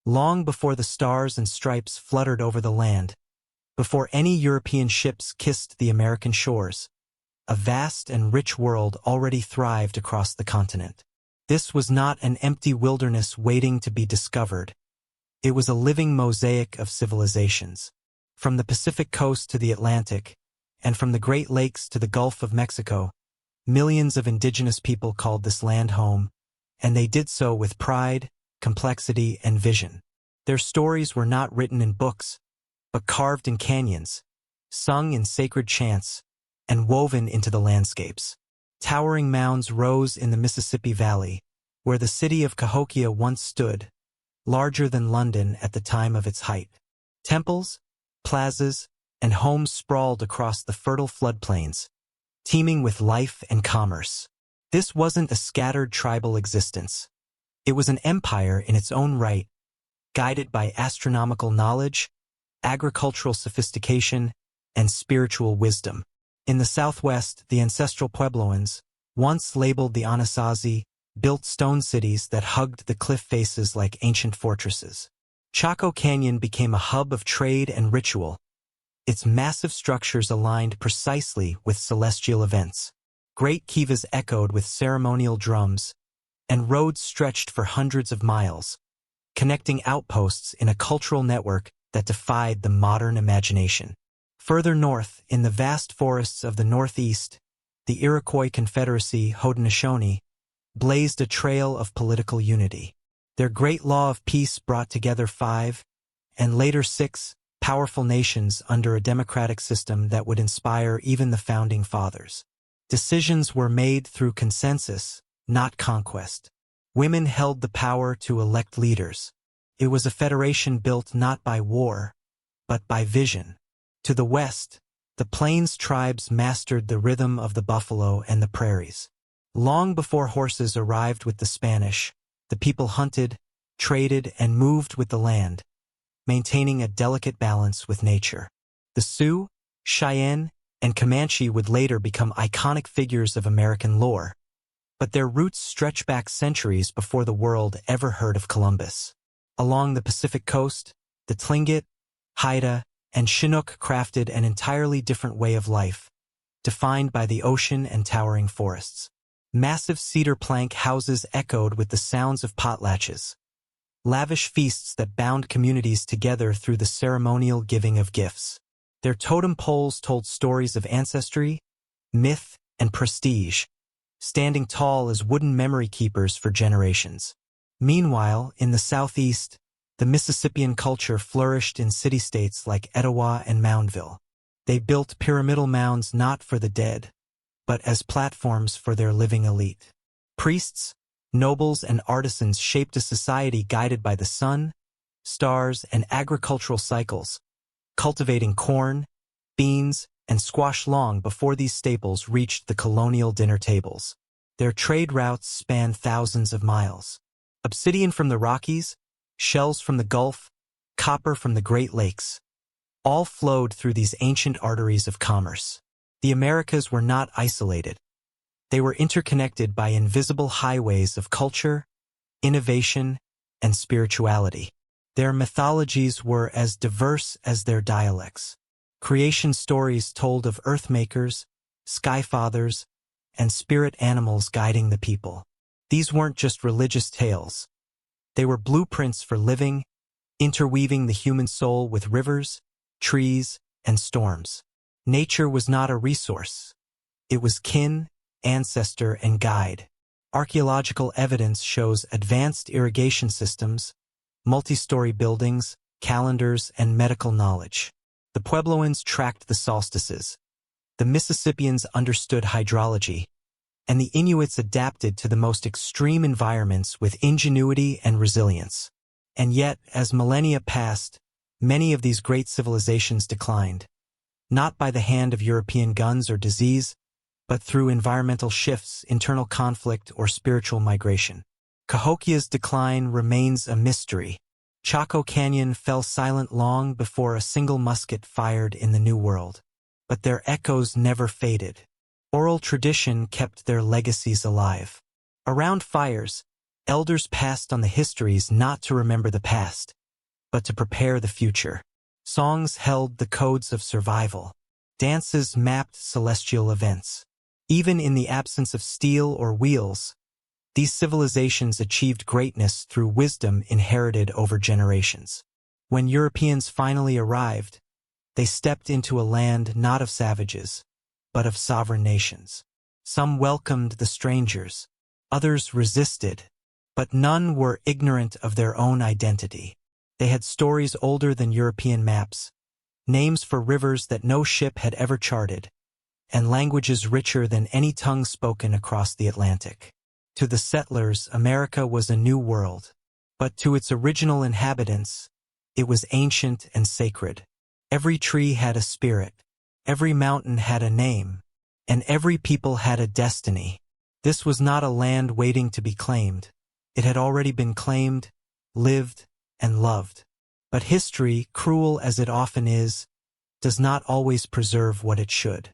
long before the stars and stripes fluttered over the land, before any European ships kissed the American shores. A vast and rich world already thrived across the continent. This was not an empty wilderness waiting to be discovered. It was a living mosaic of civilizations. From the Pacific coast to the Atlantic, and from the Great Lakes to the Gulf of Mexico, millions of indigenous people called this land home, and they did so with pride, complexity, and vision. Their stories were not written in books, but carved in canyons, sung in sacred chants, and woven into the landscapes. Towering mounds rose in the Mississippi Valley, where the city of Cahokia once stood, larger than London at the time of its height. Temples, plazas, and homes sprawled across the fertile floodplains, teeming with life and commerce. This wasn't a scattered tribal existence. It was an empire in its own right, guided by astronomical knowledge, agricultural sophistication, and spiritual wisdom. In the southwest, the ancestral Puebloans, once labeled the Anasazi, built stone cities that hugged the cliff faces like ancient fortresses. Chaco Canyon became a hub of trade and ritual, its massive structures aligned precisely with celestial events. Great kivas echoed with ceremonial drums, and roads stretched for hundreds of miles, connecting outposts in a cultural network that defied the modern imagination. Further north, in the vast forests of the Northeast, the Iroquois Confederacy Haudenosaunee blazed a trail of political unity. Their great law of peace brought together 5, and later 6, powerful nations under a democratic system that would inspire even the founding fathers. Decisions were made through consensus, not conquest. Women held the power to elect leaders. It was a federation built not by war, but by vision. To the west, the Plains tribes mastered the rhythm of the buffalo and the prairies. Long before horses arrived with the Spanish, the people hunted, traded, and moved with the land, maintaining a delicate balance with nature. The Sioux, Cheyenne, and Comanche would later become iconic figures of American lore, but their roots stretch back centuries before the world ever heard of Columbus. Along the Pacific coast, the Tlingit, Haida, and Chinook crafted an entirely different way of life, defined by the ocean and towering forests. Massive cedar plank houses echoed with the sounds of potlatches, lavish feasts that bound communities together through the ceremonial giving of gifts. Their totem poles told stories of ancestry, myth, and prestige, standing tall as wooden memory keepers for generations. Meanwhile, in the southeast, the Mississippian culture flourished in city-states like Etowah and Moundville. They built pyramidal mounds not for the dead, but as platforms for their living elite. Priests, nobles, and artisans shaped a society guided by the sun, stars, and agricultural cycles, cultivating corn, beans, and squash long before these staples reached the colonial dinner tables. Their trade routes spanned thousands of miles. Obsidian from the Rockies, shells from the Gulf, copper from the Great Lakes, all flowed through these ancient arteries of commerce. The Americas were not isolated. They were interconnected by invisible highways of culture, innovation, and spirituality. Their mythologies were as diverse as their dialects. Creation stories told of earthmakers, skyfathers, and spirit animals guiding the people. These weren't just religious tales. They were blueprints for living, interweaving the human soul with rivers, trees, and storms. Nature was not a resource. It was kin, ancestor, and guide. Archaeological evidence shows advanced irrigation systems, multi-story buildings, calendars, and medical knowledge. The Puebloans tracked the solstices. The Mississippians understood hydrology, and the Inuits adapted to the most extreme environments with ingenuity and resilience. And yet, as millennia passed, many of these great civilizations declined, not by the hand of European guns or disease, but through environmental shifts, internal conflict, or spiritual migration. Cahokia's decline remains a mystery. Chaco Canyon fell silent long before a single musket fired in the New World. But their echoes never faded. Oral tradition kept their legacies alive. Around fires, Elders passed on the histories not to remember the past, but to prepare the future. Songs held the codes of survival. Dances mapped celestial events. Even in the absence of steel or wheels, these civilizations achieved greatness through wisdom inherited over generations. When Europeans finally arrived, they stepped into a land not of savages, but of sovereign nations. Some welcomed the strangers, others resisted, but none were ignorant of their own identity. They had stories older than European maps, names for rivers that no ship had ever charted, and languages richer than any tongue spoken across the Atlantic. To the settlers, America was a new world, but to its original inhabitants, it was ancient and sacred. Every tree had a spirit, every mountain had a name, and every people had a destiny. This was not a land waiting to be claimed. It had already been claimed, lived, and loved. But history, cruel as it often is, does not always preserve what it should.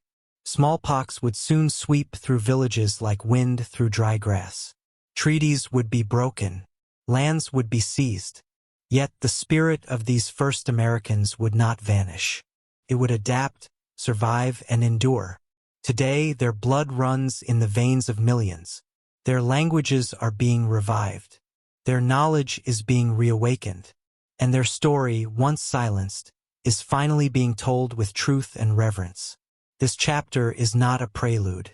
Smallpox would soon sweep through villages like wind through dry grass. Treaties would be broken. Lands would be seized. Yet the spirit of these first Americans would not vanish. It would adapt, survive, and endure. Today, their blood runs in the veins of millions. Their languages are being revived. Their knowledge is being reawakened. And their story, once silenced, is finally being told with truth and reverence. This chapter is not a prelude.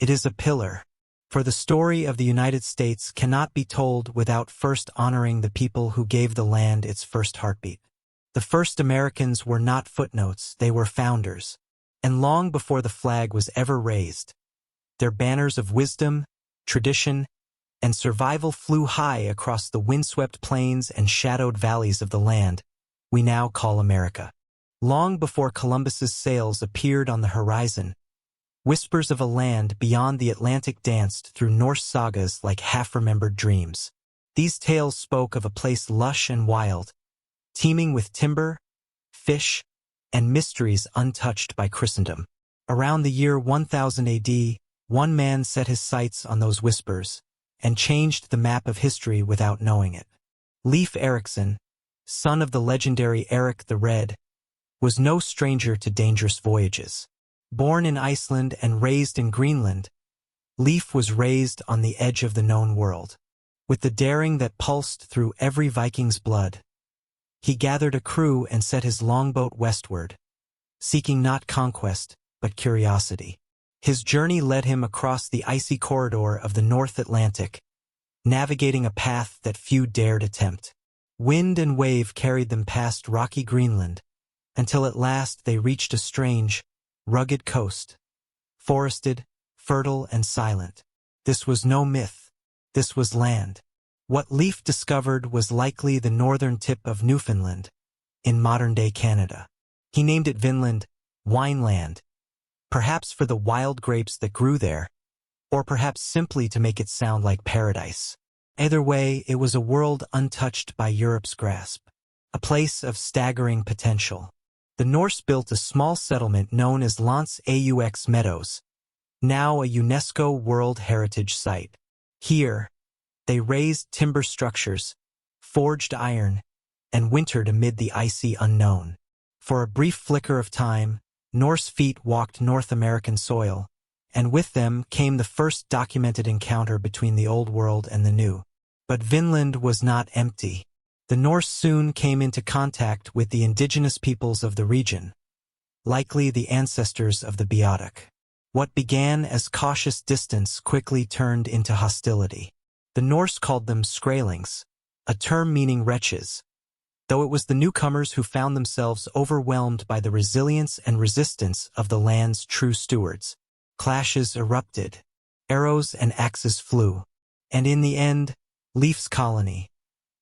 It is a pillar. For the story of the United States cannot be told without first honoring the people who gave the land its first heartbeat. The first Americans were not footnotes, they were founders. And long before the flag was ever raised, their banners of wisdom, tradition, and survival flew high across the windswept plains and shadowed valleys of the land we now call America. Long before Columbus's sails appeared on the horizon, whispers of a land beyond the Atlantic danced through Norse sagas like half-remembered dreams. These tales spoke of a place lush and wild, teeming with timber, fish, and mysteries untouched by Christendom. Around the year 1000 AD, one man set his sights on those whispers and changed the map of history without knowing it. Leif Erikson, son of the legendary Eric the Red, was no stranger to dangerous voyages. Born in Iceland and raised in Greenland, Leif was raised on the edge of the known world. With the daring that pulsed through every Viking's blood, he gathered a crew and set his longboat westward, seeking not conquest, but curiosity. His journey led him across the icy corridor of the North Atlantic, navigating a path that few dared attempt. Wind and wave carried them past rocky Greenland, until at last they reached a strange, rugged coast, forested, fertile, and silent. This was no myth. This was land. What Leif discovered was likely the northern tip of Newfoundland, in modern-day Canada. He named it Vinland, Wineland, perhaps for the wild grapes that grew there, or perhaps simply to make it sound like paradise. Either way, it was a world untouched by Europe's grasp, a place of staggering potential. The Norse built a small settlement known as Lance aux Meadows, now a UNESCO World Heritage Site. Here, they raised timber structures, forged iron, and wintered amid the icy unknown. For a brief flicker of time, Norse feet walked North American soil, and with them came the first documented encounter between the Old World and the New. But Vinland was not empty. The Norse soon came into contact with the indigenous peoples of the region, likely the ancestors of the Beothuk. What began as cautious distance quickly turned into hostility. The Norse called them Skrælings, a term meaning wretches, though it was the newcomers who found themselves overwhelmed by the resilience and resistance of the land's true stewards. Clashes erupted, arrows and axes flew, and in the end, Leif's colony,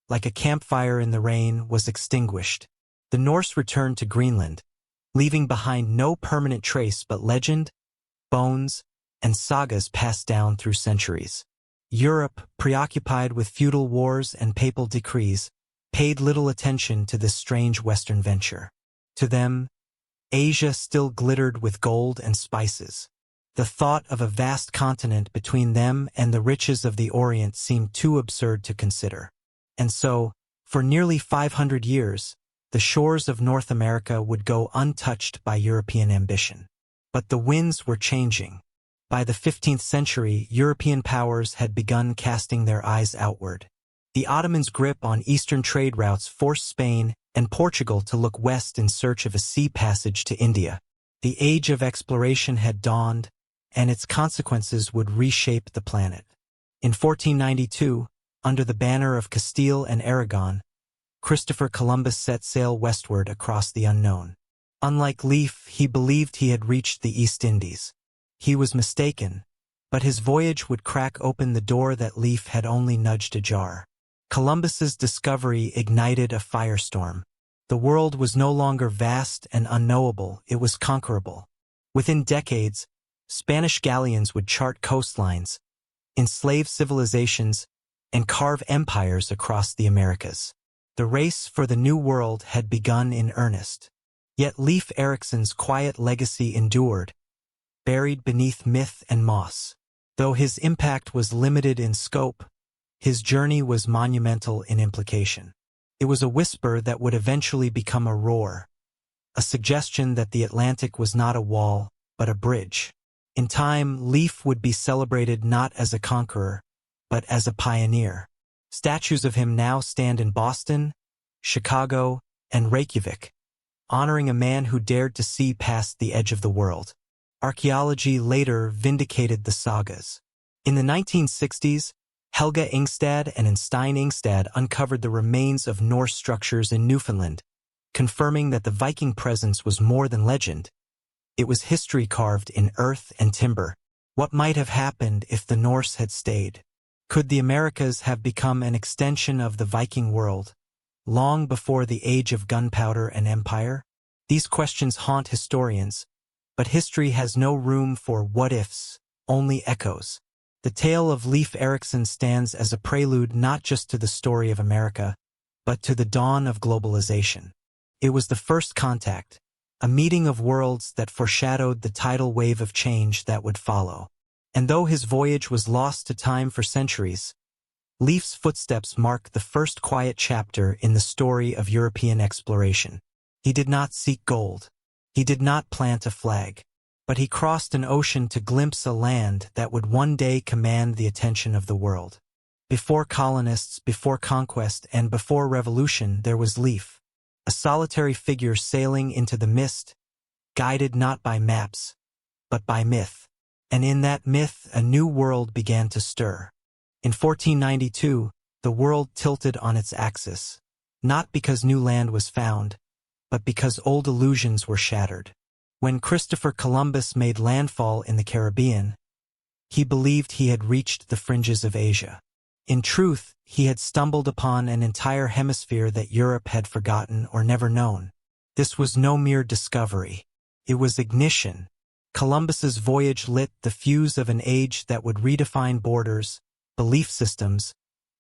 like a campfire in the rain, was extinguished. The Norse returned to Greenland, leaving behind no permanent trace but legend, bones, and sagas passed down through centuries. Europe, preoccupied with feudal wars and papal decrees, paid little attention to this strange Western venture. To them, Asia still glittered with gold and spices. The thought of a vast continent between them and the riches of the Orient seemed too absurd to consider. And so, for nearly 500 years, the shores of North America would go untouched by European ambition. But the winds were changing. By the 15th century, European powers had begun casting their eyes outward. The Ottomans' grip on eastern trade routes forced Spain and Portugal to look west in search of a sea passage to India. The age of exploration had dawned, and its consequences would reshape the planet. In 1492, under the banner of Castile and Aragon, Christopher Columbus set sail westward across the unknown. Unlike Leif, he believed he had reached the East Indies. He was mistaken, but his voyage would crack open the door that Leif had only nudged ajar. Columbus's discovery ignited a firestorm. The world was no longer vast and unknowable, it was conquerable. Within decades, Spanish galleons would chart coastlines, enslave civilizations, and carve empires across the Americas. The race for the New World had begun in earnest. Yet Leif Erikson's quiet legacy endured, buried beneath myth and moss. Though his impact was limited in scope, his journey was monumental in implication. It was a whisper that would eventually become a roar, a suggestion that the Atlantic was not a wall, but a bridge. In time, Leif would be celebrated not as a conqueror, but as a pioneer. Statues of him now stand in Boston, Chicago, and Reykjavik, honoring a man who dared to see past the edge of the world. Archaeology later vindicated the sagas. In the 1960s, Helga Ingstad and Stein Ingstad uncovered the remains of Norse structures in Newfoundland, confirming that the Viking presence was more than legend. It was history carved in earth and timber. What might have happened if the Norse had stayed? Could the Americas have become an extension of the Viking world, long before the age of gunpowder and empire? These questions haunt historians, but history has no room for what-ifs, only echoes. The tale of Leif Erikson stands as a prelude not just to the story of America, but to the dawn of globalization. It was the first contact, a meeting of worlds that foreshadowed the tidal wave of change that would follow. And though his voyage was lost to time for centuries, Leif's footsteps mark the first quiet chapter in the story of European exploration. He did not seek gold. He did not plant a flag. But he crossed an ocean to glimpse a land that would one day command the attention of the world. Before colonists, before conquest, and before revolution, there was Leif, a solitary figure sailing into the mist, guided not by maps, but by myth. And in that myth, a new world began to stir. In 1492, the world tilted on its axis, not because new land was found, but because old illusions were shattered. When Christopher Columbus made landfall in the Caribbean, he believed he had reached the fringes of Asia. In truth, he had stumbled upon an entire hemisphere that Europe had forgotten or never known. This was no mere discovery. It was ignition. Columbus's voyage lit the fuse of an age that would redefine borders, belief systems,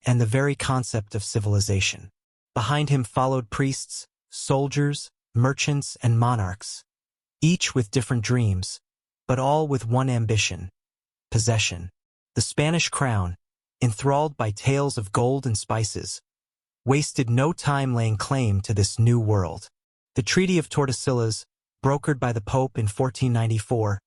and the very concept of civilization. Behind him followed priests, soldiers, merchants, and monarchs, each with different dreams, but all with one ambition: possession. The Spanish crown, enthralled by tales of gold and spices, wasted no time laying claim to this new world. The Treaty of Tordesillas, brokered by the Pope in 1494,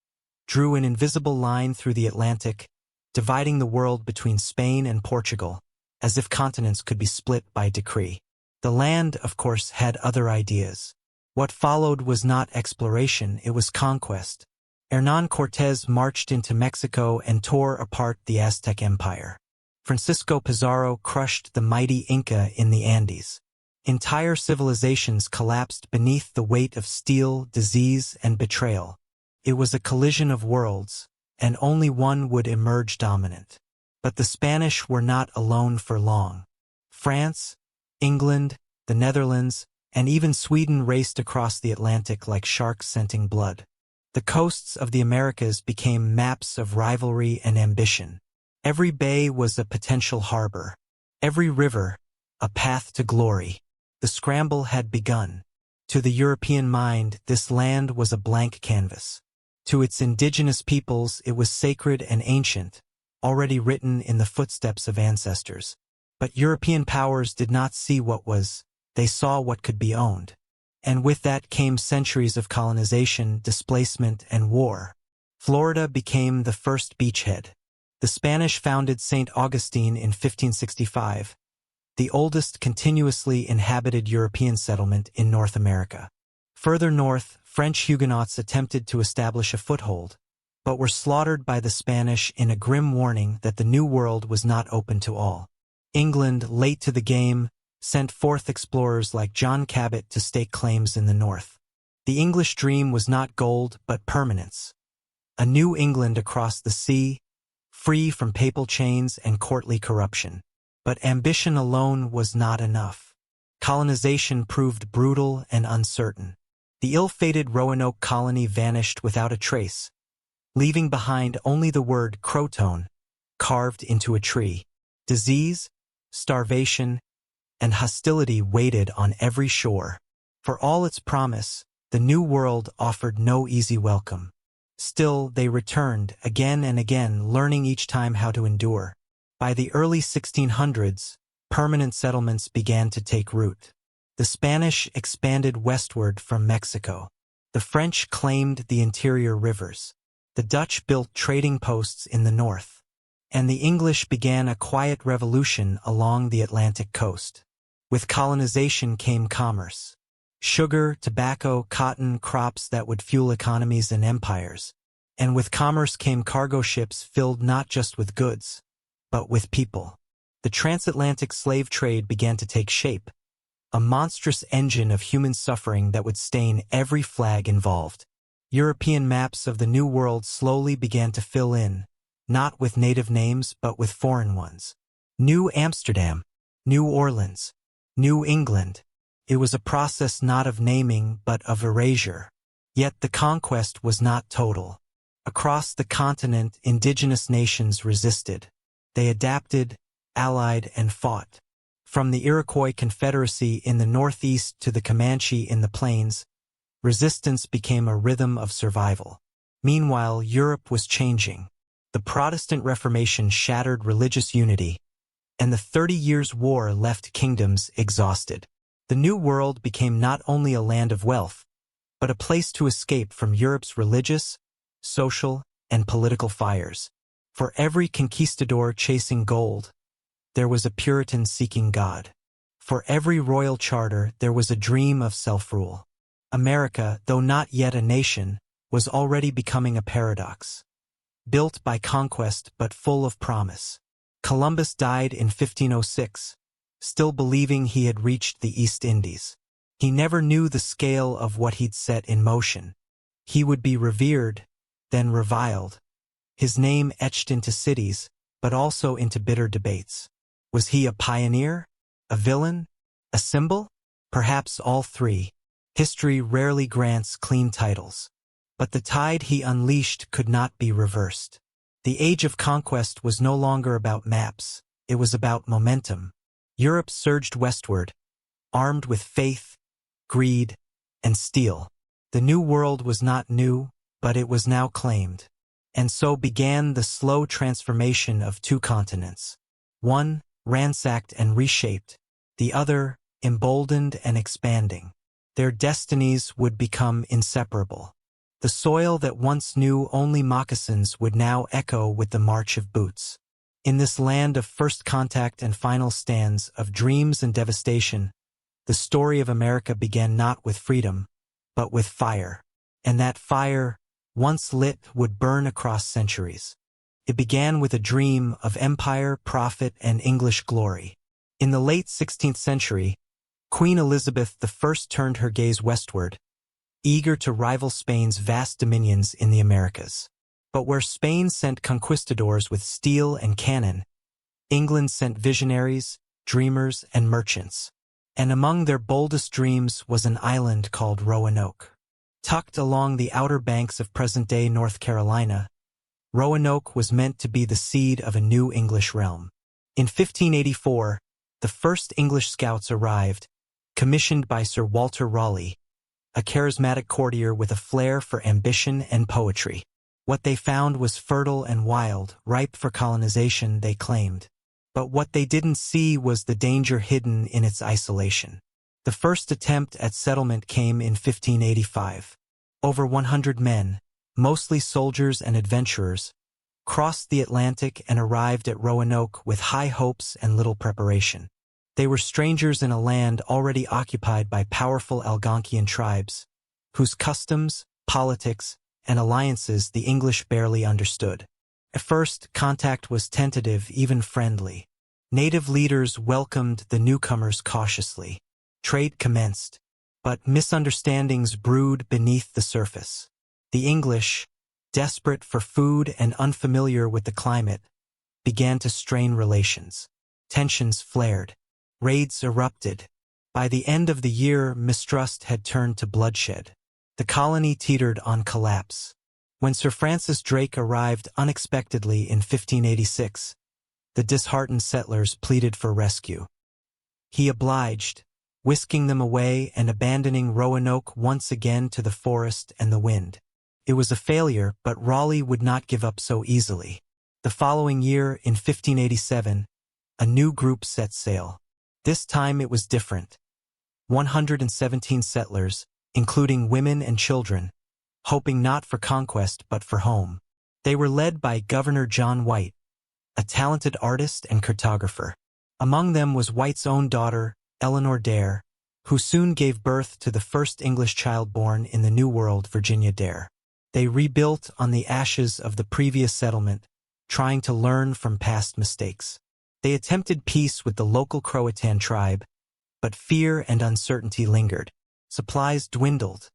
drew an invisible line through the Atlantic, dividing the world between Spain and Portugal, as if continents could be split by decree. The land, of course, had other ideas. What followed was not exploration, it was conquest. Hernán Cortés marched into Mexico and tore apart the Aztec Empire. Francisco Pizarro crushed the mighty Inca in the Andes. Entire civilizations collapsed beneath the weight of steel, disease, and betrayal. It was a collision of worlds, and only one would emerge dominant. But the Spanish were not alone for long. France, England, the Netherlands, and even Sweden raced across the Atlantic like sharks scenting blood. The coasts of the Americas became maps of rivalry and ambition. Every bay was a potential harbor. Every river, a path to glory. The scramble had begun. To the European mind, this land was a blank canvas. To its indigenous peoples, it was sacred and ancient, already written in the footsteps of ancestors. But European powers did not see what was, they saw what could be owned. And with that came centuries of colonization, displacement, and war. Florida became the first beachhead. The Spanish founded St. Augustine in 1565, the oldest continuously inhabited European settlement in North America. Further north, French Huguenots attempted to establish a foothold, but were slaughtered by the Spanish in a grim warning that the New World was not open to all. England, late to the game, sent forth explorers like John Cabot to stake claims in the north. The English dream was not gold but permanence. A new England across the sea, free from papal chains and courtly corruption. But ambition alone was not enough. Colonization proved brutal and uncertain. The ill-fated Roanoke colony vanished without a trace, leaving behind only the word Croton, carved into a tree. Disease, starvation, and hostility waited on every shore. For all its promise, the New World offered no easy welcome. Still, they returned again and again, learning each time how to endure. By the early 1600s, permanent settlements began to take root. The Spanish expanded westward from Mexico. The French claimed the interior rivers. The Dutch built trading posts in the north. And the English began a quiet revolution along the Atlantic coast. With colonization came commerce. Sugar, tobacco, cotton, crops that would fuel economies and empires. And with commerce came cargo ships filled not just with goods, but with people. The transatlantic slave trade began to take shape, a monstrous engine of human suffering that would stain every flag involved. European maps of the New World slowly began to fill in, not with native names but with foreign ones. New Amsterdam, New Orleans, New England. It was a process not of naming but of erasure. Yet the conquest was not total. Across the continent, indigenous nations resisted. They adapted, allied, and fought. From the Iroquois Confederacy in the northeast to the Comanche in the plains, resistance became a rhythm of survival. Meanwhile, Europe was changing. The Protestant Reformation shattered religious unity, and the 30 Years' War left kingdoms exhausted. The New World became not only a land of wealth, but a place to escape from Europe's religious, social, and political fires. For every conquistador chasing gold, there was a Puritan seeking God. For every royal charter, there was a dream of self-rule. America, though not yet a nation, was already becoming a paradox. Built by conquest but full of promise. Columbus died in 1506, still believing he had reached the East Indies. He never knew the scale of what he'd set in motion. He would be revered, then reviled. His name etched into cities, but also into bitter debates. Was he a pioneer? A villain? A symbol? Perhaps all three. History rarely grants clean titles. But the tide he unleashed could not be reversed. The age of conquest was no longer about maps, it was about momentum. Europe surged westward, armed with faith, greed, and steel. The New World was not new, but it was now claimed. And so began the slow transformation of two continents. One, ransacked and reshaped, the other, emboldened and expanding. Their destinies would become inseparable. The soil that once knew only moccasins would now echo with the march of boots. In this land of first contact and final stands, of dreams and devastation, the story of America began not with freedom, but with fire. And that fire, once lit, would burn across centuries. It began with a dream of empire, profit, and English glory. In the late 16th century, Queen Elizabeth I turned her gaze westward, eager to rival Spain's vast dominions in the Americas. But where Spain sent conquistadors with steel and cannon, England sent visionaries, dreamers, and merchants. And among their boldest dreams was an island called Roanoke. Tucked along the outer banks of present-day North Carolina, Roanoke was meant to be the seed of a new English realm. In 1584, the first English scouts arrived, commissioned by Sir Walter Raleigh, a charismatic courtier with a flair for ambition and poetry. What they found was fertile and wild, ripe for colonization, they claimed. But what they didn't see was the danger hidden in its isolation. The first attempt at settlement came in 1585. Over 100 men, mostly soldiers and adventurers, crossed the Atlantic and arrived at Roanoke with high hopes and little preparation. They were strangers in a land already occupied by powerful Algonquian tribes, whose customs, politics, and alliances the English barely understood. At first, contact was tentative, even friendly. Native leaders welcomed the newcomers cautiously. Trade commenced, but misunderstandings brewed beneath the surface. The English, desperate for food and unfamiliar with the climate, began to strain relations. Tensions flared. Raids erupted. By the end of the year, mistrust had turned to bloodshed. The colony teetered on collapse. When Sir Francis Drake arrived unexpectedly in 1586, the disheartened settlers pleaded for rescue. He obliged, whisking them away and abandoning Roanoke once again to the forest and the wind. It was a failure, but Raleigh would not give up so easily. The following year, in 1587, a new group set sail. This time it was different. 117 settlers, including women and children, hoping not for conquest but for home. They were led by Governor John White, a talented artist and cartographer. Among them was White's own daughter, Eleanor Dare, who soon gave birth to the first English child born in the New World, Virginia Dare. They rebuilt on the ashes of the previous settlement, trying to learn from past mistakes. They attempted peace with the local Croatan tribe, but fear and uncertainty lingered. Supplies dwindled.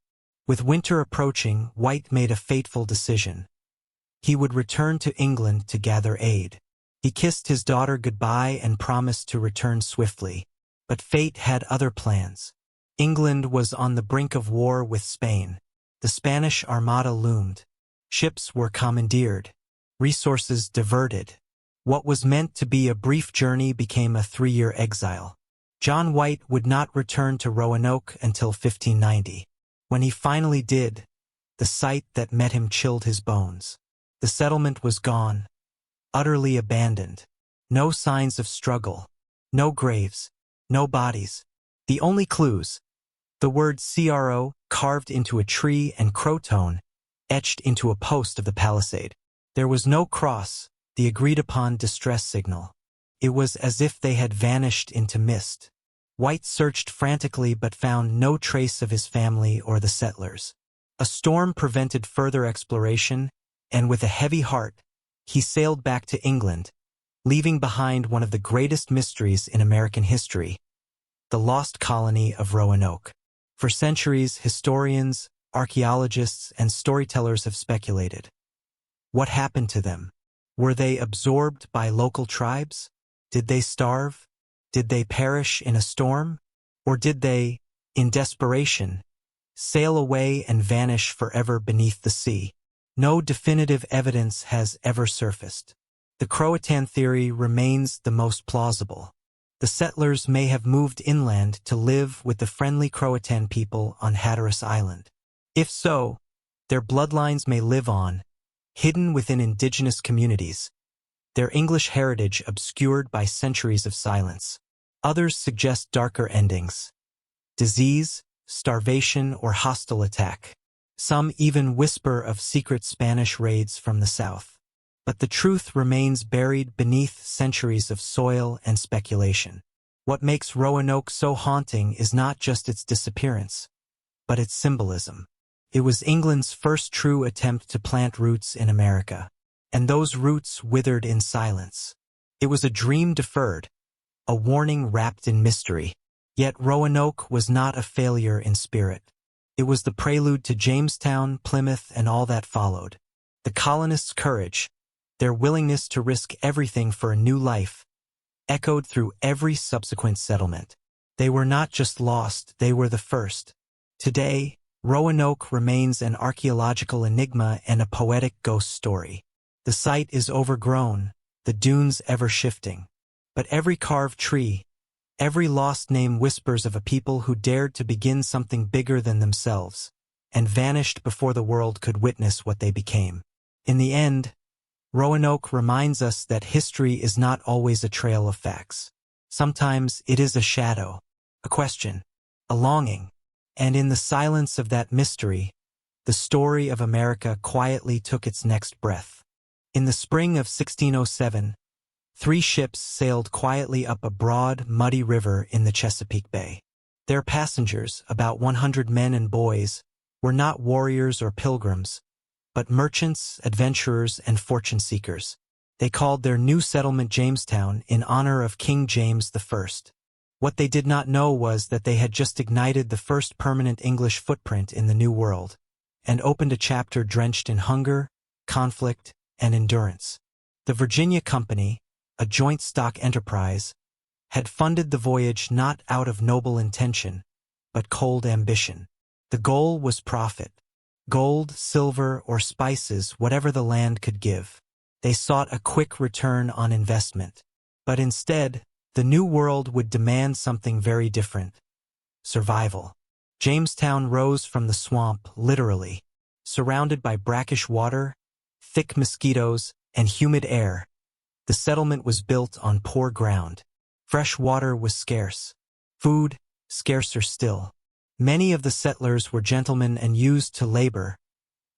With winter approaching, White made a fateful decision. He would return to England to gather aid. He kissed his daughter goodbye and promised to return swiftly. But fate had other plans. England was on the brink of war with Spain. The Spanish Armada loomed. Ships were commandeered. Resources diverted. What was meant to be a brief journey became a 3-year exile. John White would not return to Roanoke until 1590. When he finally did, the sight that met him chilled his bones. The settlement was gone, utterly abandoned. No signs of struggle, no graves, no bodies. The only clues, the word CRO carved into a tree and Croton etched into a post of the palisade. There was no cross, the agreed-upon distress signal. It was as if they had vanished into mist. White searched frantically but found no trace of his family or the settlers. A storm prevented further exploration, and with a heavy heart, he sailed back to England, leaving behind one of the greatest mysteries in American history, the lost colony of Roanoke. For centuries, historians, archaeologists, and storytellers have speculated. What happened to them? Were they absorbed by local tribes? Did they starve? Did they perish in a storm? Or did they, in desperation, sail away and vanish forever beneath the sea? No definitive evidence has ever surfaced. The Croatan theory remains the most plausible. The settlers may have moved inland to live with the friendly Croatan people on Hatteras Island. If so, their bloodlines may live on, hidden within indigenous communities, their English heritage obscured by centuries of silence. Others suggest darker endings: disease, starvation, or hostile attack. Some even whisper of secret Spanish raids from the south. But the truth remains buried beneath centuries of soil and speculation. What makes Roanoke so haunting is not just its disappearance, but its symbolism. It was England's first true attempt to plant roots in America, and those roots withered in silence. It was a dream deferred, a warning wrapped in mystery. Yet Roanoke was not a failure in spirit. It was the prelude to Jamestown, Plymouth, and all that followed. The colonists' courage, their willingness to risk everything for a new life, echoed through every subsequent settlement. They were not just lost, they were the first. Today, Roanoke remains an archaeological enigma and a poetic ghost story. The site is overgrown, the dunes ever shifting. But every carved tree, Every lost name whispers of a people who dared to begin something bigger than themselves, and vanished before the world could witness what they became. In the end, Roanoke reminds us that history is not always a trail of facts. Sometimes it is a shadow, a question, a longing, and in the silence of that mystery, the story of America quietly took its next breath. In the spring of 1607, 3 ships sailed quietly up a broad, muddy river in the Chesapeake Bay. Their passengers, about 100 men and boys, were not warriors or pilgrims, but merchants, adventurers, and fortune-seekers. They called their new settlement Jamestown in honor of King James I. What they did not know was that they had just ignited the first permanent English footprint in the New World, and opened a chapter drenched in hunger, conflict, and endurance. The Virginia Company, a joint stock enterprise, had funded the voyage not out of noble intention, but cold ambition. The goal was profit. Gold, silver, or spices, whatever the land could give. They sought a quick return on investment. But instead, the New World would demand something very different: survival. Jamestown rose from the swamp, literally. Surrounded by brackish water, thick mosquitoes, and humid air, the settlement was built on poor ground. Fresh water was scarce. Food, scarcer still. Many of the settlers were gentlemen and used to labor,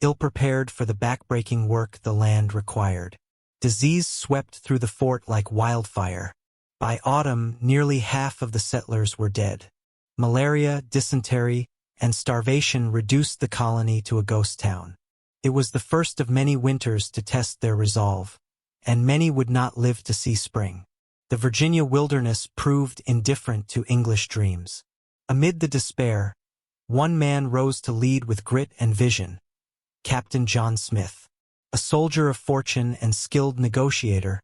ill-prepared for the back-breaking work the land required. Disease swept through the fort like wildfire. By autumn, nearly half of the settlers were dead. Malaria, dysentery, and starvation reduced the colony to a ghost town. It was the first of many winters to test their resolve, and many would not live to see spring. The Virginia wilderness proved indifferent to English dreams. Amid the despair, one man rose to lead with grit and vision: Captain John Smith. A soldier of fortune and skilled negotiator,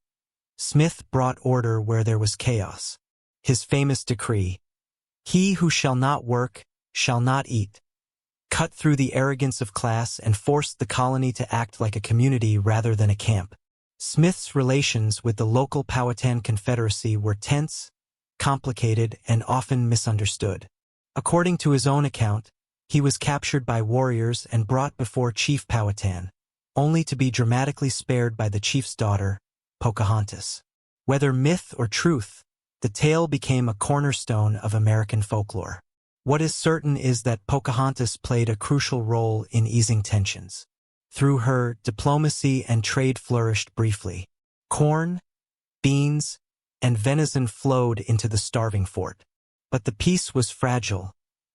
Smith brought order where there was chaos. His famous decree, "He who shall not work, shall not eat," cut through the arrogance of class and forced the colony to act like a community rather than a camp. Smith's relations with the local Powhatan Confederacy were tense, complicated, and often misunderstood. According to his own account, he was captured by warriors and brought before Chief Powhatan, only to be dramatically spared by the chief's daughter, Pocahontas. Whether myth or truth, the tale became a cornerstone of American folklore. What is certain is that Pocahontas played a crucial role in easing tensions. Through her, diplomacy and trade flourished briefly. Corn, beans, and venison flowed into the starving fort. But the peace was fragile,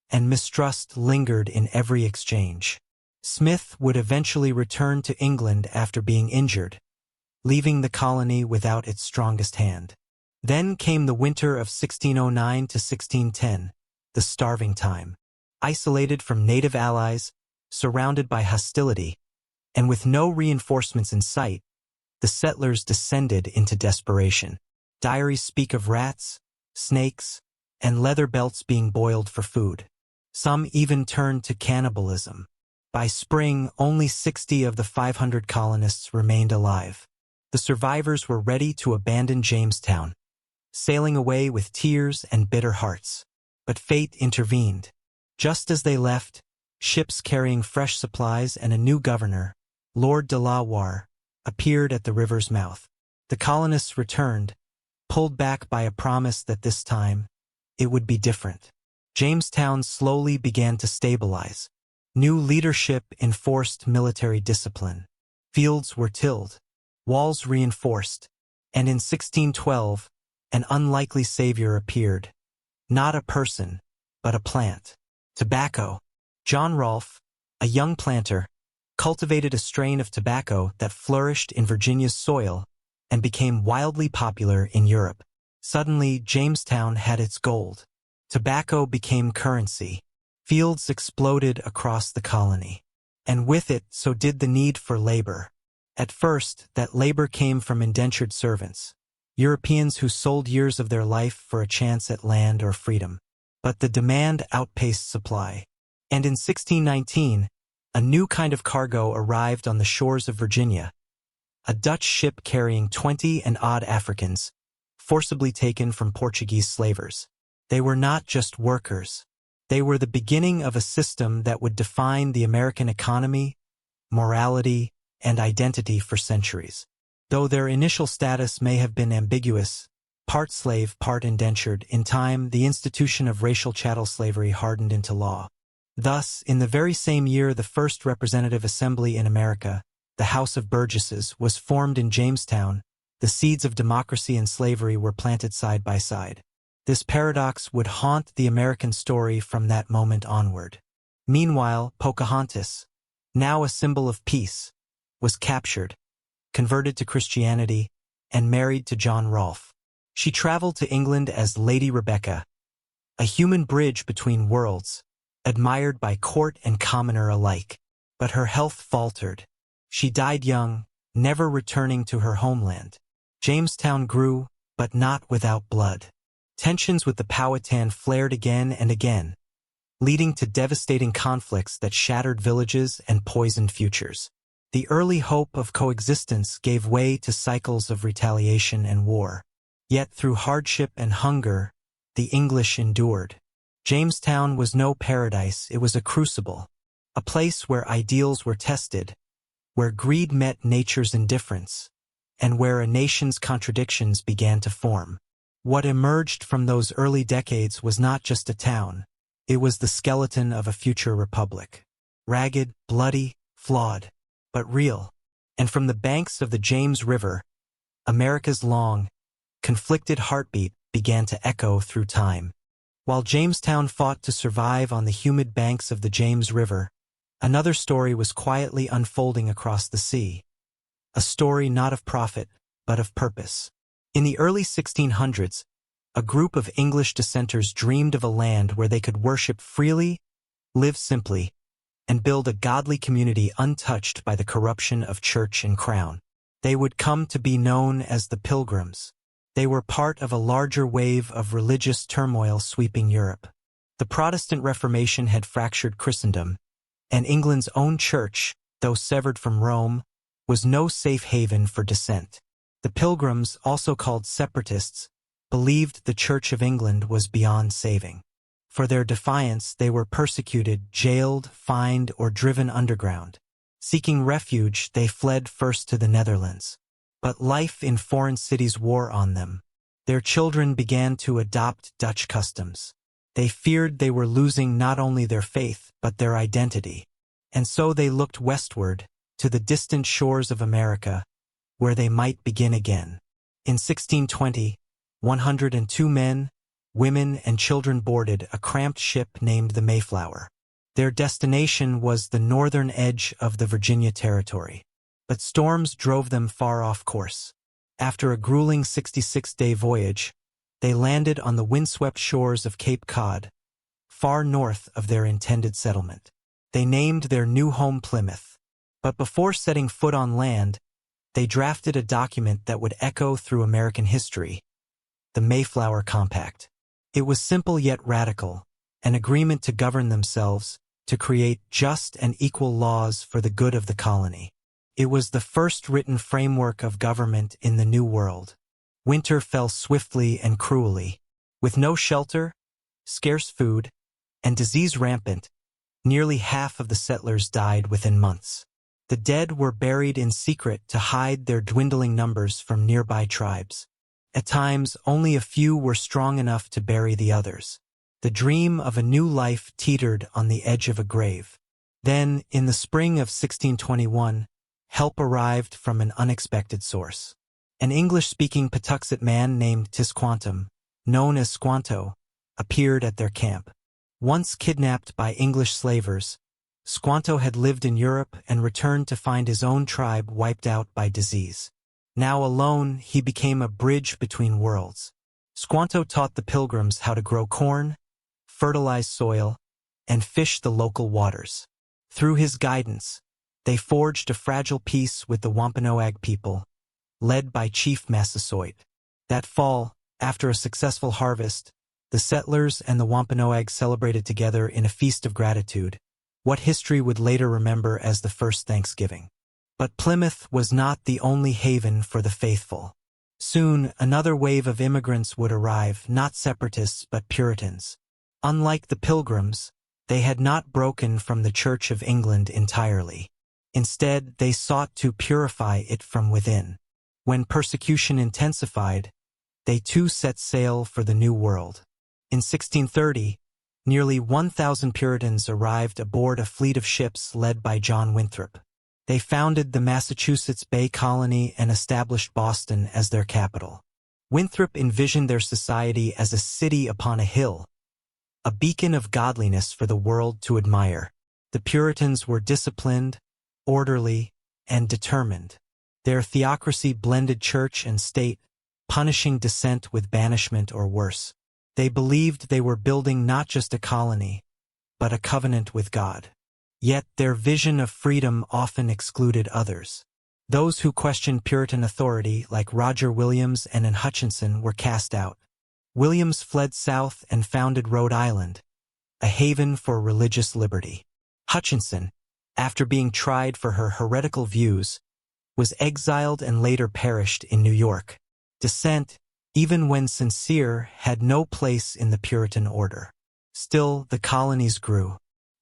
and mistrust lingered in every exchange. Smith would eventually return to England after being injured, leaving the colony without its strongest hand. Then came the winter of 1609 to 1610, the starving time. Isolated from native allies, surrounded by hostility, and with no reinforcements in sight, the settlers descended into desperation. Diaries speak of rats, snakes, and leather belts being boiled for food. Some even turned to cannibalism. By spring, only 60 of the 500 colonists remained alive. The survivors were ready to abandon Jamestown, sailing away with tears and bitter hearts. But fate intervened. Just as they left, ships carrying fresh supplies and a new governor, Lord de la Warr, appeared at the river's mouth. The colonists returned, pulled back by a promise that this time, it would be different. Jamestown slowly began to stabilize. New leadership enforced military discipline. Fields were tilled, walls reinforced, and in 1612, an unlikely savior appeared. Not a person, but a plant. Tobacco. John Rolfe, a young planter, cultivated a strain of tobacco that flourished in Virginia's soil and became wildly popular in Europe. Suddenly, Jamestown had its gold. Tobacco became currency. Fields exploded across the colony. And with it, so did the need for labor. At first, that labor came from indentured servants, Europeans who sold years of their life for a chance at land or freedom. But the demand outpaced supply. And in 1619, a new kind of cargo arrived on the shores of Virginia. A Dutch ship carrying 20 and odd Africans, forcibly taken from Portuguese slavers. They were not just workers. They were the beginning of a system that would define the American economy, morality, and identity for centuries. Though their initial status may have been ambiguous, part slave, part indentured, in time the institution of racial chattel slavery hardened into law. Thus, in the very same year the first representative assembly in America, the House of Burgesses, was formed in Jamestown, the seeds of democracy and slavery were planted side by side. This paradox would haunt the American story from that moment onward. Meanwhile, Pocahontas, now a symbol of peace, was captured, converted to Christianity, and married to John Rolfe. She traveled to England as Lady Rebecca, a human bridge between worlds, admired by court and commoner alike. But her health faltered. She died young, never returning to her homeland. Jamestown grew, but not without blood. Tensions with the Powhatan flared again and again, leading to devastating conflicts that shattered villages and poisoned futures. The early hope of coexistence gave way to cycles of retaliation and war. Yet through hardship and hunger, the English endured. Jamestown was no paradise, it was a crucible, a place where ideals were tested, where greed met nature's indifference, and where a nation's contradictions began to form. What emerged from those early decades was not just a town, it was the skeleton of a future republic. Ragged, bloody, flawed, but real. And from the banks of the James River, America's long, conflicted heartbeat began to echo through time. While Jamestown fought to survive on the humid banks of the James River, another story was quietly unfolding across the sea. A story not of profit, but of purpose. In the early 1600s, a group of English dissenters dreamed of a land where they could worship freely, live simply, and build a godly community untouched by the corruption of church and crown. They would come to be known as the Pilgrims. They were part of a larger wave of religious turmoil sweeping Europe. The Protestant Reformation had fractured Christendom, and England's own church, though severed from Rome, was no safe haven for dissent. The Pilgrims, also called separatists, believed the Church of England was beyond saving. For their defiance, they were persecuted, jailed, fined, or driven underground. Seeking refuge, they fled first to the Netherlands. But life in foreign cities wore on them. Their children began to adopt Dutch customs. They feared they were losing not only their faith, but their identity. And so they looked westward, to the distant shores of America, where they might begin again. In 1620, 102 men, women, and children boarded a cramped ship named the Mayflower. Their destination was the northern edge of the Virginia Territory. But storms drove them far off course. After a grueling 66-day voyage, they landed on the windswept shores of Cape Cod, far north of their intended settlement. They named their new home Plymouth. But before setting foot on land, they drafted a document that would echo through American history, the Mayflower Compact. It was simple yet radical, an agreement to govern themselves, to create just and equal laws for the good of the colony. It was the first written framework of government in the New World. Winter fell swiftly and cruelly. With no shelter, scarce food, and disease rampant, nearly half of the settlers died within months. The dead were buried in secret to hide their dwindling numbers from nearby tribes. At times, only a few were strong enough to bury the others. The dream of a new life teetered on the edge of a grave. Then, in the spring of 1621, help arrived from an unexpected source. An English-speaking Patuxet man named Tisquantum, known as Squanto, appeared at their camp. Once kidnapped by English slavers, Squanto had lived in Europe and returned to find his own tribe wiped out by disease. Now alone, he became a bridge between worlds. Squanto taught the Pilgrims how to grow corn, fertilize soil, and fish the local waters. Through his guidance, they forged a fragile peace with the Wampanoag people, led by Chief Massasoit. That fall, after a successful harvest, the settlers and the Wampanoag celebrated together in a feast of gratitude, what history would later remember as the first Thanksgiving. But Plymouth was not the only haven for the faithful. Soon, another wave of immigrants would arrive, not separatists but Puritans. Unlike the Pilgrims, they had not broken from the Church of England entirely. Instead, they sought to purify it from within. When persecution intensified, they too set sail for the New World. In 1630, nearly 1,000 Puritans arrived aboard a fleet of ships led by John Winthrop. They founded the Massachusetts Bay Colony and established Boston as their capital. Winthrop envisioned their society as a city upon a hill, a beacon of godliness for the world to admire. The Puritans were disciplined, orderly, and determined. Their theocracy blended church and state, punishing dissent with banishment or worse. They believed they were building not just a colony, but a covenant with God. Yet their vision of freedom often excluded others. Those who questioned Puritan authority, like Roger Williams and Anne Hutchinson, were cast out. Williams fled south and founded Rhode Island, a haven for religious liberty. Hutchinson, after being tried for her heretical views, was exiled and later perished in New York. Dissent, even when sincere, had no place in the Puritan order. Still, the colonies grew.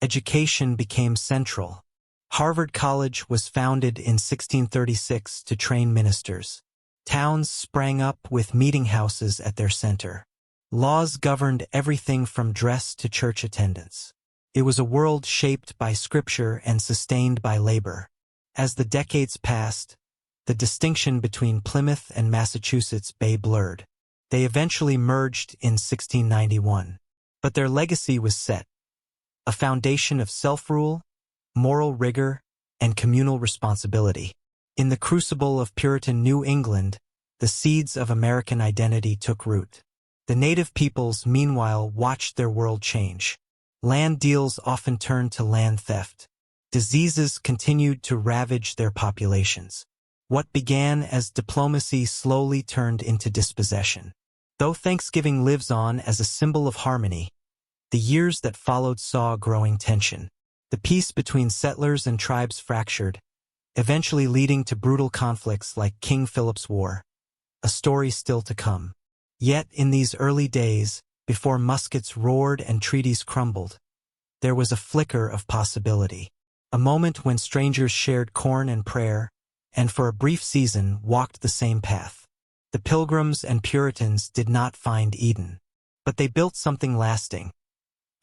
Education became central. Harvard College was founded in 1636 to train ministers. Towns sprang up with meeting houses at their center. Laws governed everything from dress to church attendance. It was a world shaped by scripture and sustained by labor. As the decades passed, the distinction between Plymouth and Massachusetts Bay blurred. They eventually merged in 1691. But their legacy was set. A foundation of self-rule, moral rigor, and communal responsibility. In the crucible of Puritan New England, the seeds of American identity took root. The native peoples, meanwhile, watched their world change. Land deals often turned to land theft. Diseases continued to ravage their populations. What began as diplomacy slowly turned into dispossession. Though Thanksgiving lives on as a symbol of harmony, the years that followed saw growing tension. The peace between settlers and tribes fractured, eventually leading to brutal conflicts like King Philip's War, a story still to come. Yet in these early days, before muskets roared and treaties crumbled, there was a flicker of possibility. A moment when strangers shared corn and prayer, and for a brief season walked the same path. The Pilgrims and Puritans did not find Eden, but they built something lasting.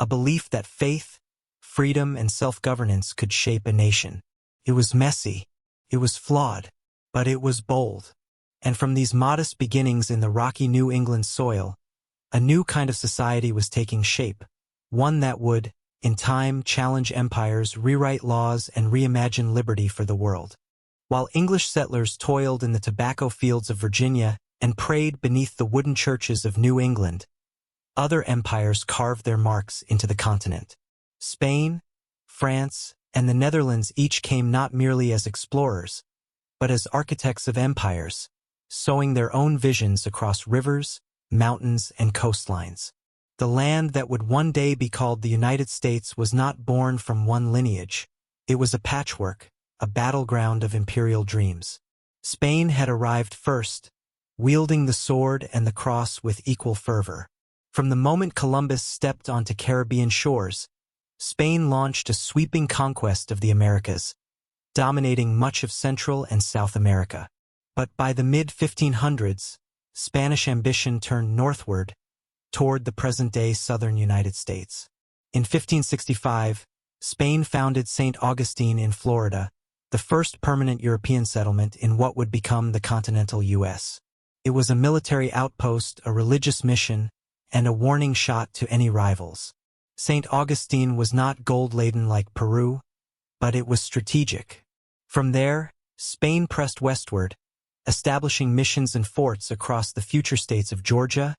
A belief that faith, freedom, and self-governance could shape a nation. It was messy, it was flawed, but it was bold. And from these modest beginnings in the rocky New England soil, a new kind of society was taking shape, one that would, in time, challenge empires, rewrite laws, and reimagine liberty for the world. While English settlers toiled in the tobacco fields of Virginia and prayed beneath the wooden churches of New England, other empires carved their marks into the continent. Spain, France, and the Netherlands each came not merely as explorers, but as architects of empires, sowing their own visions across rivers, mountains, and coastlines. The land that would one day be called the United States was not born from one lineage. It was a patchwork, a battleground of imperial dreams. Spain had arrived first, wielding the sword and the cross with equal fervor. From the moment Columbus stepped onto Caribbean shores, Spain launched a sweeping conquest of the Americas, dominating much of Central and South America. But by the mid-1500s, Spanish ambition turned northward, toward the present-day southern United States. In 1565, Spain founded St. Augustine in Florida, the first permanent European settlement in what would become the continental U.S. It was a military outpost, a religious mission, and a warning shot to any rivals. St. Augustine was not gold-laden like Peru, but it was strategic. From there, Spain pressed westward, establishing missions and forts across the future states of Georgia,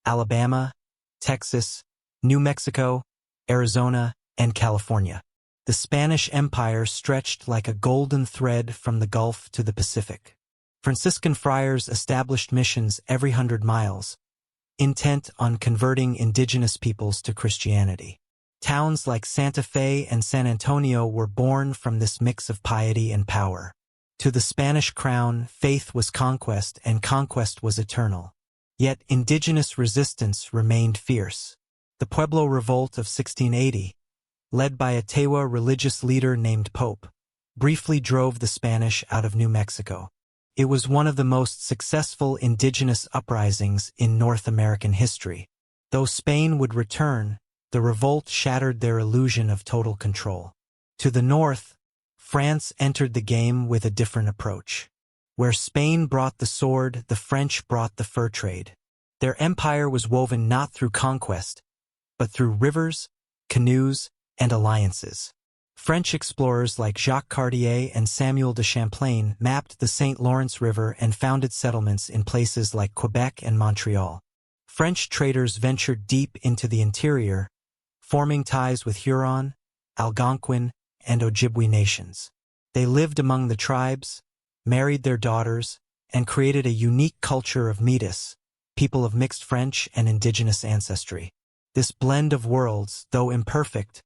Alabama, Texas, New Mexico, Arizona, and California. The Spanish Empire stretched like a golden thread from the Gulf to the Pacific. Franciscan friars established missions every 100 miles, intent on converting indigenous peoples to Christianity. Towns like Santa Fe and San Antonio were born from this mix of piety and power. To the Spanish crown, faith was conquest, and conquest was eternal. Yet indigenous resistance remained fierce. The Pueblo Revolt of 1680, led by a Tewa religious leader named Pope, briefly drove the Spanish out of New Mexico. It was one of the most successful indigenous uprisings in North American history. Though Spain would return, the revolt shattered their illusion of total control. To the north, France entered the game with a different approach. Where Spain brought the sword, the French brought the fur trade. Their empire was woven not through conquest, but through rivers, canoes, and alliances. French explorers like Jacques Cartier and Samuel de Champlain mapped the St. Lawrence River and founded settlements in places like Quebec and Montreal. French traders ventured deep into the interior, forming ties with Huron, Algonquin, and Ojibwe nations. They lived among the tribes, married their daughters, and created a unique culture of Métis, people of mixed French and indigenous ancestry. This blend of worlds, though imperfect,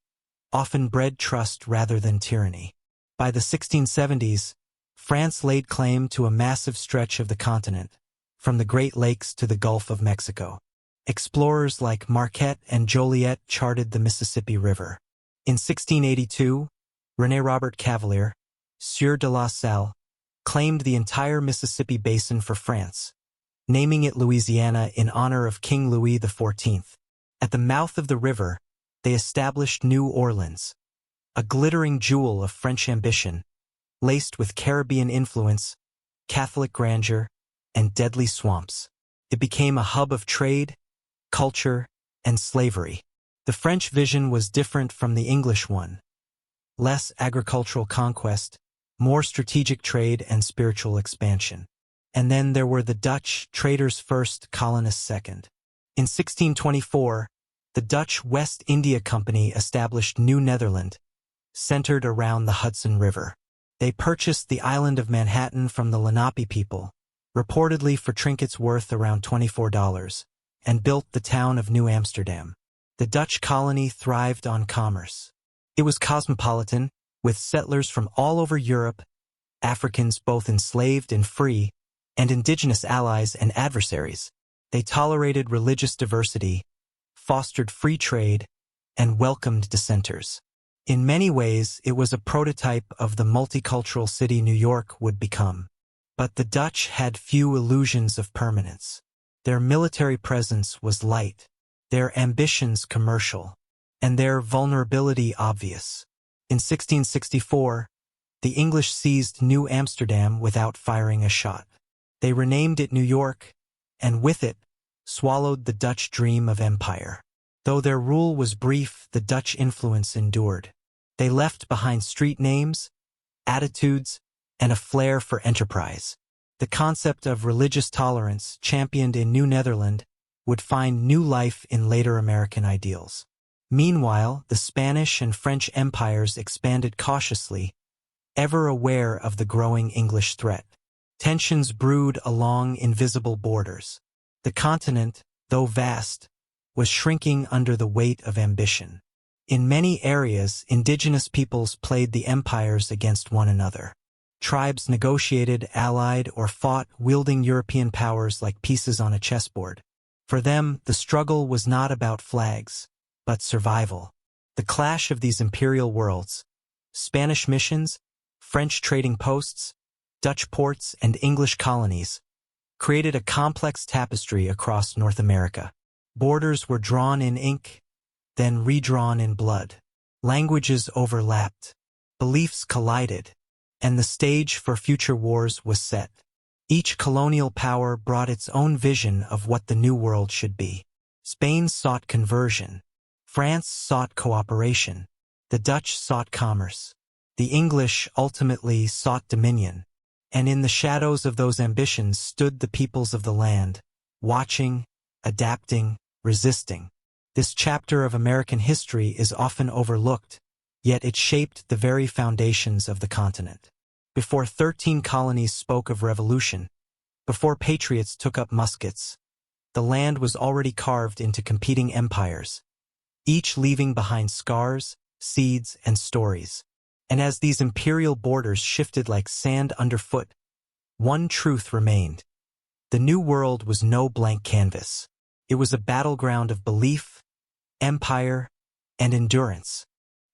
often bred trust rather than tyranny. By the 1670s, France laid claim to a massive stretch of the continent, from the Great Lakes to the Gulf of Mexico. Explorers like Marquette and Joliet charted the Mississippi River. In 1682, René Robert Cavelier, Sieur de la Salle, claimed the entire Mississippi Basin for France, naming it Louisiana in honor of King Louis XIV. At the mouth of the river, they established New Orleans, a glittering jewel of French ambition, laced with Caribbean influence, Catholic grandeur, and deadly swamps. It became a hub of trade, culture, and slavery. The French vision was different from the English one. Less agricultural conquest, more strategic trade and spiritual expansion. And then there were the Dutch, traders first, colonists second. In 1624, the Dutch West India Company established New Netherland, centered around the Hudson River. They purchased the island of Manhattan from the Lenape people, reportedly for trinkets worth around $24, and built the town of New Amsterdam. The Dutch colony thrived on commerce. It was cosmopolitan, with settlers from all over Europe, Africans both enslaved and free, and indigenous allies and adversaries. They tolerated religious diversity, fostered free trade, and welcomed dissenters. In many ways, it was a prototype of the multicultural city New York would become. But the Dutch had few illusions of permanence. Their military presence was light, their ambitions commercial, and their vulnerability obvious. In 1664, the English seized New Amsterdam without firing a shot. They renamed it New York, and with it, swallowed the Dutch dream of empire. Though their rule was brief, the Dutch influence endured. They left behind street names, attitudes, and a flair for enterprise. The concept of religious tolerance, championed in New Netherland, would find new life in later American ideals. Meanwhile, the Spanish and French empires expanded cautiously, ever aware of the growing English threat. Tensions brewed along invisible borders. The continent, though vast, was shrinking under the weight of ambition. In many areas, indigenous peoples played the empires against one another. Tribes negotiated, allied, or fought, wielding European powers like pieces on a chessboard. For them, the struggle was not about flags, but survival. The clash of these imperial worlds, Spanish missions, French trading posts, Dutch ports, and English colonies, created a complex tapestry across North America. Borders were drawn in ink, then redrawn in blood. Languages overlapped, beliefs collided, and the stage for future wars was set. Each colonial power brought its own vision of what the new world should be. Spain sought conversion. France sought cooperation. The Dutch sought commerce. The English ultimately sought dominion. And in the shadows of those ambitions stood the peoples of the land, watching, adapting, resisting. This chapter of American history is often overlooked, yet it shaped the very foundations of the continent. Before 13 colonies spoke of revolution, before patriots took up muskets, the land was already carved into competing empires, each leaving behind scars, seeds, and stories. And as these imperial borders shifted like sand underfoot, one truth remained. The New World was no blank canvas. It was a battleground of belief, empire, and endurance.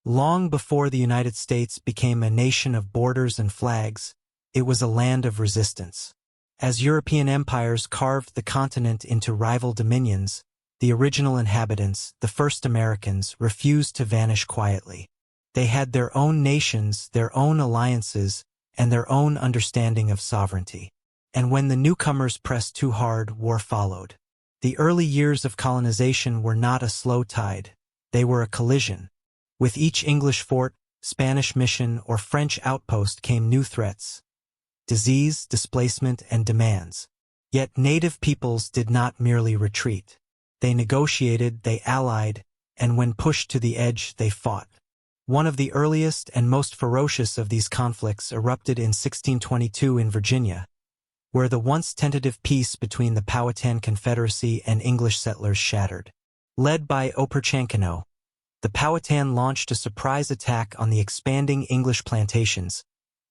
Long before the United States became a nation of borders and flags, it was a land of resistance. As European empires carved the continent into rival dominions, the original inhabitants, the first Americans, refused to vanish quietly. They had their own nations, their own alliances, and their own understanding of sovereignty. And when the newcomers pressed too hard, war followed. The early years of colonization were not a slow tide. They were a collision. With each English fort, Spanish mission, or French outpost came new threats: disease, displacement, and demands. Yet native peoples did not merely retreat. They negotiated, they allied, and when pushed to the edge, they fought. One of the earliest and most ferocious of these conflicts erupted in 1622 in Virginia, where the once tentative peace between the Powhatan Confederacy and English settlers shattered. Led by Opechancanough, the Powhatan launched a surprise attack on the expanding English plantations,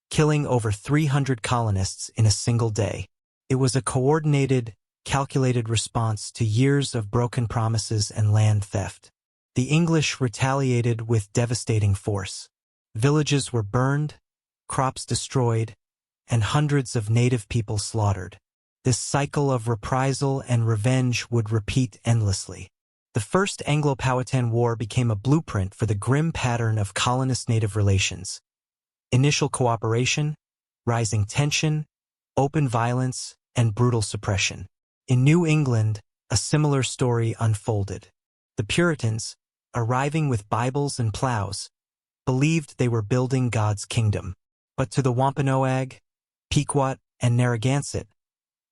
killing over 300 colonists in a single day. It was a coordinated, calculated response to years of broken promises and land theft. The English retaliated with devastating force. Villages were burned, crops destroyed, and hundreds of native people slaughtered. This cycle of reprisal and revenge would repeat endlessly. The First Anglo-Powhatan War became a blueprint for the grim pattern of colonist-native relations. Initial cooperation, rising tension, open violence, and brutal suppression. In New England, a similar story unfolded. The Puritans, arriving with Bibles and plows, believed they were building God's kingdom. But to the Wampanoag, Pequot, and Narragansett,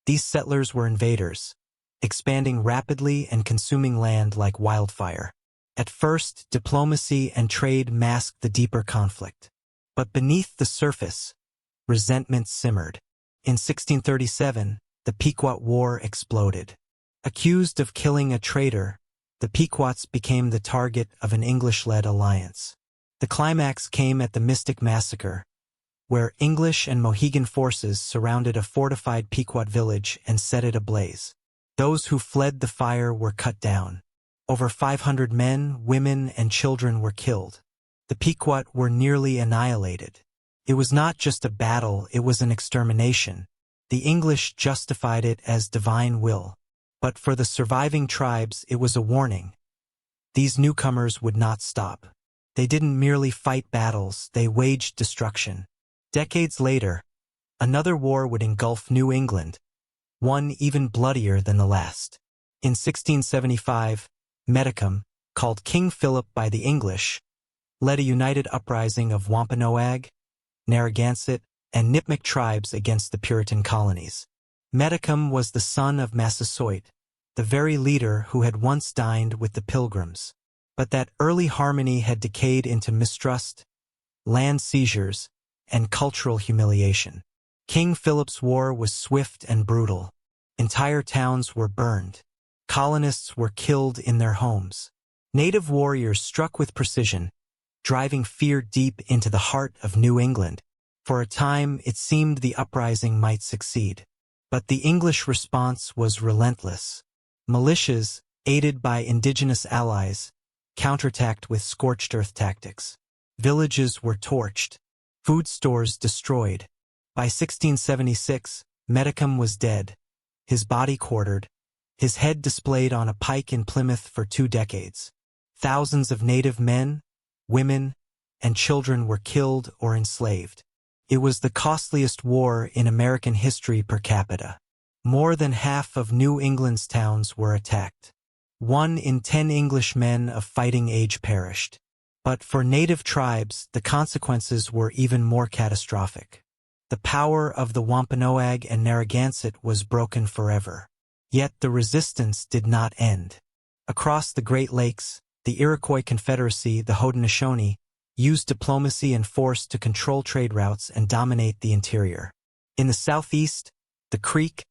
these settlers were invaders, expanding rapidly and consuming land like wildfire. At first, diplomacy and trade masked the deeper conflict. But beneath the surface, resentment simmered. In 1637, the Pequot War exploded. Accused of killing a traitor, the Pequots became the target of an English-led alliance. The climax came at the Mystic Massacre, where English and Mohegan forces surrounded a fortified Pequot village and set it ablaze. Those who fled the fire were cut down. Over 500 men, women, and children were killed. The Pequot were nearly annihilated. It was not just a battle, it was an extermination. The English justified it as divine will. But for the surviving tribes, it was a warning. These newcomers would not stop. They didn't merely fight battles, they waged destruction. Decades later, another war would engulf New England, one even bloodier than the last. In 1675, Metacom, called King Philip by the English, led a united uprising of Wampanoag, Narragansett, and Nipmuc tribes against the Puritan colonies. Metacom was the son of Massasoit, the very leader who had once dined with the Pilgrims. But that early harmony had decayed into mistrust, land seizures, and cultural humiliation. King Philip's war was swift and brutal. Entire towns were burned. Colonists were killed in their homes. Native warriors struck with precision, driving fear deep into the heart of New England. For a time, it seemed the uprising might succeed. But the English response was relentless. Militias, aided by indigenous allies, counterattacked with scorched earth tactics. Villages were torched, food stores destroyed. By 1676, Metacom was dead, his body quartered, his head displayed on a pike in Plymouth for 2 decades. Thousands of native men, women, and children were killed or enslaved. It was the costliest war in American history per capita. More than half of New England's towns were attacked. 1 in 10 English men of fighting age perished. But for native tribes, the consequences were even more catastrophic. The power of the Wampanoag and Narragansett was broken forever. Yet the resistance did not end. Across the Great Lakes, the Iroquois Confederacy, the Haudenosaunee, used diplomacy and force to control trade routes and dominate the interior. In the southeast, the Creek,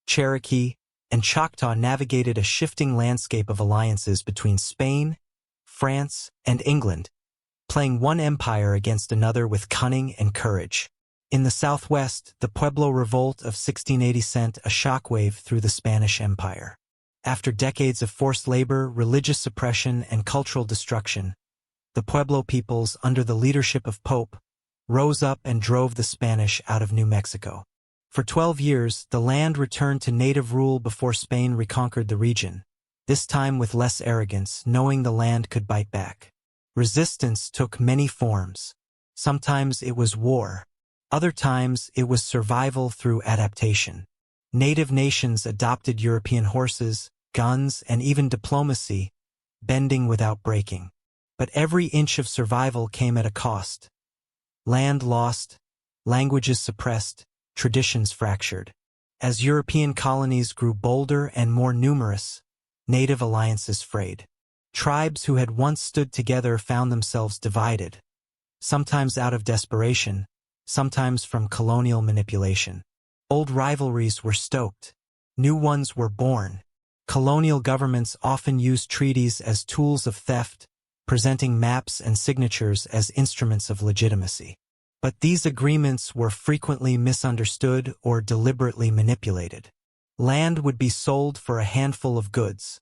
Cherokee, and Choctaw navigated a shifting landscape of alliances between Spain, France, and England, playing one empire against another with cunning and courage. In the southwest, the Pueblo Revolt of 1680 sent a shockwave through the Spanish Empire. After decades of forced labor, religious suppression, and cultural destruction, the Pueblo peoples, under the leadership of Pope, rose up and drove the Spanish out of New Mexico. For 12 years, the land returned to native rule before Spain reconquered the region, this time with less arrogance, knowing the land could bite back. Resistance took many forms. Sometimes it was war. Other times it was survival through adaptation. Native nations adopted European horses, guns, and even diplomacy, bending without breaking. But every inch of survival came at a cost. Land lost, languages suppressed, traditions fractured. As European colonies grew bolder and more numerous, native alliances frayed. Tribes who had once stood together found themselves divided, sometimes out of desperation, sometimes from colonial manipulation. Old rivalries were stoked. New ones were born. Colonial governments often used treaties as tools of theft, presenting maps and signatures as instruments of legitimacy. But these agreements were frequently misunderstood or deliberately manipulated. Land would be sold for a handful of goods,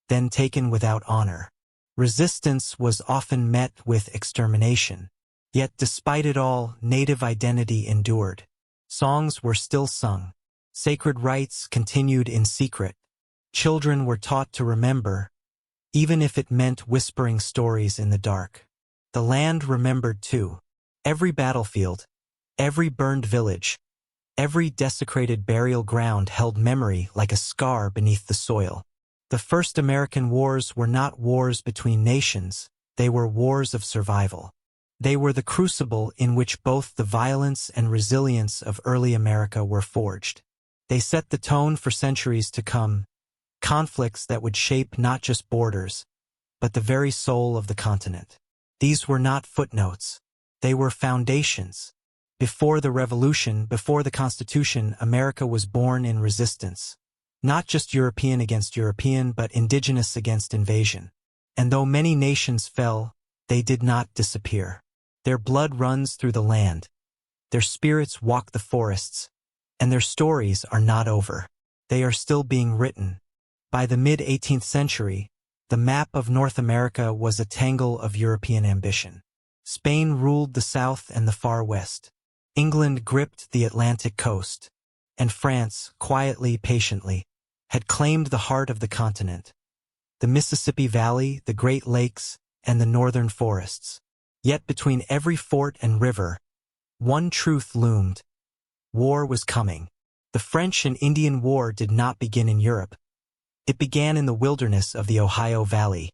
then taken without honor. Resistance was often met with extermination. Yet despite it all, native identity endured. Songs were still sung. Sacred rites continued in secret. Children were taught to remember, even if it meant whispering stories in the dark. The land remembered too. Every battlefield, every burned village, every desecrated burial ground held memory like a scar beneath the soil. The first American wars were not wars between nations, they were wars of survival. They were the crucible in which both the violence and resilience of early America were forged. They set the tone for centuries to come, conflicts that would shape not just borders, but the very soul of the continent. These were not footnotes. They were foundations. Before the Revolution, before the Constitution, America was born in resistance. Not just European against European, but indigenous against invasion. And though many nations fell, they did not disappear. Their blood runs through the land. Their spirits walk the forests. And their stories are not over. They are still being written. By the mid-18th century, the map of North America was a tangle of European ambition. Spain ruled the south and the far west. England gripped the Atlantic coast. And France, quietly, patiently, had claimed the heart of the continent. The Mississippi Valley, the Great Lakes, and the northern forests. Yet between every fort and river, one truth loomed. War was coming. The French and Indian War did not begin in Europe. It began in the wilderness of the Ohio Valley,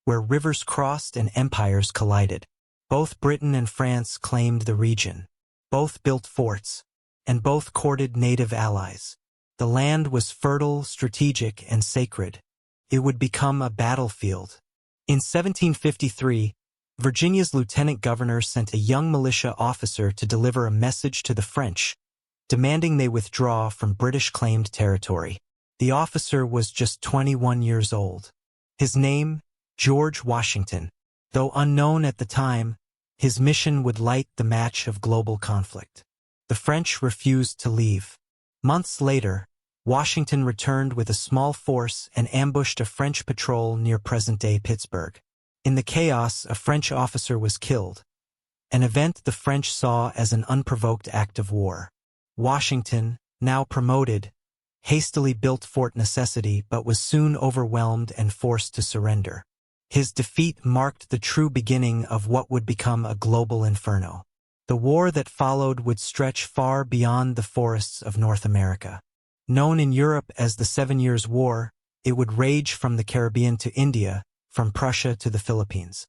where rivers crossed and empires collided. Both Britain and France claimed the region. Both built forts, and both courted native allies. The land was fertile, strategic, and sacred. It would become a battlefield. In 1753, Virginia's lieutenant governor sent a young militia officer to deliver a message to the French, demanding they withdraw from British-claimed territory. The officer was just 21 years old. His name, George Washington. Though unknown at the time, his mission would light the match of global conflict. The French refused to leave. Months later, Washington returned with a small force and ambushed a French patrol near present-day Pittsburgh. In the chaos, a French officer was killed, an event the French saw as an unprovoked act of war. Washington, now promoted, hastily built Fort Necessity but was soon overwhelmed and forced to surrender. His defeat marked the true beginning of what would become a global inferno. The war that followed would stretch far beyond the forests of North America. Known in Europe as the 7 Years' War, it would rage from the Caribbean to India, from Prussia to the Philippines.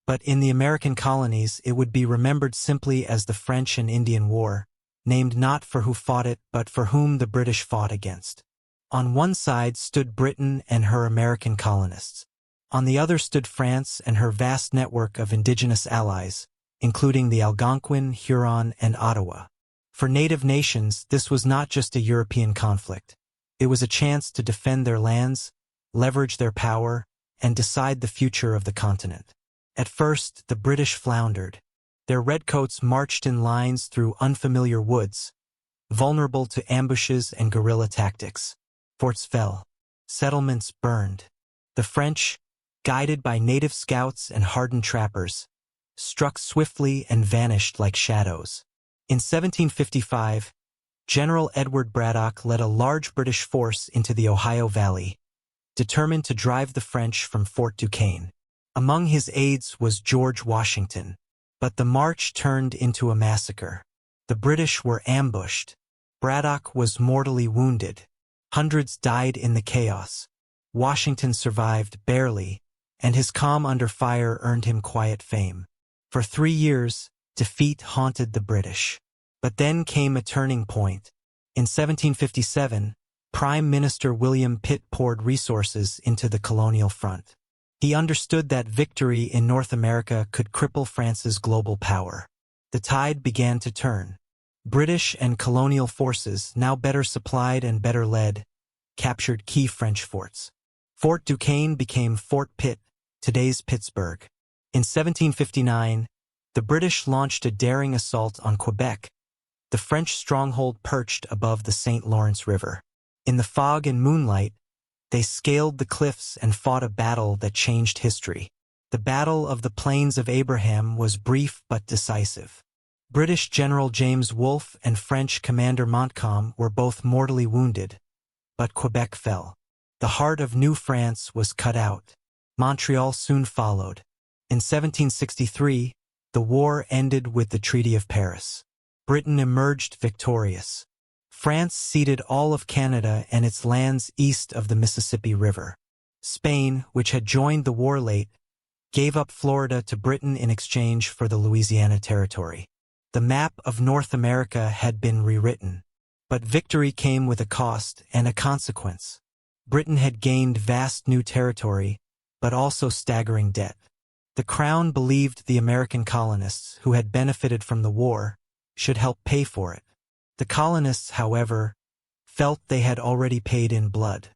But in the American colonies, it would be remembered simply as the French and Indian War, named not for who fought it, but for whom the British fought against. On one side stood Britain and her American colonists. On the other stood France and her vast network of indigenous allies, including the Algonquin, Huron, and Ottawa. For native nations, this was not just a European conflict. It was a chance to defend their lands, leverage their power, and decide the future of the continent. At first, the British floundered. Their redcoats marched in lines through unfamiliar woods, vulnerable to ambushes and guerrilla tactics. Forts fell. Settlements burned. The French, guided by native scouts and hardened trappers, struck swiftly and vanished like shadows. In 1755, General Edward Braddock led a large British force into the Ohio Valley, determined to drive the French from Fort Duquesne. Among his aides was George Washington. But the march turned into a massacre. The British were ambushed. Braddock was mortally wounded. Hundreds died in the chaos. Washington survived barely, and his calm under fire earned him quiet fame. For 3 years, defeat haunted the British. But then came a turning point. In 1757, Prime Minister William Pitt poured resources into the colonial front. He understood that victory in North America could cripple France's global power. The tide began to turn. British and colonial forces, now better supplied and better led, captured key French forts. Fort Duquesne became Fort Pitt, today's Pittsburgh. In 1759, the British launched a daring assault on Quebec, the French stronghold perched above the St. Lawrence River. In the fog and moonlight, they scaled the cliffs and fought a battle that changed history. The Battle of the Plains of Abraham was brief but decisive. British General James Wolfe and French Commander Montcalm were both mortally wounded, but Quebec fell. The heart of New France was cut out. Montreal soon followed. In 1763, the war ended with the Treaty of Paris. Britain emerged victorious. France ceded all of Canada and its lands east of the Mississippi River. Spain, which had joined the war late, gave up Florida to Britain in exchange for the Louisiana Territory. The map of North America had been rewritten. But victory came with a cost and a consequence. Britain had gained vast new territory, but also staggering debt. The Crown believed the American colonists, who had benefited from the war, should help pay for it. The colonists, however, felt they had already paid in blood.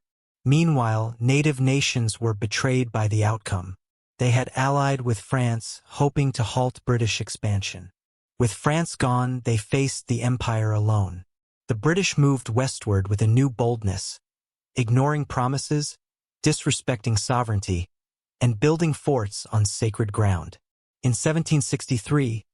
Meanwhile, native nations were betrayed by the outcome. They had allied with France, hoping to halt British expansion. With France gone, they faced the empire alone. The British moved westward with a new boldness, ignoring promises, disrespecting sovereignty, and building forts on sacred ground. In 1763,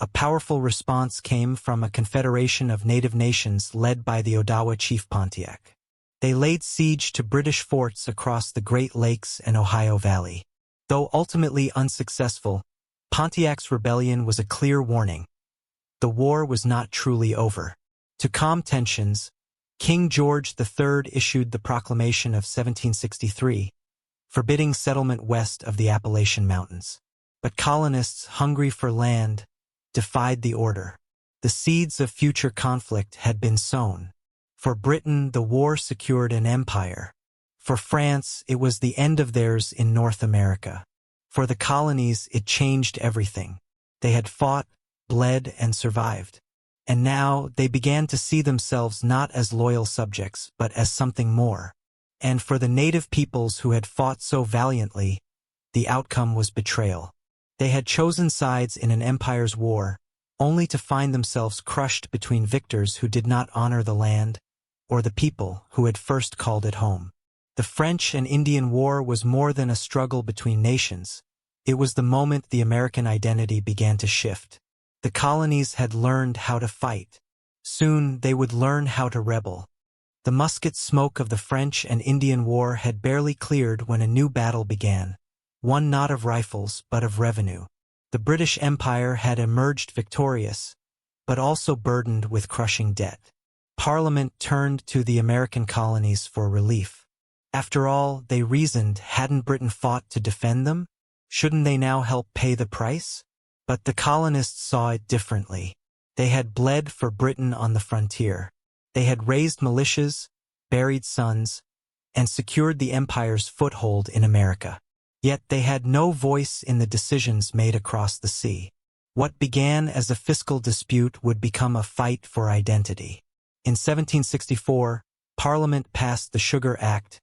a powerful response came from a confederation of native nations led by the Odawa chief Pontiac. They laid siege to British forts across the Great Lakes and Ohio Valley. Though ultimately unsuccessful, Pontiac's rebellion was a clear warning. The war was not truly over. To calm tensions, King George III issued the Proclamation of 1763, forbidding settlement west of the Appalachian Mountains. But colonists, hungry for land, defied the order. The seeds of future conflict had been sown. For Britain, the war secured an empire. For France, it was the end of theirs in North America. For the colonies, it changed everything. They had fought, bled, and survived. And now they began to see themselves not as loyal subjects, but as something more. And for the native peoples who had fought so valiantly, the outcome was betrayal. They had chosen sides in an empire's war, only to find themselves crushed between victors who did not honor the land, or the people who had first called it home. The French and Indian War was more than a struggle between nations. It was the moment the American identity began to shift. The colonies had learned how to fight. Soon they would learn how to rebel. The musket smoke of the French and Indian War had barely cleared when a new battle began. One not of rifles, but of revenue. The British Empire had emerged victorious, but also burdened with crushing debt. Parliament turned to the American colonies for relief. After all, they reasoned, hadn't Britain fought to defend them? Shouldn't they now help pay the price? But the colonists saw it differently. They had bled for Britain on the frontier. They had raised militias, buried sons, and secured the empire's foothold in America. Yet they had no voice in the decisions made across the sea. What began as a fiscal dispute would become a fight for identity. In 1764, Parliament passed the Sugar Act,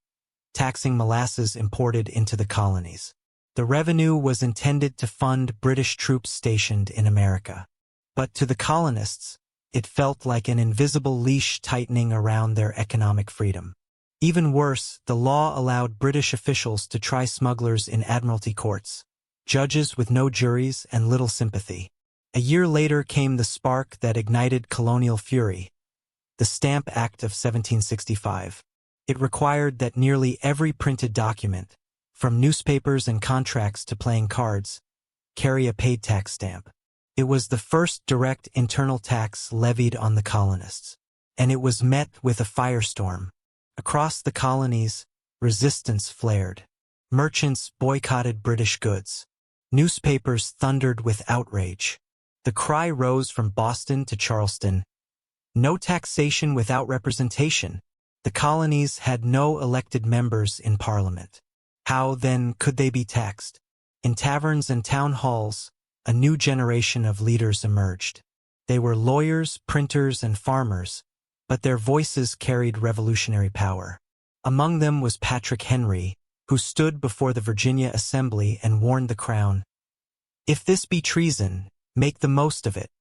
taxing molasses imported into the colonies. The revenue was intended to fund British troops stationed in America. But to the colonists, it felt like an invisible leash tightening around their economic freedom. Even worse, the law allowed British officials to try smugglers in admiralty courts, judges with no juries and little sympathy. A year later came the spark that ignited colonial fury, the Stamp Act of 1765. It required that nearly every printed document, from newspapers and contracts to playing cards, carry a paid tax stamp. It was the first direct internal tax levied on the colonists, and it was met with a firestorm. Across the colonies, resistance flared. Merchants boycotted British goods. Newspapers thundered with outrage. The cry rose from Boston to Charleston, "No taxation without representation." The colonies had no elected members in Parliament. How, then, could they be taxed? In taverns and town halls, a new generation of leaders emerged. They were lawyers, printers, and farmers, but their voices carried revolutionary power. Among them was Patrick Henry, who stood before the Virginia Assembly and warned the Crown, "If this be treason, make the most of it."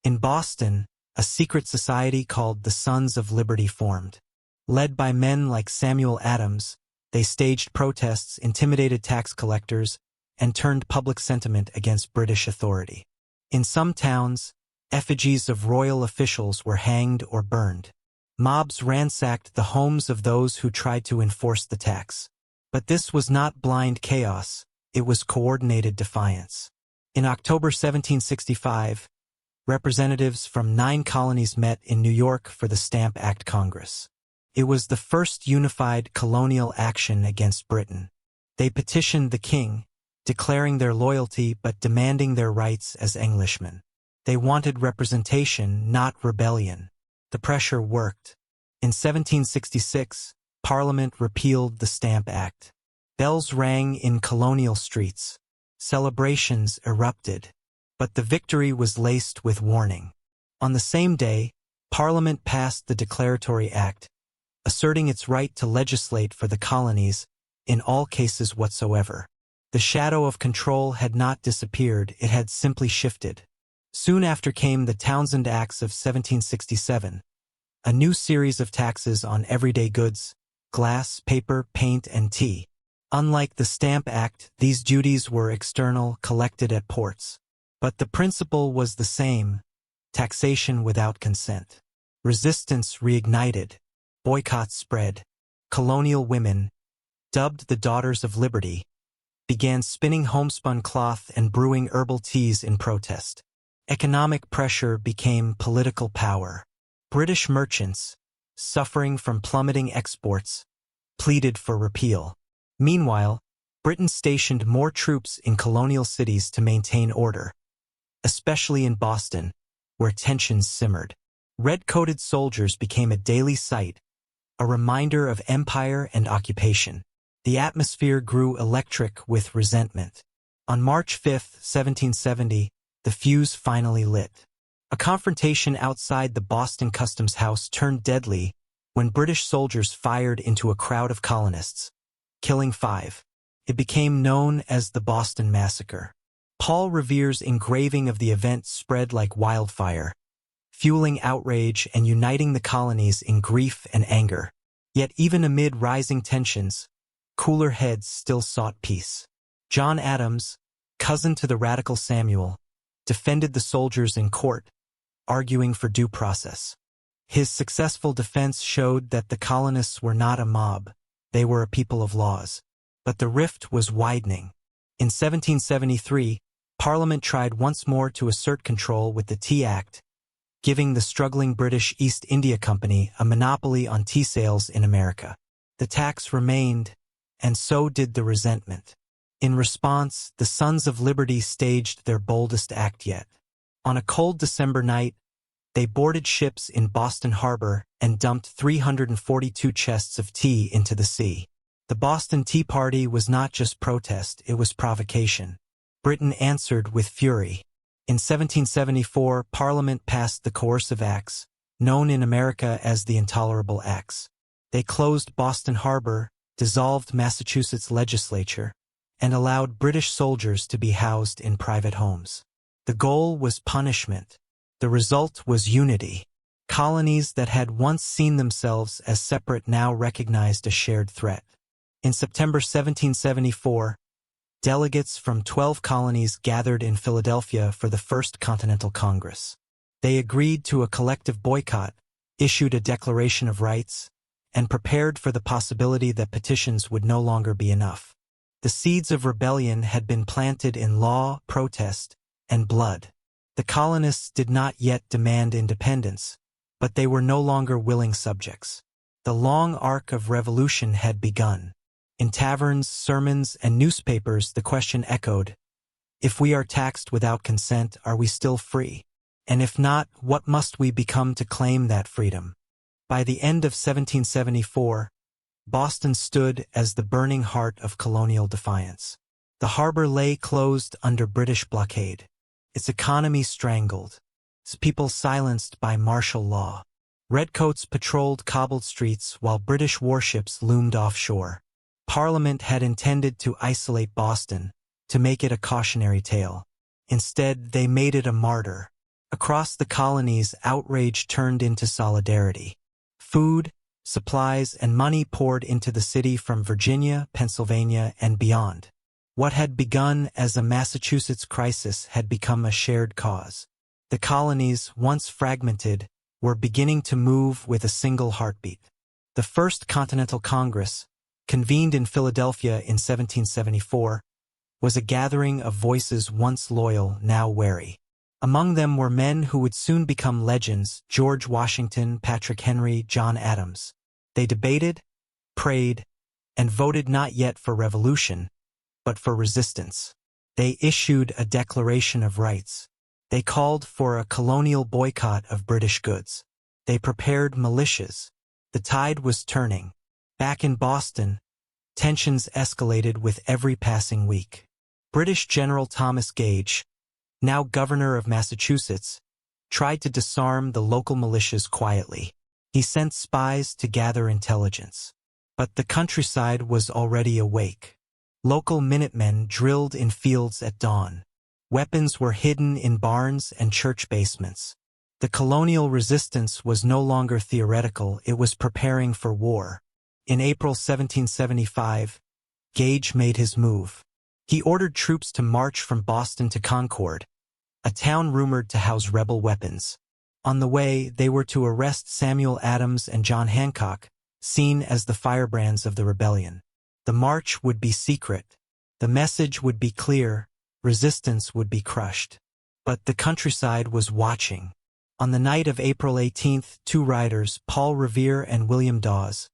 In Boston, a secret society called the Sons of Liberty formed. Led by men like Samuel Adams, they staged protests, intimidated tax collectors, and turned public sentiment against British authority. In some towns, effigies of royal officials were hanged or burned. Mobs ransacked the homes of those who tried to enforce the tax. But this was not blind chaos, it was coordinated defiance. In October 1765, representatives from 9 colonies met in New York for the Stamp Act Congress. It was the first unified colonial action against Britain. They petitioned the king, declaring their loyalty but demanding their rights as Englishmen. They wanted representation, not rebellion. The pressure worked. In 1766, Parliament repealed the Stamp Act. Bells rang in colonial streets. Celebrations erupted. But the victory was laced with warning. On the same day, Parliament passed the Declaratory Act, asserting its right to legislate for the colonies in all cases whatsoever. The shadow of control had not disappeared, it had simply shifted. Soon after came the Townshend Acts of 1767, a new series of taxes on everyday goods, glass, paper, paint, and tea. Unlike the Stamp Act, these duties were external, collected at ports. But the principle was the same: taxation without consent. Resistance reignited. Boycotts spread. Colonial women, dubbed the Daughters of Liberty, began spinning homespun cloth and brewing herbal teas in protest. Economic pressure became political power. British merchants, suffering from plummeting exports, pleaded for repeal. Meanwhile, Britain stationed more troops in colonial cities to maintain order, especially in Boston, where tensions simmered. Red-coated soldiers became a daily sight, a reminder of empire and occupation. The atmosphere grew electric with resentment. On March 5, 1770, the fuse finally lit. A confrontation outside the Boston Customs House turned deadly when British soldiers fired into a crowd of colonists, killing 5. It became known as the Boston Massacre. Paul Revere's engraving of the event spread like wildfire, fueling outrage and uniting the colonies in grief and anger. Yet even amid rising tensions, cooler heads still sought peace. John Adams, cousin to the radical Samuel, defended the soldiers in court, arguing for due process. His successful defense showed that the colonists were not a mob, they were a people of laws. But the rift was widening. In 1773, Parliament tried once more to assert control with the Tea Act, giving the struggling British East India Company a monopoly on tea sales in America. The tax remained, and so did the resentment. In response, the Sons of Liberty staged their boldest act yet. On a cold December night, they boarded ships in Boston Harbor and dumped 342 chests of tea into the sea. The Boston Tea Party was not just protest, it was provocation. Britain answered with fury. In 1774, Parliament passed the Coercive Acts, known in America as the Intolerable Acts. They closed Boston Harbor, dissolved Massachusetts legislature, and allowed British soldiers to be housed in private homes. The goal was punishment. The result was unity. Colonies that had once seen themselves as separate now recognized a shared threat. In September 1774, delegates from 12 colonies gathered in Philadelphia for the First Continental Congress. They agreed to a collective boycott, issued a Declaration of Rights, and prepared for the possibility that petitions would no longer be enough. The seeds of rebellion had been planted in law, protest, and blood. The colonists did not yet demand independence, but they were no longer willing subjects. The long arc of revolution had begun. In taverns, sermons, and newspapers, the question echoed, if we are taxed without consent, are we still free? And if not, what must we become to claim that freedom? By the end of 1774, Boston stood as the burning heart of colonial defiance. The harbor lay closed under British blockade, its economy strangled, its people silenced by martial law. Redcoats patrolled cobbled streets while British warships loomed offshore. Parliament had intended to isolate Boston, to make it a cautionary tale. Instead, they made it a martyr. Across the colonies, outrage turned into solidarity. Food, supplies, and money poured into the city from Virginia, Pennsylvania, and beyond. What had begun as a Massachusetts crisis had become a shared cause. The colonies, once fragmented, were beginning to move with a single heartbeat. The First Continental Congress, convened in Philadelphia in 1774, was a gathering of voices once loyal, now wary. Among them were men who would soon become legends: George Washington, Patrick Henry, John Adams. They debated, prayed, and voted not yet for revolution, but for resistance. They issued a Declaration of Rights. They called for a colonial boycott of British goods. They prepared militias. The tide was turning. Back in Boston, tensions escalated with every passing week. British General Thomas Gage, now governor of Massachusetts, tried to disarm the local militias quietly. He sent spies to gather intelligence. But the countryside was already awake. Local Minutemen drilled in fields at dawn. Weapons were hidden in barns and church basements. The colonial resistance was no longer theoretical, it was preparing for war. In April 1775, Gage made his move. He ordered troops to march from Boston to Concord, a town rumored to house rebel weapons. On the way, they were to arrest Samuel Adams and John Hancock, seen as the firebrands of the rebellion. The march would be secret. The message would be clear. Resistance would be crushed. But the countryside was watching. On the night of April 18th, two riders, Paul Revere and William Dawes,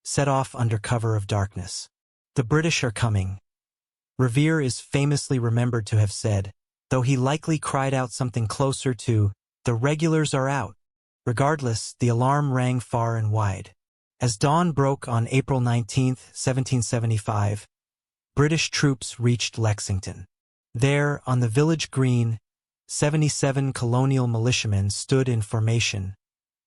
set off under cover of darkness. The British are coming. Revere is famously remembered to have said, though he likely cried out something closer to, "The regulars are out." Regardless, the alarm rang far and wide. As dawn broke on April 19th, 1775, British troops reached Lexington. There, on the village green, 77 colonial militiamen stood in formation,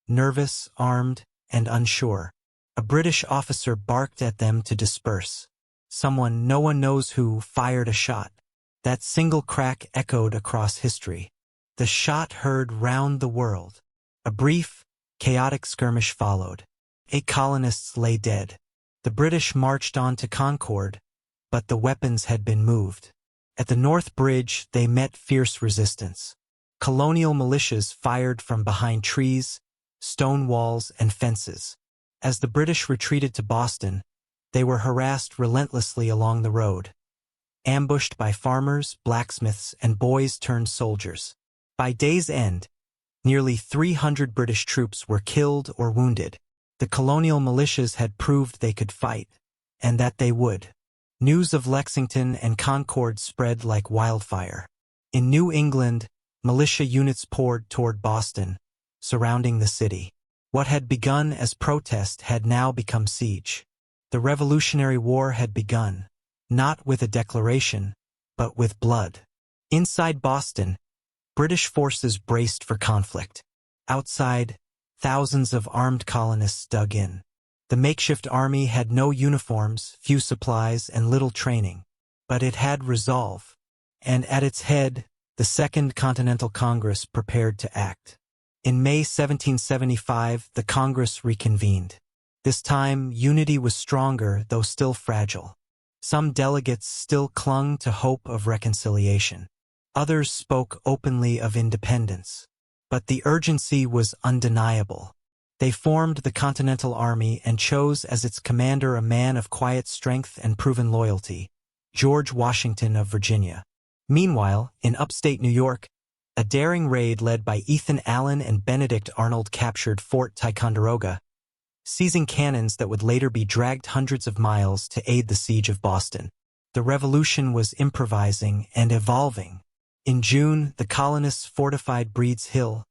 nervous, armed, and unsure. A British officer barked at them to disperse. Someone, no one knows who, fired a shot. That single crack echoed across history. The shot heard round the world. A brief, chaotic skirmish followed. 8 colonists lay dead. The British marched on to Concord, but the weapons had been moved. At the North Bridge, they met fierce resistance. Colonial militias fired from behind trees, stone walls, and fences. As the British retreated to Boston, they were harassed relentlessly along the road, ambushed by farmers, blacksmiths, and boys-turned-soldiers. By day's end, nearly 300 British troops were killed or wounded. The colonial militias had proved they could fight, and that they would. News of Lexington and Concord spread like wildfire. In New England, militia units poured toward Boston, surrounding the city. What had begun as protest had now become siege. The Revolutionary War had begun, not with a declaration, but with blood. Inside Boston, British forces braced for conflict. Outside, thousands of armed colonists dug in. The makeshift army had no uniforms, few supplies, and little training. but it had resolve. And at its head, the Second Continental Congress prepared to act. In May 1775, the Congress reconvened. This time, unity was stronger, though still fragile. Some delegates still clung to hope of reconciliation. Others spoke openly of independence. But the urgency was undeniable. They formed the Continental Army and chose as its commander a man of quiet strength and proven loyalty, George Washington of Virginia. Meanwhile, in upstate New York, a daring raid led by Ethan Allen and Benedict Arnold captured Fort Ticonderoga, seizing cannons that would later be dragged hundreds of miles to aid the siege of Boston. The revolution was improvising and evolving. In June, the colonists fortified Breed's Hill,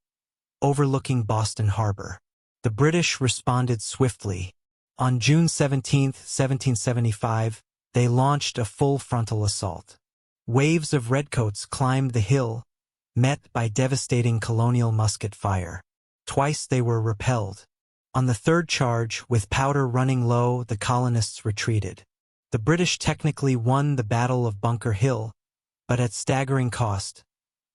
overlooking Boston Harbor. The British responded swiftly. On June 17, 1775, they launched a full frontal assault. Waves of redcoats climbed the hill, met by devastating colonial musket fire. Twice they were repelled. On the third charge, with powder running low, the colonists retreated. The British technically won the Battle of Bunker Hill, but at staggering cost,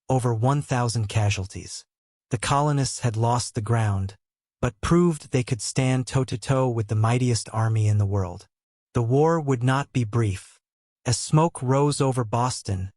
over 1,000 casualties. The colonists had lost the ground, but proved they could stand toe-to-toe with the mightiest army in the world. The war would not be brief. As smoke rose over Boston,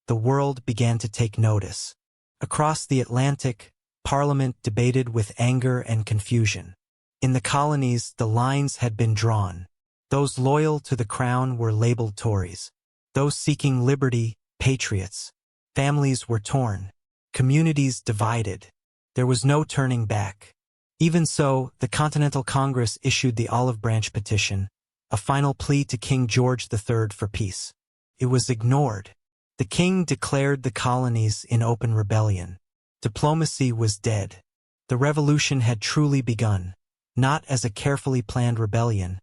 the world began to take notice. Across the Atlantic, Parliament debated with anger and confusion. In the colonies, the lines had been drawn. Those loyal to the crown were labeled Tories. Those seeking liberty, patriots. Families were torn. Communities divided. There was no turning back. Even so, the Continental Congress issued the Olive Branch Petition, a final plea to King George III for peace. It was ignored. The king declared the colonies in open rebellion. Diplomacy was dead. The revolution had truly begun, not as a carefully planned rebellion,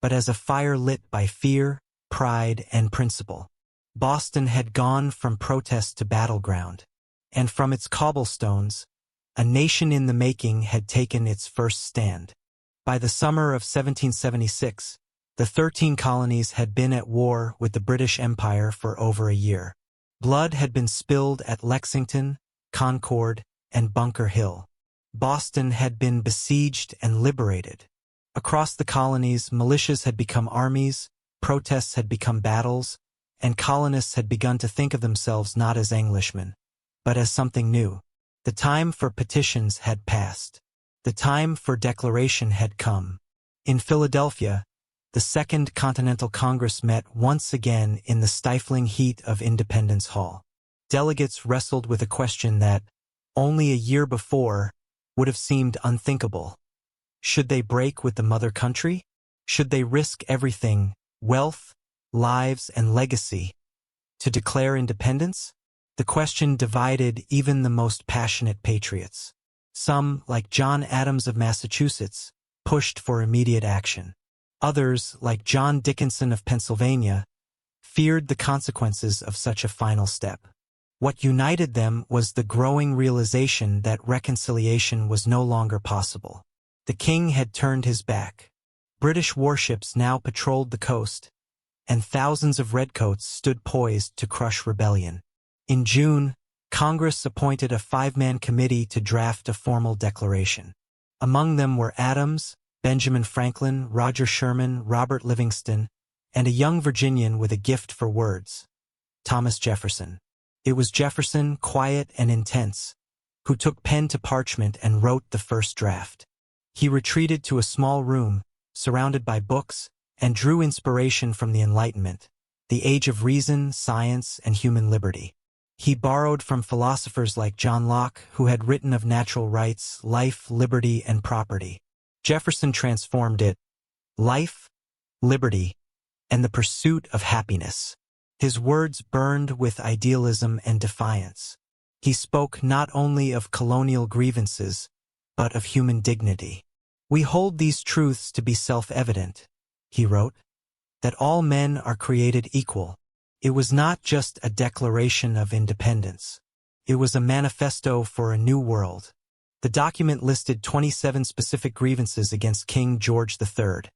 but as a fire lit by fear, pride, and principle. Boston had gone from protest to battleground, and from its cobblestones, a nation in the making had taken its first stand. By the summer of 1776, the 13 colonies had been at war with the British Empire for over a year. Blood had been spilled at Lexington, Concord, and Bunker Hill. Boston had been besieged and liberated. Across the colonies, militias had become armies, protests had become battles, and colonists had begun to think of themselves not as Englishmen, but as something new. The time for petitions had passed. The time for declaration had come. In Philadelphia, the Second Continental Congress met once again in the stifling heat of Independence Hall. Delegates wrestled with a question that, only a year before, would have seemed unthinkable. Should they break with the mother country? Should they risk everything, wealth, lives, and legacy, to declare independence? The question divided even the most passionate patriots. Some, like John Adams of Massachusetts, pushed for immediate action. Others, like John Dickinson of Pennsylvania, feared the consequences of such a final step. What united them was the growing realization that reconciliation was no longer possible. The king had turned his back. British warships now patrolled the coast, and thousands of redcoats stood poised to crush rebellion. In June, Congress appointed a 5-man committee to draft a formal declaration. Among them were Adams, Benjamin Franklin, Roger Sherman, Robert Livingston, and a young Virginian with a gift for words, Thomas Jefferson. It was Jefferson, quiet and intense, who took pen to parchment and wrote the first draft. He retreated to a small room, surrounded by books, and drew inspiration from the Enlightenment, the age of reason, science, and human liberty. He borrowed from philosophers like John Locke, who had written of natural rights, life, liberty, and property. Jefferson transformed it, life, liberty, and the pursuit of happiness. His words burned with idealism and defiance. He spoke not only of colonial grievances, but of human dignity. "We hold these truths to be self-evident," he wrote, "that all men are created equal." It was not just a declaration of independence. It was a manifesto for a new world. The document listed 27 specific grievances against King George III.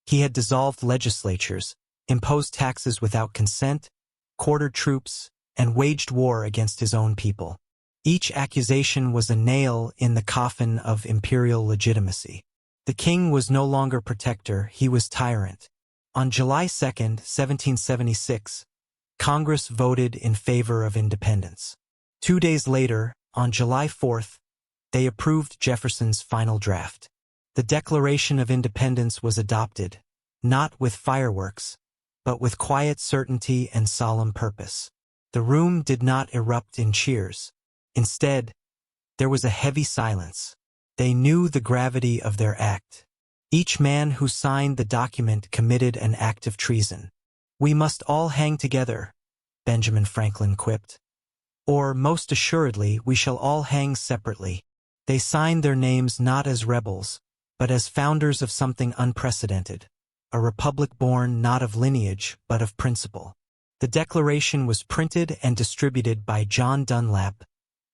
He had dissolved legislatures, imposed taxes without consent, quartered troops, and waged war against his own people. Each accusation was a nail in the coffin of imperial legitimacy. The king was no longer protector, he was tyrant. On July 2, 1776, Congress voted in favor of independence. 2 days later, on July 4th, they approved Jefferson's final draft. The Declaration of Independence was adopted, not with fireworks, but with quiet certainty and solemn purpose. The room did not erupt in cheers. Instead, there was a heavy silence. They knew the gravity of their act. Each man who signed the document committed an act of treason. "We must all hang together," Benjamin Franklin quipped. "Or, most assuredly, we shall all hang separately." They signed their names not as rebels, but as founders of something unprecedented, a republic born not of lineage, but of principle. The Declaration was printed and distributed by John Dunlap,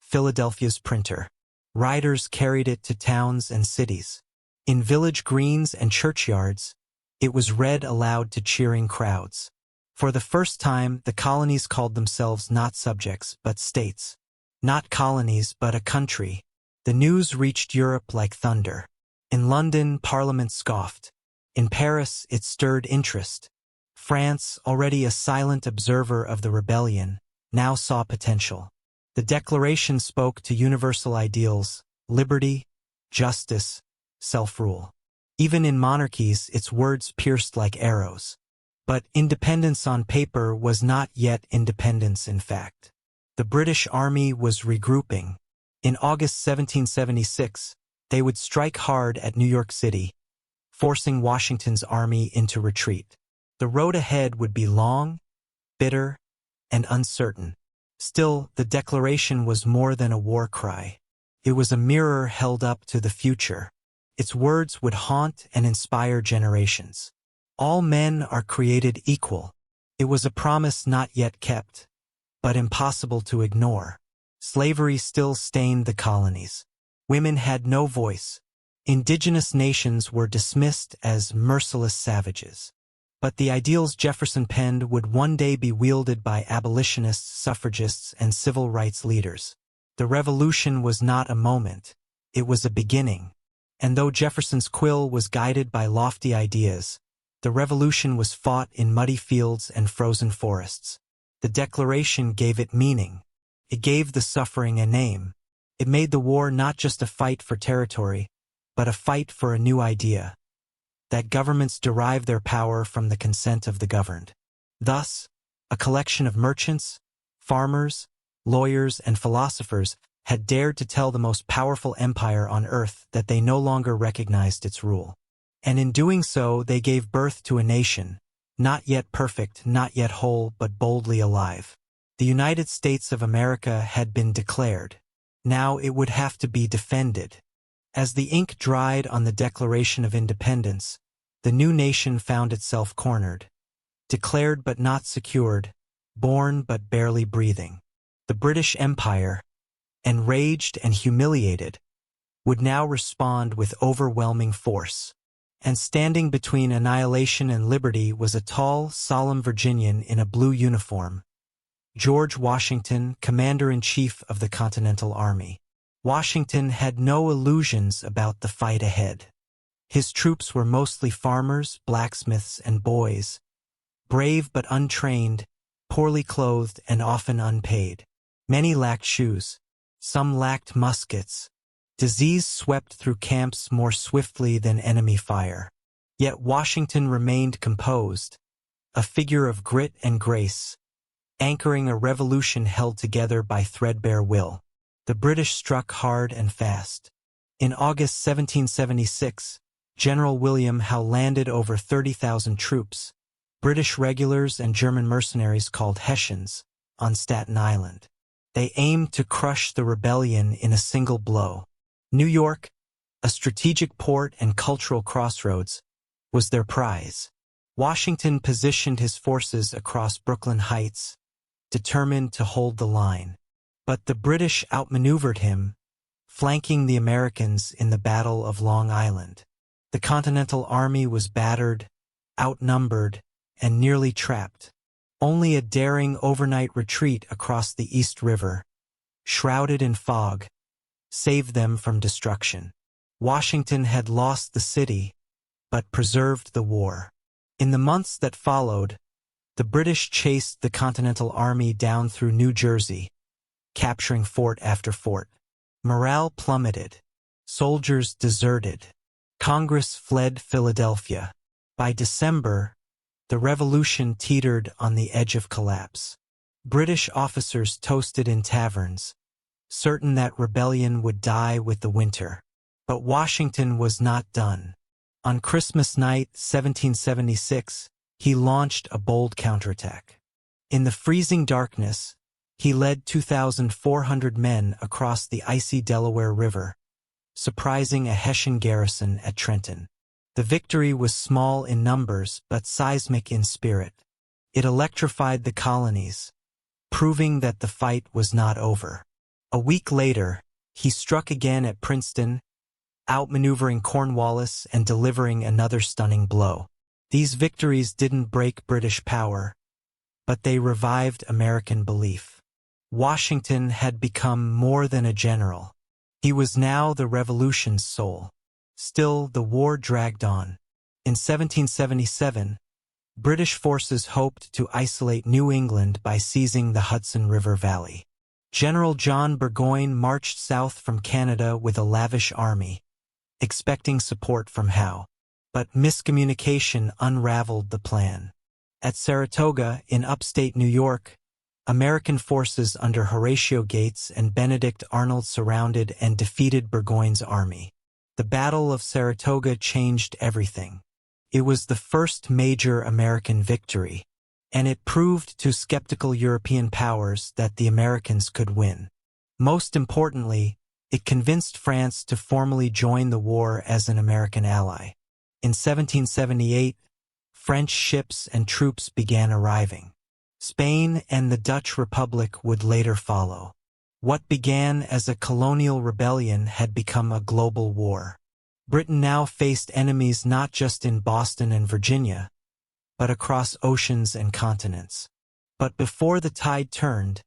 Philadelphia's printer. Riders carried it to towns and cities. In village greens and churchyards, it was read aloud to cheering crowds. For the first time, the colonies called themselves not subjects, but states. Not colonies, but a country. The news reached Europe like thunder. In London, Parliament scoffed. In Paris, it stirred interest. France, already a silent observer of the rebellion, now saw potential. The Declaration spoke to universal ideals: liberty, justice, self-rule. Even in monarchies, its words pierced like arrows. But independence on paper was not yet independence in fact. The British Army was regrouping. In August 1776, they would strike hard at New York City, forcing Washington's army into retreat. The road ahead would be long, bitter, and uncertain. Still, the Declaration was more than a war cry. It was a mirror held up to the future. Its words would haunt and inspire generations. All men are created equal. It was a promise not yet kept, but impossible to ignore. Slavery still stained the colonies. Women had no voice. Indigenous nations were dismissed as merciless savages. But the ideals Jefferson penned would one day be wielded by abolitionists, suffragists, and civil rights leaders. The revolution was not a moment. It was a beginning. And though Jefferson's quill was guided by lofty ideas, the revolution was fought in muddy fields and frozen forests. The Declaration gave it meaning. It gave the suffering a name. It made the war not just a fight for territory, but a fight for a new idea: that governments derive their power from the consent of the governed. Thus, a collection of merchants, farmers, lawyers, and philosophers had dared to tell the most powerful empire on earth that they no longer recognized its rule. And in doing so, they gave birth to a nation, not yet perfect, not yet whole, but boldly alive. The United States of America had been declared. Now it would have to be defended. As the ink dried on the Declaration of Independence, the new nation found itself cornered. Declared but not secured, born but barely breathing. The British Empire, enraged and humiliated, would now respond with overwhelming force. And standing between annihilation and liberty was a tall, solemn Virginian in a blue uniform, George Washington, Commander-in-Chief of the Continental Army. Washington had no illusions about the fight ahead. His troops were mostly farmers, blacksmiths, and boys, brave but untrained, poorly clothed, and often unpaid. Many lacked shoes. Some lacked muskets. Disease swept through camps more swiftly than enemy fire. Yet Washington remained composed, a figure of grit and grace, anchoring a revolution held together by threadbare will. The British struck hard and fast. In August 1776, General William Howe landed over 30,000 troops, British regulars and German mercenaries called Hessians, on Staten Island. They aimed to crush the rebellion in a single blow. New York, a strategic port and cultural crossroads, was their prize. Washington positioned his forces across Brooklyn Heights, determined to hold the line. But the British outmaneuvered him, flanking the Americans in the Battle of Long Island. The Continental Army was battered, outnumbered, and nearly trapped. Only a daring overnight retreat across the East River, shrouded in fog, saved them from destruction. Washington had lost the city, but preserved the war. In the months that followed, the British chased the Continental Army down through New Jersey, capturing fort after fort. Morale plummeted. Soldiers deserted. Congress fled Philadelphia. By December, the revolution teetered on the edge of collapse. British officers toasted in taverns, certain that rebellion would die with the winter. But Washington was not done. On Christmas night, 1776, he launched a bold counterattack. In the freezing darkness, he led 2,400 men across the icy Delaware River, surprising a Hessian garrison at Trenton. The victory was small in numbers but seismic in spirit. It electrified the colonies, proving that the fight was not over. A week later, he struck again at Princeton, outmaneuvering Cornwallis and delivering another stunning blow. These victories didn't break British power, but they revived American belief. Washington had become more than a general. He was now the revolution's soul. Still, the war dragged on. In 1777, British forces hoped to isolate New England by seizing the Hudson River Valley. General John Burgoyne marched south from Canada with a lavish army, expecting support from Howe. But miscommunication unraveled the plan. At Saratoga, in upstate New York, American forces under Horatio Gates and Benedict Arnold surrounded and defeated Burgoyne's army. The Battle of Saratoga changed everything. It was the first major American victory, and it proved to skeptical European powers that the Americans could win. Most importantly, it convinced France to formally join the war as an American ally. In 1778, French ships and troops began arriving. Spain and the Dutch Republic would later follow. What began as a colonial rebellion had become a global war. Britain now faced enemies not just in Boston and Virginia, but across oceans and continents. But before the tide turned,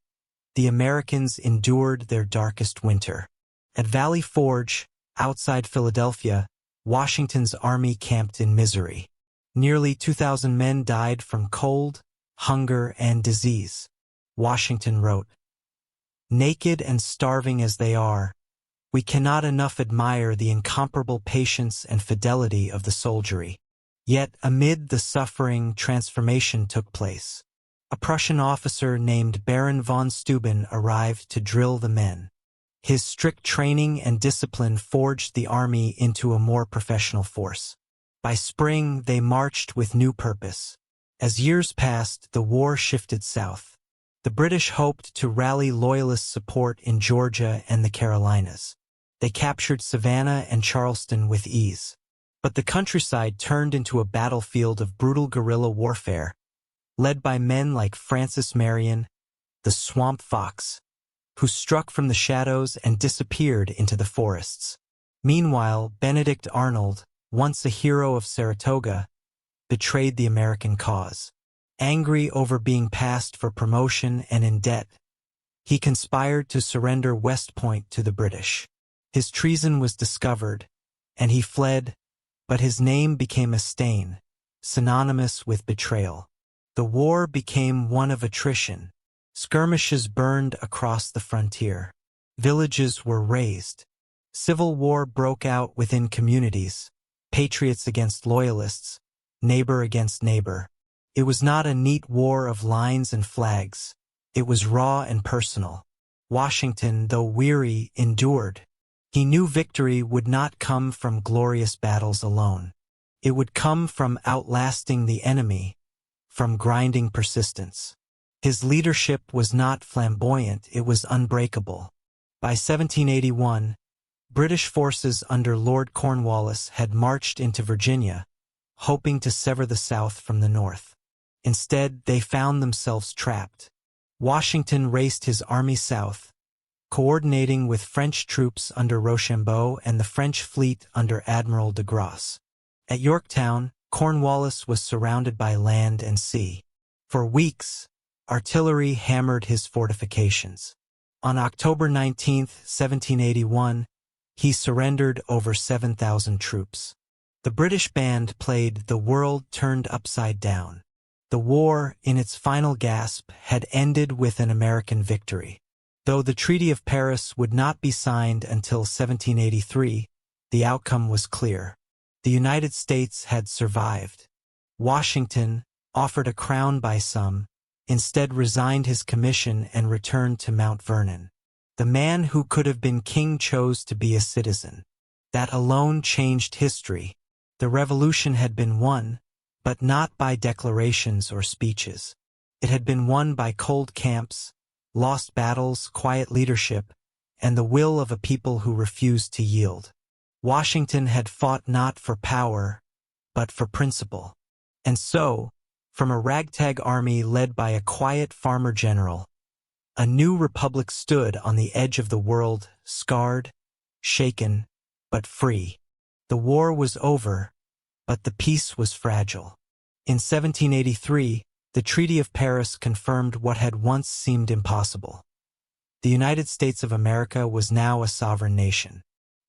the Americans endured their darkest winter. At Valley Forge, outside Philadelphia, Washington's army camped in misery. Nearly 2,000 men died from cold, hunger, and disease. Washington wrote, "Naked and starving as they are, we cannot enough admire the incomparable patience and fidelity of the soldiery." Yet amid the suffering, transformation took place. A Prussian officer named Baron von Steuben arrived to drill the men. His strict training and discipline forged the army into a more professional force. By spring, they marched with new purpose. As years passed, the war shifted south. The British hoped to rally Loyalist support in Georgia and the Carolinas. They captured Savannah and Charleston with ease. But the countryside turned into a battlefield of brutal guerrilla warfare, led by men like Francis Marion, the Swamp Fox, who struck from the shadows and disappeared into the forests. Meanwhile, Benedict Arnold, once a hero of Saratoga, betrayed the American cause. Angry over being passed for promotion and in debt, he conspired to surrender West Point to the British. His treason was discovered, and he fled, but his name became a stain, synonymous with betrayal. The war became one of attrition. Skirmishes burned across the frontier. Villages were razed. Civil war broke out within communities, patriots against loyalists, neighbor against neighbor. It was not a neat war of lines and flags. It was raw and personal. Washington, though weary, endured. He knew victory would not come from glorious battles alone. It would come from outlasting the enemy, from grinding persistence. His leadership was not flamboyant, it was unbreakable. By 1781, British forces under Lord Cornwallis had marched into Virginia, hoping to sever the South from the North. Instead, they found themselves trapped. Washington raced his army south, coordinating with French troops under Rochambeau and the French fleet under Admiral de Grasse. At Yorktown, Cornwallis was surrounded by land and sea. For weeks, artillery hammered his fortifications. On October 19, 1781, he surrendered over 7,000 troops. The British band played "The World Turned Upside Down." The war, in its final gasp, had ended with an American victory. Though the Treaty of Paris would not be signed until 1783, the outcome was clear. The United States had survived. Washington, offered a crown by some, instead resigned his commission and returned to Mount Vernon. The man who could have been king chose to be a citizen. That alone changed history. The revolution had been won, but not by declarations or speeches. It had been won by cold camps, lost battles, quiet leadership, and the will of a people who refused to yield. Washington had fought not for power, but for principle. And so, from a ragtag army led by a quiet farmer general, a new republic stood on the edge of the world, scarred, shaken, but free. The war was over, but the peace was fragile. In 1783, the Treaty of Paris confirmed what had once seemed impossible. The United States of America was now a sovereign nation.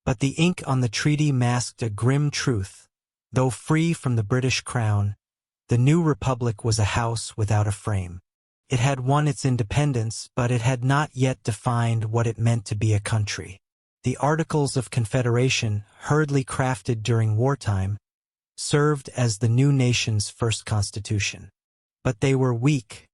But the ink on the treaty masked a grim truth. Though free from the British crown, the new republic was a house without a frame. It had won its independence, but it had not yet defined what it meant to be a country. The Articles of Confederation, hurriedly crafted during wartime, served as the new nation's first constitution. But they were weak,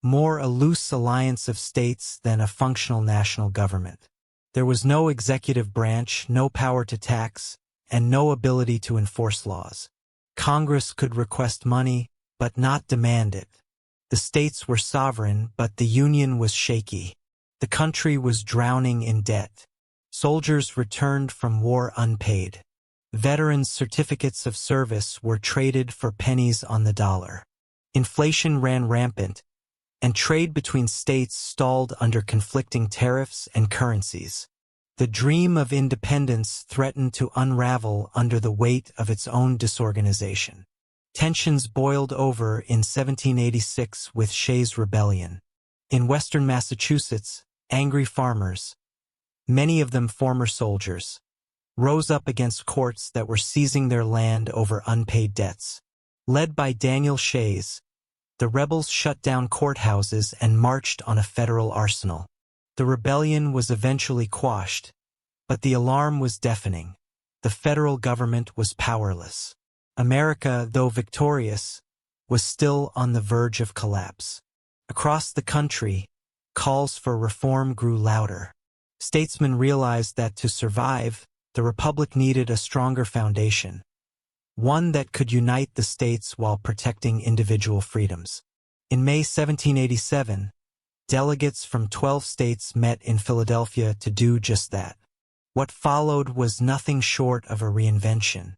more a loose alliance of states than a functional national government. There was no executive branch, no power to tax, and no ability to enforce laws. Congress could request money, but not demand it. The states were sovereign, but the Union was shaky. The country was drowning in debt. Soldiers returned from war unpaid. Veterans' certificates of service were traded for pennies on the dollar. Inflation ran rampant, and trade between states stalled under conflicting tariffs and currencies. The dream of independence threatened to unravel under the weight of its own disorganization. Tensions boiled over in 1786 with Shays' Rebellion. In western Massachusetts, angry farmers, many of them former soldiers, rose up against courts that were seizing their land over unpaid debts. Led by Daniel Shays, the rebels shut down courthouses and marched on a federal arsenal. The rebellion was eventually quashed, but the alarm was deafening. The federal government was powerless. America, though victorious, was still on the verge of collapse. Across the country, calls for reform grew louder. Statesmen realized that to survive, the republic needed a stronger foundation, one that could unite the states while protecting individual freedoms. In May 1787, delegates from 12 states met in Philadelphia to do just that. What followed was nothing short of a reinvention.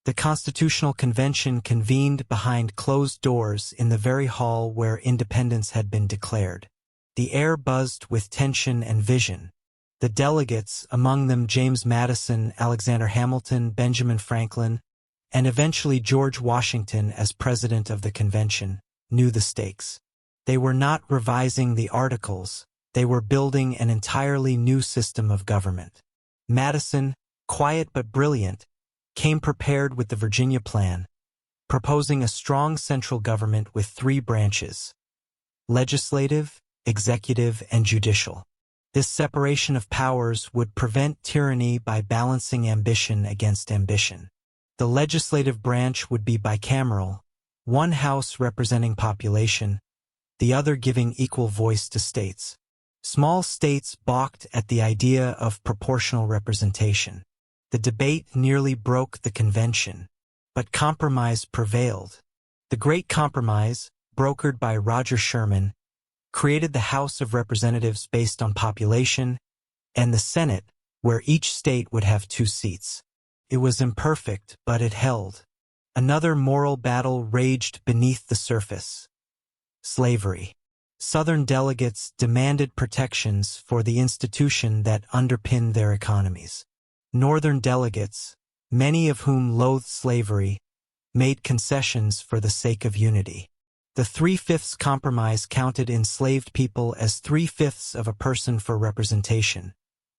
The Constitutional Convention convened behind closed doors in the very hall where independence had been declared. The air buzzed with tension and vision. The delegates, among them James Madison, Alexander Hamilton, Benjamin Franklin, and eventually George Washington as president of the convention, knew the stakes. They were not revising the Articles, they were building an entirely new system of government. Madison, quiet but brilliant, came prepared with the Virginia Plan, proposing a strong central government with 3 branches: legislative, executive, and judicial. This separation of powers would prevent tyranny by balancing ambition against ambition. The legislative branch would be bicameral, one house representing population, the other giving equal voice to states. Small states balked at the idea of proportional representation. The debate nearly broke the convention, but compromise prevailed. The Great Compromise, brokered by Roger Sherman, created the House of Representatives based on population, and the Senate, where each state would have 2 seats. It was imperfect, but it held. Another moral battle raged beneath the surface: slavery. Southern delegates demanded protections for the institution that underpinned their economies. Northern delegates, many of whom loathed slavery, made concessions for the sake of unity. The 3/5 compromise counted enslaved people as 3/5 of a person for representation,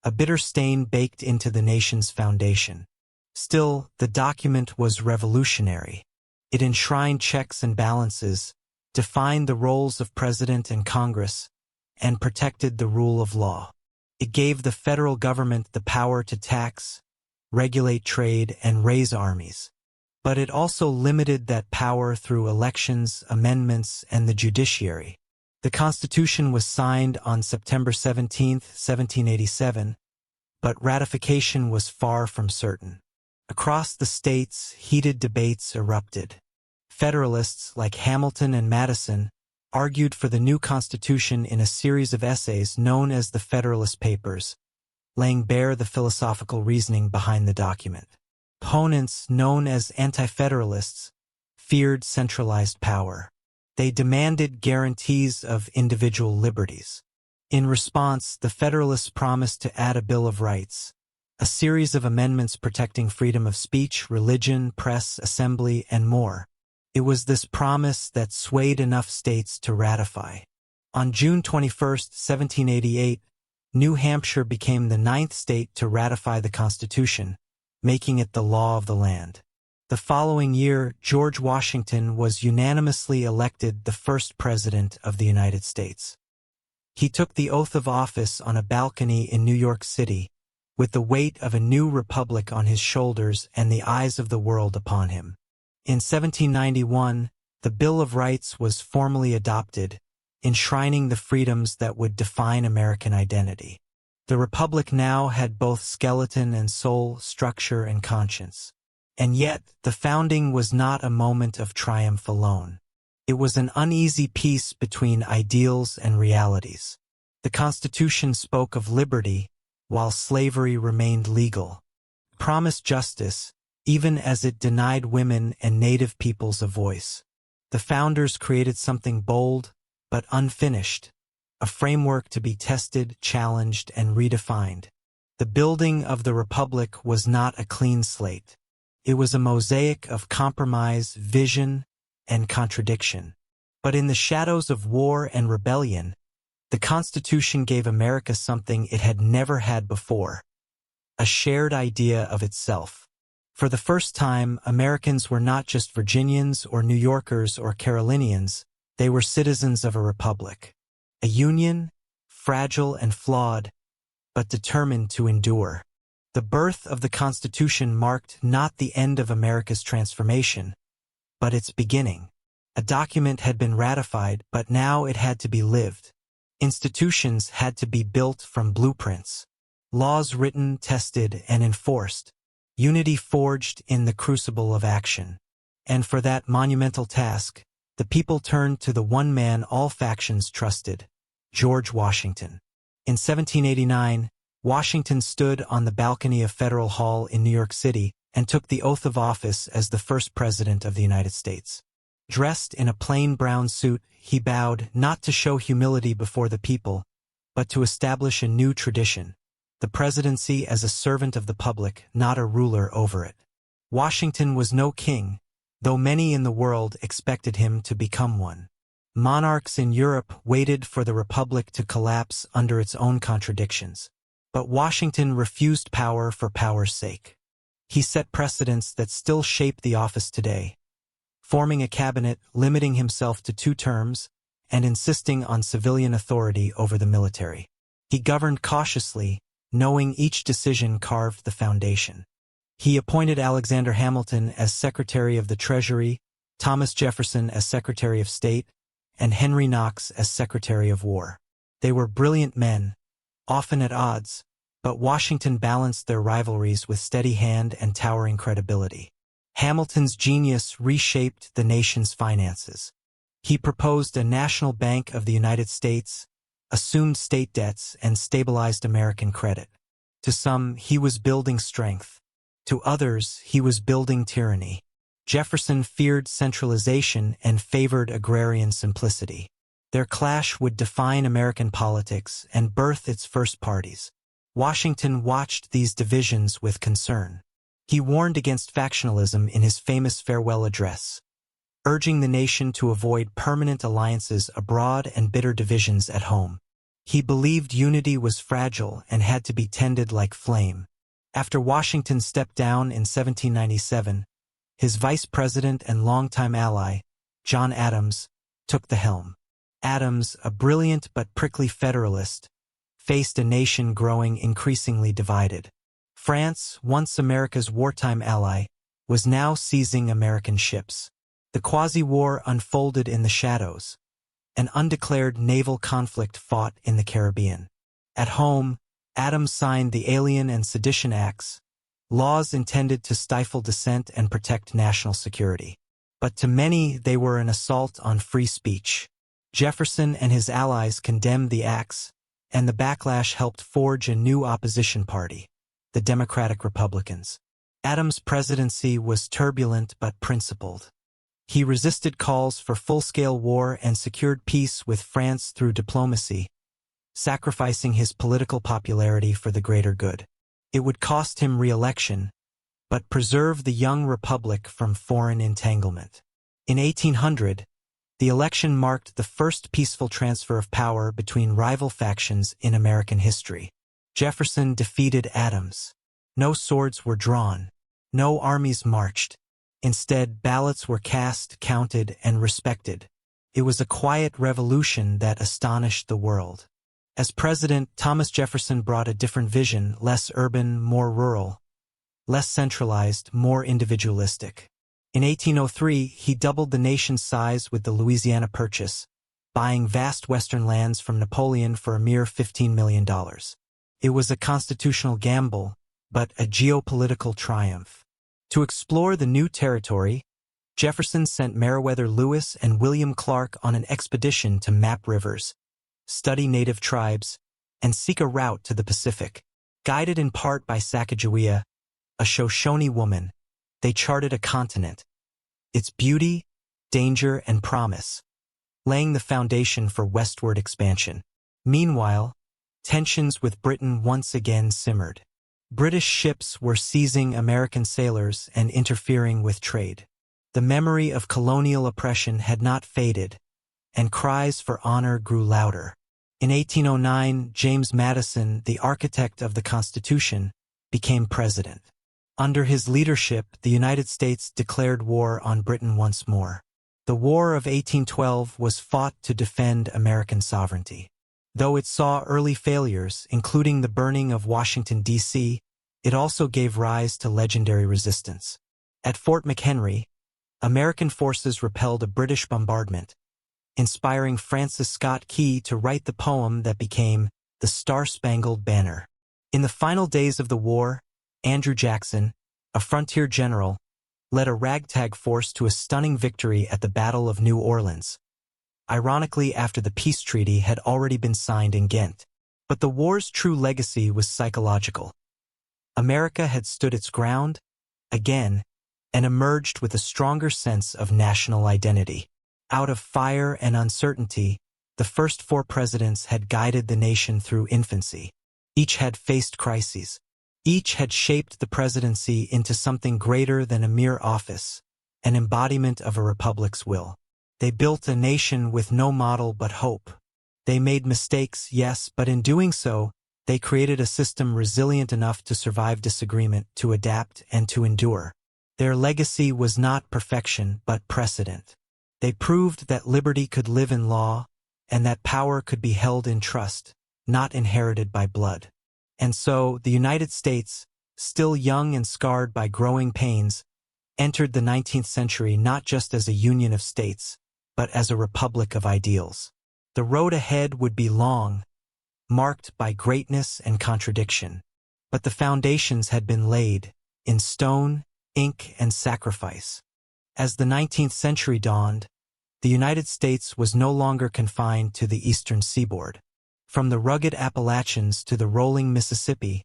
a bitter stain baked into the nation's foundation. Still, the document was revolutionary. It enshrined checks and balances, defined the roles of President and Congress, and protected the rule of law. It gave the federal government the power to tax, regulate trade, and raise armies. But it also limited that power through elections, amendments, and the judiciary. The Constitution was signed on September 17, 1787, but ratification was far from certain. Across the states, heated debates erupted. Federalists like Hamilton and Madison argued for the new Constitution in a series of essays known as the Federalist Papers, laying bare the philosophical reasoning behind the document. Opponents, known as anti-federalists, feared centralized power. They demanded guarantees of individual liberties. In response, the Federalists promised to add a Bill of Rights, a series of amendments protecting freedom of speech, religion, press, assembly, and more. It was this promise that swayed enough states to ratify. On June 21, 1788, New Hampshire became the 9th state to ratify the Constitution, making it the law of the land. The following year, George Washington was unanimously elected the first president of the United States. He took the oath of office on a balcony in New York City, with the weight of a new republic on his shoulders and the eyes of the world upon him. In 1791, the Bill of Rights was formally adopted, enshrining the freedoms that would define American identity. The republic now had both skeleton and soul, structure and conscience. And yet, the founding was not a moment of triumph alone. It was an uneasy peace between ideals and realities. The Constitution spoke of liberty, while slavery remained legal. It promised justice, even as it denied women and native peoples a voice. The founders created something bold, but unfinished, a framework to be tested, challenged, and redefined. The building of the republic was not a clean slate. It was a mosaic of compromise, vision, and contradiction. But in the shadows of war and rebellion, the Constitution gave America something it had never had before: a shared idea of itself. For the first time, Americans were not just Virginians or New Yorkers or Carolinians, they were citizens of a republic. A union, fragile and flawed, but determined to endure. The birth of the Constitution marked not the end of America's transformation, but its beginning. A document had been ratified, but now it had to be lived. Institutions had to be built from blueprints. Laws written, tested, and enforced. Unity forged in the crucible of action. And for that monumental task, the people turned to the one man all factions trusted: George Washington. In 1789, Washington stood on the balcony of Federal Hall in New York City and took the oath of office as the first president of the United States. Dressed in a plain brown suit, he bowed not to show humility before the people, but to establish a new tradition: the presidency as a servant of the public, not a ruler over it. Washington was no king, though many in the world expected him to become one. Monarchs in Europe waited for the republic to collapse under its own contradictions. But Washington refused power for power's sake. He set precedents that still shape the office today, forming a cabinet, limiting himself to 2 terms, and insisting on civilian authority over the military. He governed cautiously, knowing each decision carved the foundation. He appointed Alexander Hamilton as Secretary of the Treasury, Thomas Jefferson as Secretary of State, and Henry Knox as Secretary of War. They were brilliant men, often at odds, but Washington balanced their rivalries with steady hand and towering credibility. Hamilton's genius reshaped the nation's finances. He proposed a national bank of the United States, assumed state debts, and stabilized American credit. To some, he was building strength. To others, he was building tyranny. Jefferson feared centralization and favored agrarian simplicity. Their clash would define American politics and birth its first parties. Washington watched these divisions with concern. He warned against factionalism in his famous farewell address, urging the nation to avoid permanent alliances abroad and bitter divisions at home. He believed unity was fragile and had to be tended like flame. After Washington stepped down in 1797, his vice president and longtime ally, John Adams, took the helm. Adams, a brilliant but prickly federalist, faced a nation growing increasingly divided. France, once America's wartime ally, was now seizing American ships. The quasi-war unfolded in the shadows. An undeclared naval conflict fought in the Caribbean. At home, Adams signed the Alien and Sedition Acts, laws intended to stifle dissent and protect national security. But to many, they were an assault on free speech. Jefferson and his allies condemned the acts, and the backlash helped forge a new opposition party, the Democratic Republicans. Adams' presidency was turbulent but principled. He resisted calls for full-scale war and secured peace with France through diplomacy, sacrificing his political popularity for the greater good. It would cost him re-election, but preserve the young republic from foreign entanglement. In 1800, the election marked the first peaceful transfer of power between rival factions in American history. Jefferson defeated Adams. No swords were drawn. No armies marched. Instead, ballots were cast, counted, and respected. It was a quiet revolution that astonished the world. As president, Thomas Jefferson brought a different vision, less urban, more rural, less centralized, more individualistic. In 1803, he doubled the nation's size with the Louisiana Purchase, buying vast western lands from Napoleon for a mere $15 million. It was a constitutional gamble, but a geopolitical triumph. To explore the new territory, Jefferson sent Meriwether Lewis and William Clark on an expedition to map rivers, study native tribes, and seek a route to the Pacific. Guided in part by Sacagawea, a Shoshone woman, they charted a continent, its beauty, danger, and promise, laying the foundation for westward expansion. Meanwhile, tensions with Britain once again simmered. British ships were seizing American sailors and interfering with trade. The memory of colonial oppression had not faded, and cries for honor grew louder. In 1809, James Madison, the architect of the Constitution, became president. Under his leadership, the United States declared war on Britain once more. The War of 1812 was fought to defend American sovereignty. Though it saw early failures, including the burning of Washington, D.C., it also gave rise to legendary resistance. At Fort McHenry, American forces repelled a British bombardment, inspiring Francis Scott Key to write the poem that became the Star-Spangled Banner. In the final days of the war, Andrew Jackson, a frontier general, led a ragtag force to a stunning victory at the Battle of New Orleans, ironically after the peace treaty had already been signed in Ghent. But the war's true legacy was psychological. America had stood its ground, again, and emerged with a stronger sense of national identity. Out of fire and uncertainty, the first four presidents had guided the nation through infancy. Each had faced crises. Each had shaped the presidency into something greater than a mere office, an embodiment of a republic's will. They built a nation with no model but hope. They made mistakes, yes, but in doing so, they created a system resilient enough to survive disagreement, to adapt, and to endure. Their legacy was not perfection, but precedent. They proved that liberty could live in law, and that power could be held in trust, not inherited by blood. And so, the United States, still young and scarred by growing pains, entered the 19th century not just as a union of states, but as a republic of ideals. The road ahead would be long, marked by greatness and contradiction. But the foundations had been laid, in stone, ink, and sacrifice. As the 19th century dawned, the United States was no longer confined to the eastern seaboard. From the rugged Appalachians to the rolling Mississippi,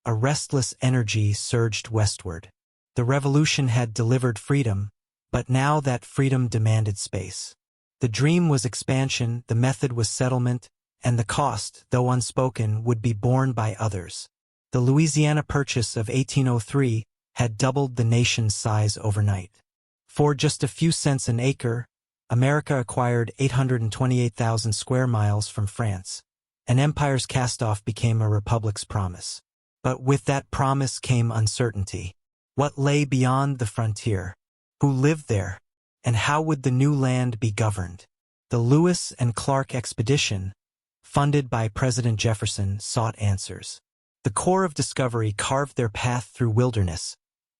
a restless energy surged westward. The revolution had delivered freedom, but now that freedom demanded space. The dream was expansion, the method was settlement, and the cost, though unspoken, would be borne by others. The Louisiana Purchase of 1803 had doubled the nation's size overnight. For just a few cents an acre, America acquired 828,000 square miles from France. An empire's cast-off became a republic's promise. But with that promise came uncertainty. What lay beyond the frontier? Who lived there? And how would the new land be governed? The Lewis and Clark expedition, funded by President Jefferson, sought answers. The Corps of Discovery carved their path through wilderness,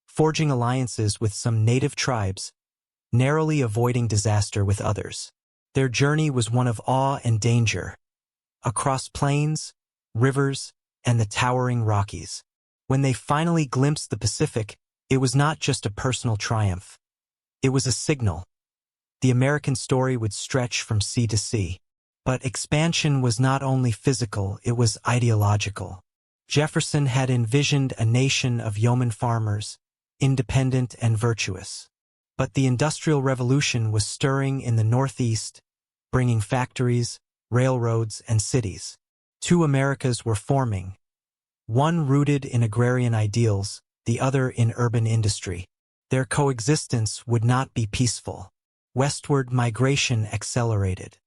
forging alliances with some native tribes, narrowly avoiding disaster with others. Their journey was one of awe and danger, across plains, rivers, and the towering Rockies. When they finally glimpsed the Pacific, it was not just a personal triumph. It was a signal. The American story would stretch from sea to sea. But expansion was not only physical, it was ideological. Jefferson had envisioned a nation of yeoman farmers, independent and virtuous. But the Industrial Revolution was stirring in the Northeast, bringing factories, railroads, and cities. Two Americas were forming, one rooted in agrarian ideals, the other in urban industry. Their coexistence would not be peaceful. Westward migration accelerated.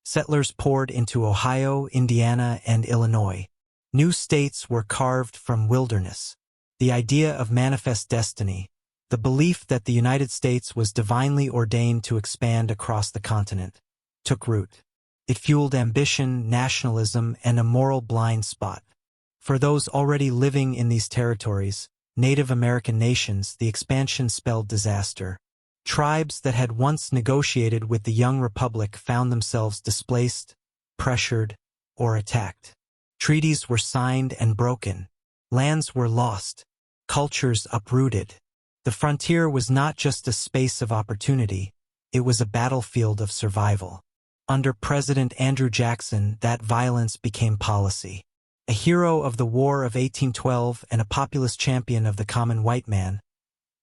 Settlers poured into Ohio, Indiana, and Illinois. New states were carved from wilderness. The idea of manifest destiny, the belief that the United States was divinely ordained to expand across the continent, took root. It fueled ambition, nationalism, and a moral blind spot. For those already living in these territories, Native American nations, the expansion spelled disaster. Tribes that had once negotiated with the young republic found themselves displaced, pressured, or attacked. Treaties were signed and broken. Lands were lost. Cultures uprooted. The frontier was not just a space of opportunity, it was a battlefield of survival. Under President Andrew Jackson, that violence became policy. A hero of the War of 1812 and a populist champion of the common white man,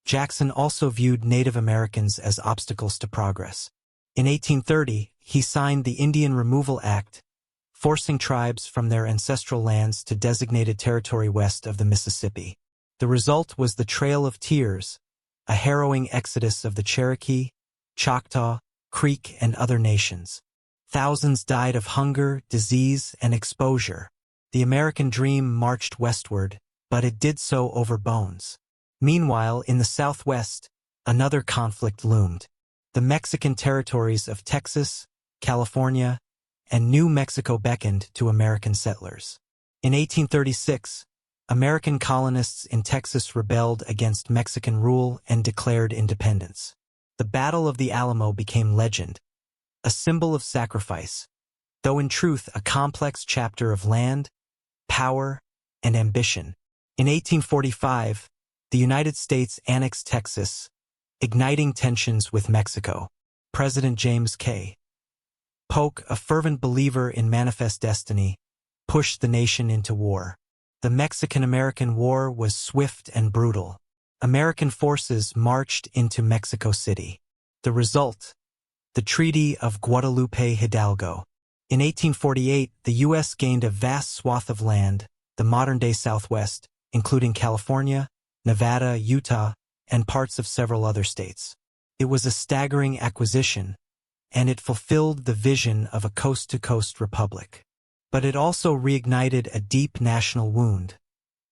Jackson also viewed Native Americans as obstacles to progress. In 1830, he signed the Indian Removal Act, forcing tribes from their ancestral lands to designated territory west of the Mississippi. The result was the Trail of Tears, a harrowing exodus of the Cherokee, Choctaw, Creek, and other nations. Thousands died of hunger, disease, and exposure. The American dream marched westward, but it did so over bones. Meanwhile, in the Southwest, another conflict loomed. The Mexican territories of Texas, California, and New Mexico beckoned to American settlers. In 1836, American colonists in Texas rebelled against Mexican rule and declared independence. The Battle of the Alamo became legend, a symbol of sacrifice, though in truth a complex chapter of land, power, and ambition. In 1845, the United States annexed Texas, igniting tensions with Mexico. President James K. Polk, a fervent believer in manifest destiny, pushed the nation into war. The Mexican-American War was swift and brutal. American forces marched into Mexico City. The result? The Treaty of Guadalupe Hidalgo. In 1848, the U.S. gained a vast swath of land, the modern-day Southwest, including California, Nevada, Utah, and parts of several other states. It was a staggering acquisition, and it fulfilled the vision of a coast-to-coast republic. But it also reignited a deep national wound,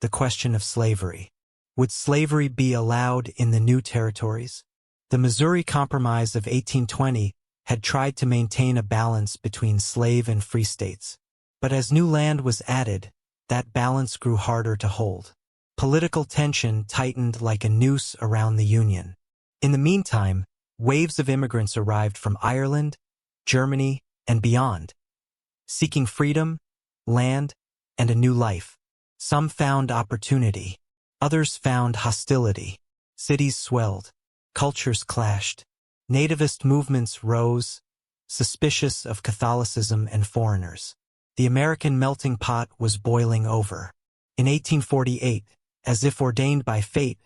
the question of slavery. Would slavery be allowed in the new territories? The Missouri Compromise of 1820 had tried to maintain a balance between slave and free states. But as new land was added, that balance grew harder to hold. Political tension tightened like a noose around the Union. In the meantime, waves of immigrants arrived from Ireland, Germany, and beyond, seeking freedom, land, and a new life. Some found opportunity. Others found hostility. Cities swelled. Cultures clashed. Nativist movements rose, suspicious of Catholicism and foreigners. The American melting pot was boiling over. In 1848, as if ordained by fate,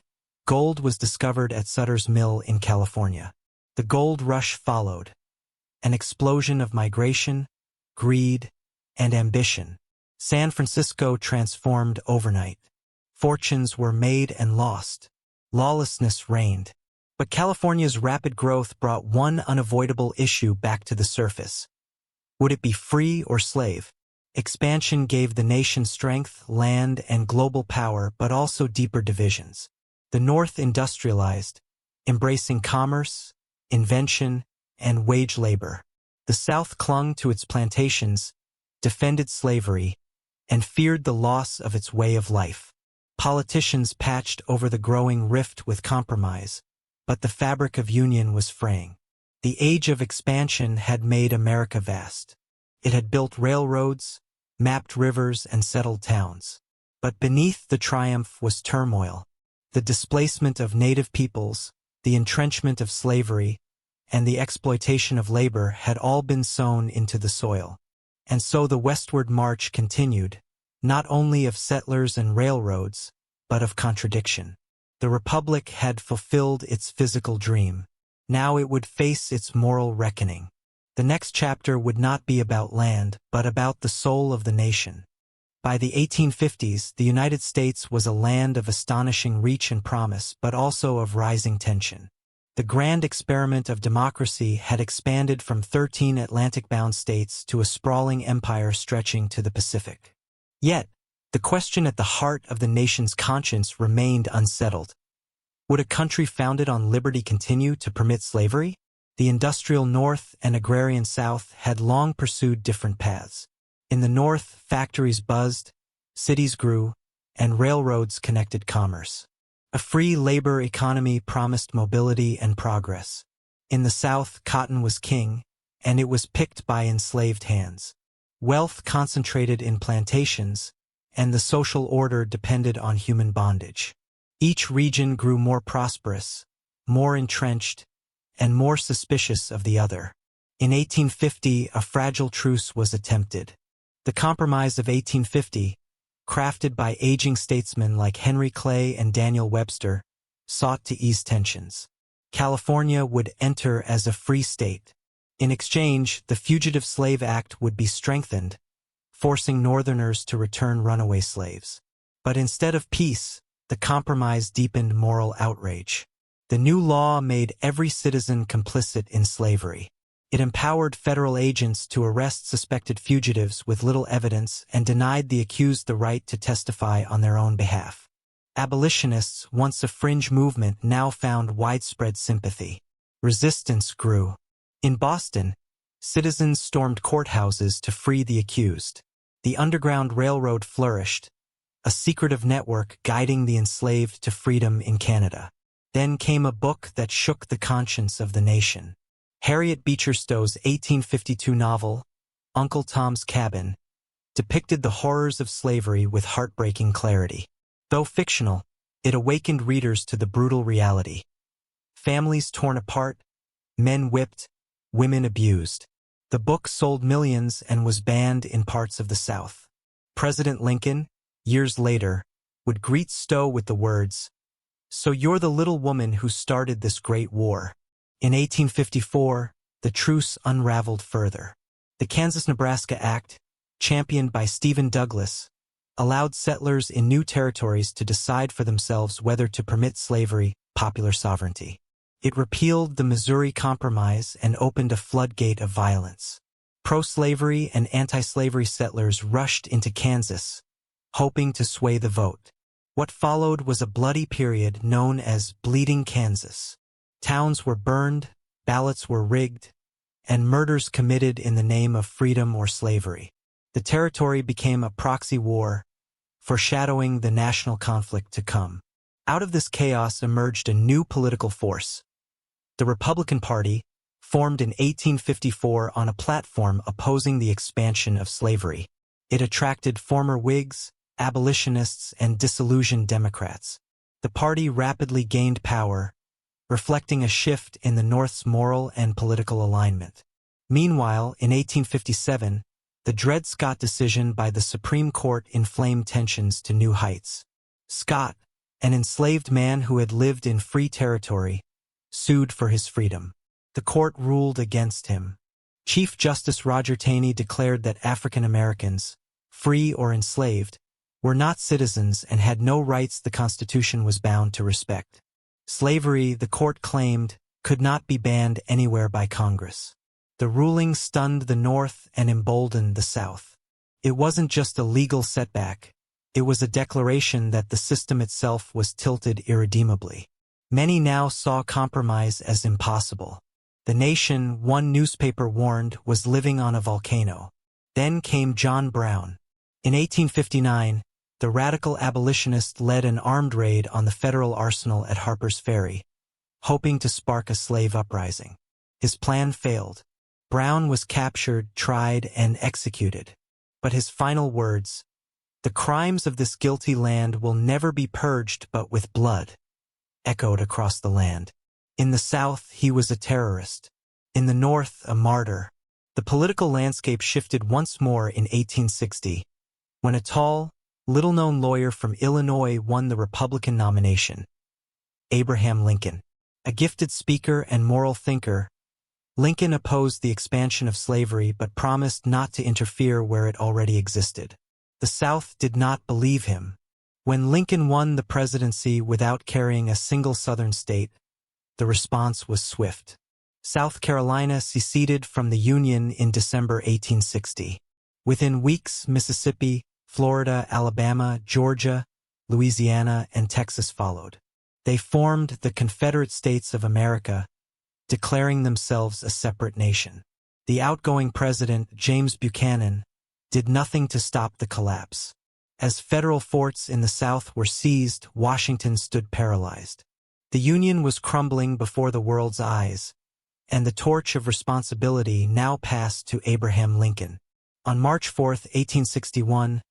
gold was discovered at Sutter's Mill in California. The gold rush followed. An explosion of migration, greed, and ambition. San Francisco transformed overnight. Fortunes were made and lost. lawlessness reigned. But California's rapid growth brought one unavoidable issue back to the surface. Would it be free or slave? Expansion gave the nation strength, land, and global power, but also deeper divisions. The North industrialized, embracing commerce, invention, and wage labor. The South clung to its plantations, defended slavery, and feared the loss of its way of life. Politicians patched over the growing rift with compromise, but the fabric of union was fraying. The age of expansion had made America vast. It had built railroads, mapped rivers, and settled towns. But beneath the triumph was turmoil. The displacement of native peoples, the entrenchment of slavery, and the exploitation of labor had all been sown into the soil. And so the westward march continued, not only of settlers and railroads, but of contradiction. The Republic had fulfilled its physical dream. Now it would face its moral reckoning. The next chapter would not be about land, but about the soul of the nation. By the 1850s, the United States was a land of astonishing reach and promise, but also of rising tension. The grand experiment of democracy had expanded from 13 Atlantic-bound states to a sprawling empire stretching to the Pacific. Yet, the question at the heart of the nation's conscience remained unsettled. Would a country founded on liberty continue to permit slavery? The industrial North and agrarian South had long pursued different paths. In the North, factories buzzed, cities grew, and railroads connected commerce. A free labor economy promised mobility and progress. In the South, cotton was king, and it was picked by enslaved hands. Wealth concentrated in plantations, and the social order depended on human bondage. Each region grew more prosperous, more entrenched, and more suspicious of the other. In 1850, a fragile truce was attempted. The Compromise of 1850, crafted by aging statesmen like Henry Clay and Daniel Webster, sought to ease tensions. California would enter as a free state. In exchange, the Fugitive Slave Act would be strengthened, forcing Northerners to return runaway slaves. But instead of peace, the compromise deepened moral outrage. The new law made every citizen complicit in slavery. It empowered federal agents to arrest suspected fugitives with little evidence and denied the accused the right to testify on their own behalf. Abolitionists, once a fringe movement, now found widespread sympathy. Resistance grew. In Boston, citizens stormed courthouses to free the accused. The Underground Railroad flourished, a secretive network guiding the enslaved to freedom in Canada. Then came a book that shook the conscience of the nation. Harriet Beecher Stowe's 1852 novel, Uncle Tom's Cabin, depicted the horrors of slavery with heartbreaking clarity. Though fictional, it awakened readers to the brutal reality. Families torn apart, men whipped, women abused. The book sold millions and was banned in parts of the South. President Lincoln, years later, would greet Stowe with the words, "So you're the little woman who started this great war." In 1854, the truce unraveled further. The Kansas-Nebraska Act, championed by Stephen Douglas, allowed settlers in new territories to decide for themselves whether to permit slavery, popular sovereignty. It repealed the Missouri Compromise and opened a floodgate of violence. Pro-slavery and anti-slavery settlers rushed into Kansas, hoping to sway the vote. What followed was a bloody period known as Bleeding Kansas. Towns were burned, ballots were rigged, and murders committed in the name of freedom or slavery. The territory became a proxy war, foreshadowing the national conflict to come. Out of this chaos emerged a new political force. The Republican Party, formed in 1854 on a platform opposing the expansion of slavery. It attracted former Whigs, abolitionists, and disillusioned Democrats. The party rapidly gained power, reflecting a shift in the North's moral and political alignment. Meanwhile, in 1857, the Dred Scott decision by the Supreme Court inflamed tensions to new heights. Scott, an enslaved man who had lived in free territory, sued for his freedom. The court ruled against him. Chief Justice Roger Taney declared that African Americans, free or enslaved, were not citizens and had no rights the Constitution was bound to respect. Slavery, the court claimed, could not be banned anywhere by Congress. The ruling stunned the North and emboldened the South. It wasn't just a legal setback. It was a declaration that the system itself was tilted irredeemably. Many now saw compromise as impossible. The nation, one newspaper warned, was living on a volcano. Then came John Brown. In 1859, the radical abolitionist led an armed raid on the federal arsenal at Harper's Ferry, hoping to spark a slave uprising. His plan failed. Brown was captured, tried, and executed. But his final words, "The crimes of this guilty land will never be purged but with blood," echoed across the land. In the South, he was a terrorist. In the North, a martyr. The political landscape shifted once more in 1860, when a tall, little-known lawyer from Illinois won the Republican nomination. Abraham Lincoln. A gifted speaker and moral thinker, Lincoln opposed the expansion of slavery but promised not to interfere where it already existed. The South did not believe him. When Lincoln won the presidency without carrying a single Southern state, the response was swift. South Carolina seceded from the Union in December 1860. Within weeks, Mississippi, Florida, Alabama, Georgia, Louisiana, and Texas followed. They formed the Confederate States of America, declaring themselves a separate nation. The outgoing president, James Buchanan, did nothing to stop the collapse. As federal forts in the South were seized, Washington stood paralyzed. The Union was crumbling before the world's eyes, and the torch of responsibility now passed to Abraham Lincoln. On March 4, 1861,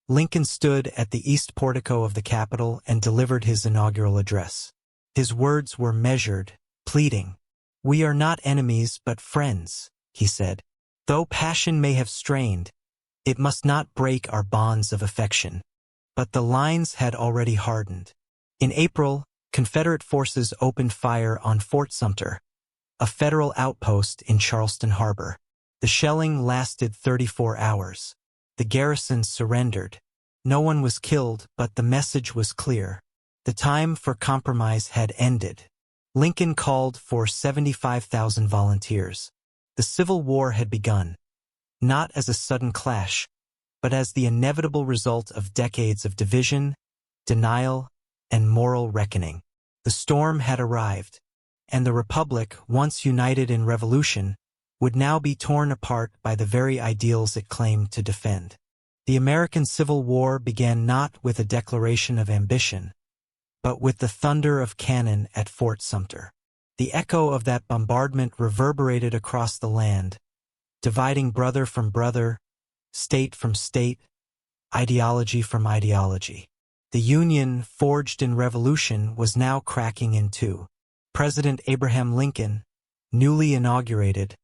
Lincoln stood at the east portico of the Capitol and delivered his inaugural address. His words were measured, pleading. "We are not enemies but friends," he said. "Though passion may have strained, it must not break our bonds of affection." But the lines had already hardened. In April, Confederate forces opened fire on Fort Sumter, a federal outpost in Charleston Harbor. The shelling lasted 34 hours. The garrison surrendered. No one was killed, but the message was clear. The time for compromise had ended. Lincoln called for 75,000 volunteers. The Civil War had begun, not as a sudden clash, but as the inevitable result of decades of division, denial, and moral reckoning. The storm had arrived, and the Republic, once united in revolution, would now be torn apart by the very ideals it claimed to defend. The American Civil War began not with a declaration of ambition, but with the thunder of cannon at Fort Sumter. The echo of that bombardment reverberated across the land, dividing brother from brother, state from state, ideology from ideology. The Union, forged in revolution, was now cracking in two. President Abraham Lincoln, newly inaugurated,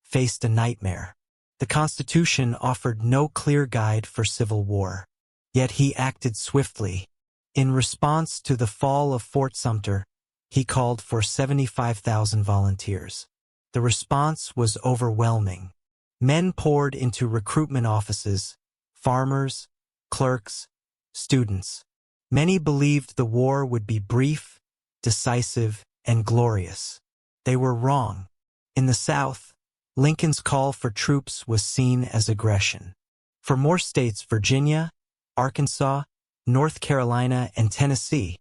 faced a nightmare. The Constitution offered no clear guide for civil war. Yet he acted swiftly. In response to the fall of Fort Sumter, he called for 75,000 volunteers. The response was overwhelming. Men poured into recruitment offices, farmers, clerks, students. Many believed the war would be brief, decisive, and glorious. They were wrong. In the South, Lincoln's call for troops was seen as aggression. For more states, Virginia, Arkansas, North Carolina, and Tennessee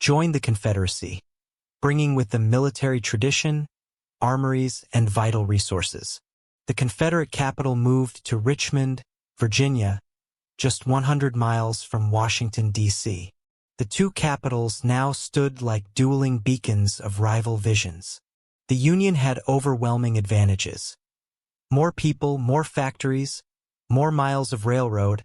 joined the Confederacy, bringing with them military tradition, armories, and vital resources. The Confederate capital moved to Richmond, Virginia, just 100 miles from Washington, D.C. The two capitals now stood like dueling beacons of rival visions. The Union had overwhelming advantages. More people, more factories, more miles of railroad,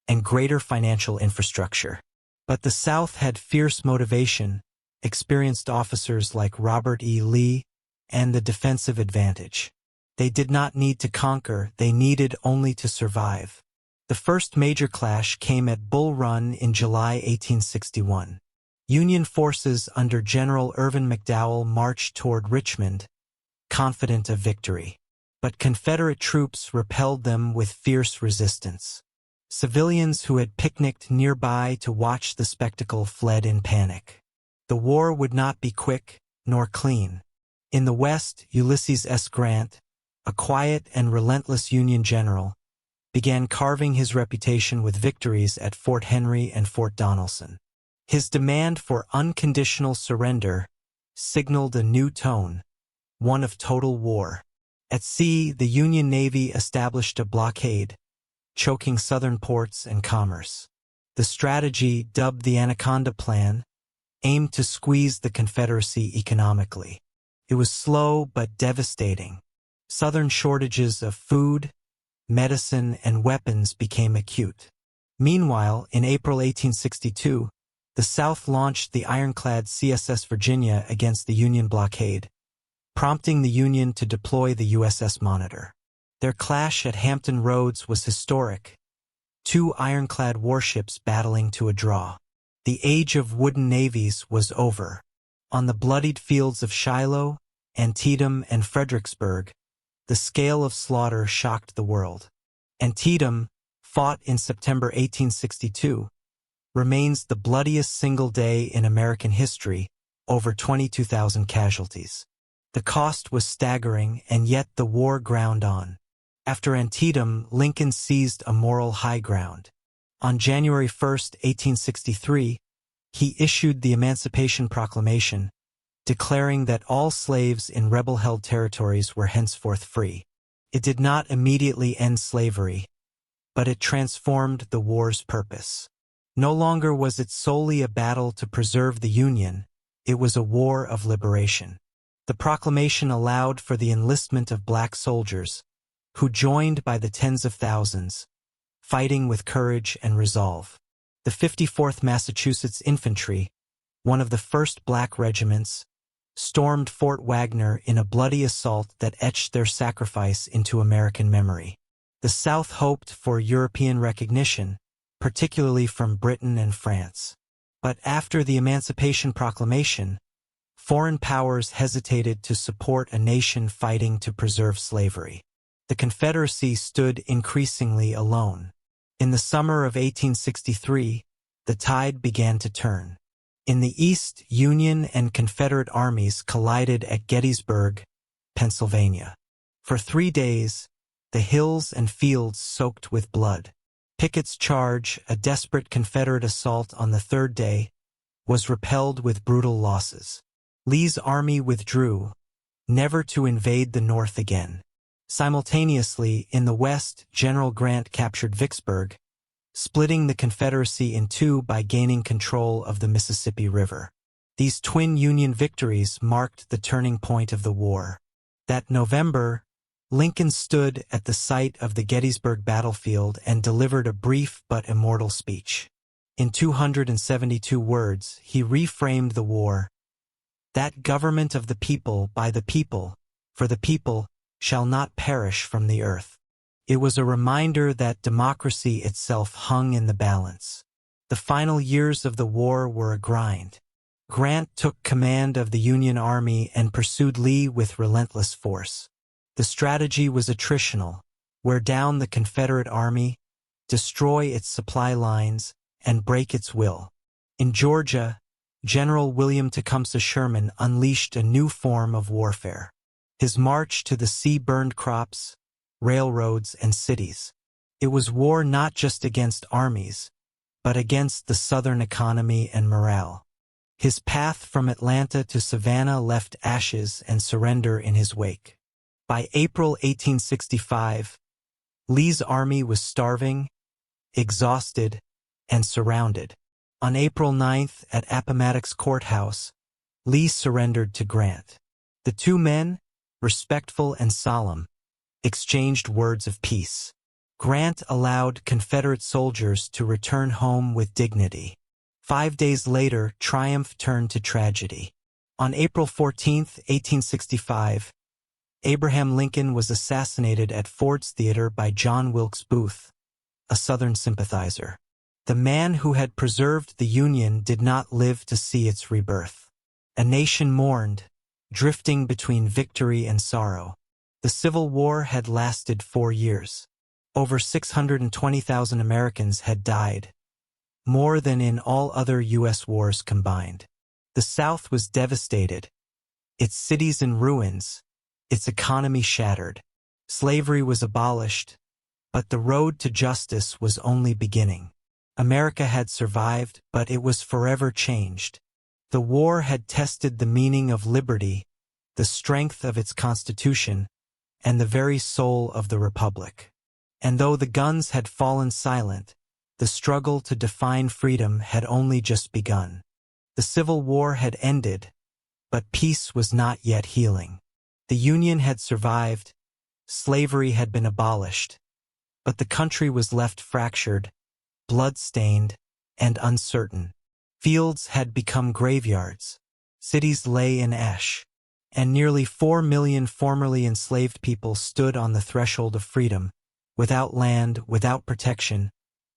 and greater financial infrastructure. But the South had fierce motivation, experienced officers like Robert E. Lee, and the defensive advantage. They did not need to conquer, they needed only to survive. The first major clash came at Bull Run in July 1861. Union forces under General Irvin McDowell marched toward Richmond, confident of victory. But Confederate troops repelled them with fierce resistance. Civilians who had picnicked nearby to watch the spectacle fled in panic. The war would not be quick nor clean. In the West, Ulysses S. Grant, a quiet and relentless Union general, began carving his reputation with victories at Fort Henry and Fort Donelson. His demand for unconditional surrender signaled a new tone, one of total war. At sea, the Union Navy established a blockade, choking southern ports and commerce. The strategy, dubbed the Anaconda Plan, aimed to squeeze the Confederacy economically. It was slow but devastating. Southern shortages of food, medicine, and weapons became acute. Meanwhile, in April 1862, the South launched the ironclad CSS Virginia against the Union blockade, prompting the Union to deploy the USS Monitor. Their clash at Hampton Roads was historic, two ironclad warships battling to a draw. The age of wooden navies was over. On the bloodied fields of Shiloh, Antietam, and Fredericksburg, the scale of slaughter shocked the world. Antietam, fought in September 1862, remains the bloodiest single day in American history, over 22,000 casualties. The cost was staggering, and yet the war ground on. After Antietam, Lincoln seized a moral high ground. On January 1, 1863, he issued the Emancipation Proclamation, declaring that all slaves in rebel-held territories were henceforth free. It did not immediately end slavery, but it transformed the war's purpose. No longer was it solely a battle to preserve the Union, it was a war of liberation. The proclamation allowed for the enlistment of black soldiers, who joined by the tens of thousands, fighting with courage and resolve. The 54th Massachusetts Infantry, one of the first black regiments, stormed Fort Wagner in a bloody assault that etched their sacrifice into American memory. The South hoped for European recognition, particularly from Britain and France. But after the Emancipation Proclamation, foreign powers hesitated to support a nation fighting to preserve slavery. The Confederacy stood increasingly alone. In the summer of 1863, the tide began to turn. In the East, Union and Confederate armies collided at Gettysburg, Pennsylvania. For 3 days, the hills and fields soaked with blood. Pickett's charge, a desperate Confederate assault on the third day, was repelled with brutal losses. Lee's army withdrew, never to invade the North again. Simultaneously, in the West, General Grant captured Vicksburg, splitting the Confederacy in two by gaining control of the Mississippi River. These twin Union victories marked the turning point of the war. That November, Lincoln stood at the site of the Gettysburg battlefield and delivered a brief but immortal speech. In 272 words, he reframed the war. That government of the people, by the people, for the people, shall not perish from the earth. It was a reminder that democracy itself hung in the balance. The final years of the war were a grind. Grant took command of the Union Army and pursued Lee with relentless force. The strategy was attritional: wear down the Confederate Army, destroy its supply lines, and break its will. In Georgia, General William Tecumseh Sherman unleashed a new form of warfare. His march to the sea burned crops, railroads, and cities. It was war not just against armies, but against the Southern economy and morale. His path from Atlanta to Savannah left ashes and surrender in his wake. By April 1865, Lee's army was starving, exhausted, and surrounded. On April 9th, at Appomattox Courthouse, Lee surrendered to Grant. The two men, respectful and solemn, exchanged words of peace. Grant allowed Confederate soldiers to return home with dignity. 5 days later, triumph turned to tragedy. On April 14, 1865, Abraham Lincoln was assassinated at Ford's Theater by John Wilkes Booth, a Southern sympathizer. The man who had preserved the Union did not live to see its rebirth. A nation mourned, drifting between victory and sorrow. The Civil War had lasted 4 years. Over 620,000 Americans had died, more than in all other U.S. wars combined. The South was devastated, its cities in ruins, its economy shattered. Slavery was abolished, but the road to justice was only beginning. America had survived, but it was forever changed. The war had tested the meaning of liberty, the strength of its constitution, and the very soul of the republic. And though the guns had fallen silent, the struggle to define freedom had only just begun. The Civil War had ended, but peace was not yet healing. The Union had survived, slavery had been abolished, but the country was left fractured, blood-stained, and uncertain. Fields had become graveyards, cities lay in ash, and nearly 4 million formerly enslaved people stood on the threshold of freedom, without land, without protection,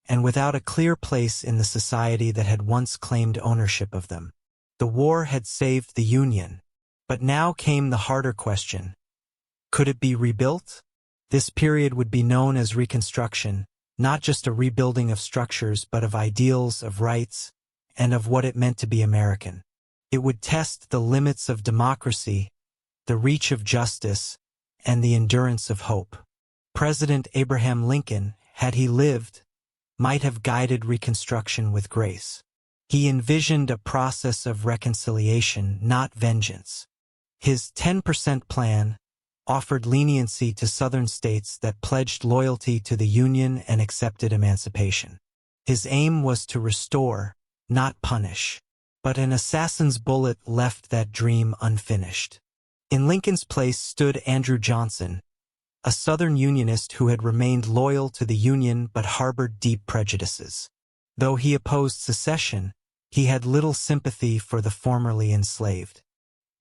and without a clear place in the society that had once claimed ownership of them. The war had saved the Union, but now came the harder question. Could it be rebuilt? This period would be known as Reconstruction, not just a rebuilding of structures but of ideals, of rights, and of what it meant to be American. It would test the limits of democracy, the reach of justice, and the endurance of hope. President Abraham Lincoln, had he lived, might have guided Reconstruction with grace. He envisioned a process of reconciliation, not vengeance. His 10% plan offered leniency to Southern states that pledged loyalty to the Union and accepted emancipation. His aim was to restore, not punish. But an assassin's bullet left that dream unfinished. In Lincoln's place stood Andrew Johnson, a Southern Unionist who had remained loyal to the Union but harbored deep prejudices. Though he opposed secession, he had little sympathy for the formerly enslaved.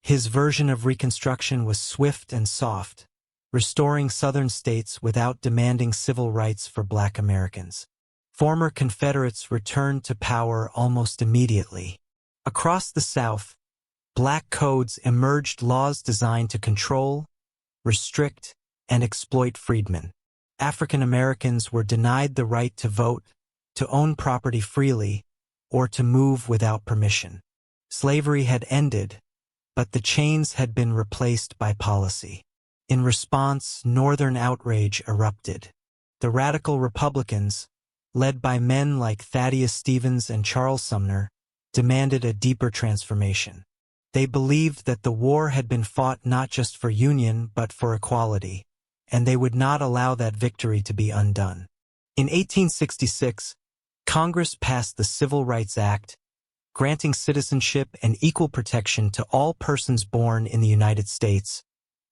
His version of Reconstruction was swift and soft, restoring Southern states without demanding civil rights for Black Americans. Former Confederates returned to power almost immediately. Across the South, Black codes emerged, laws designed to control, restrict, and exploit freedmen. African Americans were denied the right to vote, to own property freely, or to move without permission. Slavery had ended, but the chains had been replaced by policy. In response, Northern outrage erupted. The radical Republicans, led by men like Thaddeus Stevens and Charles Sumner, demanded a deeper transformation. They believed that the war had been fought not just for union but for equality, and they would not allow that victory to be undone. In 1866, Congress passed the Civil Rights Act, granting citizenship and equal protection to all persons born in the United States,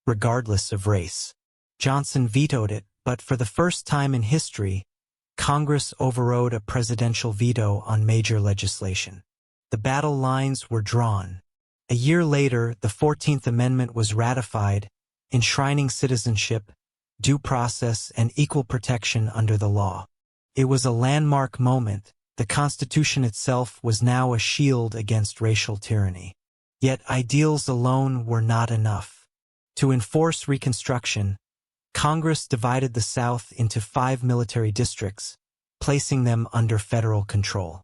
regardless of race. Johnson vetoed it, but for the first time in history, Congress overrode a presidential veto on major legislation. The battle lines were drawn. A year later, the 14th Amendment was ratified, enshrining citizenship, due process, and equal protection under the law. It was a landmark moment. The Constitution itself was now a shield against racial tyranny. Yet ideals alone were not enough. To enforce Reconstruction, Congress divided the South into 5 military districts, placing them under federal control.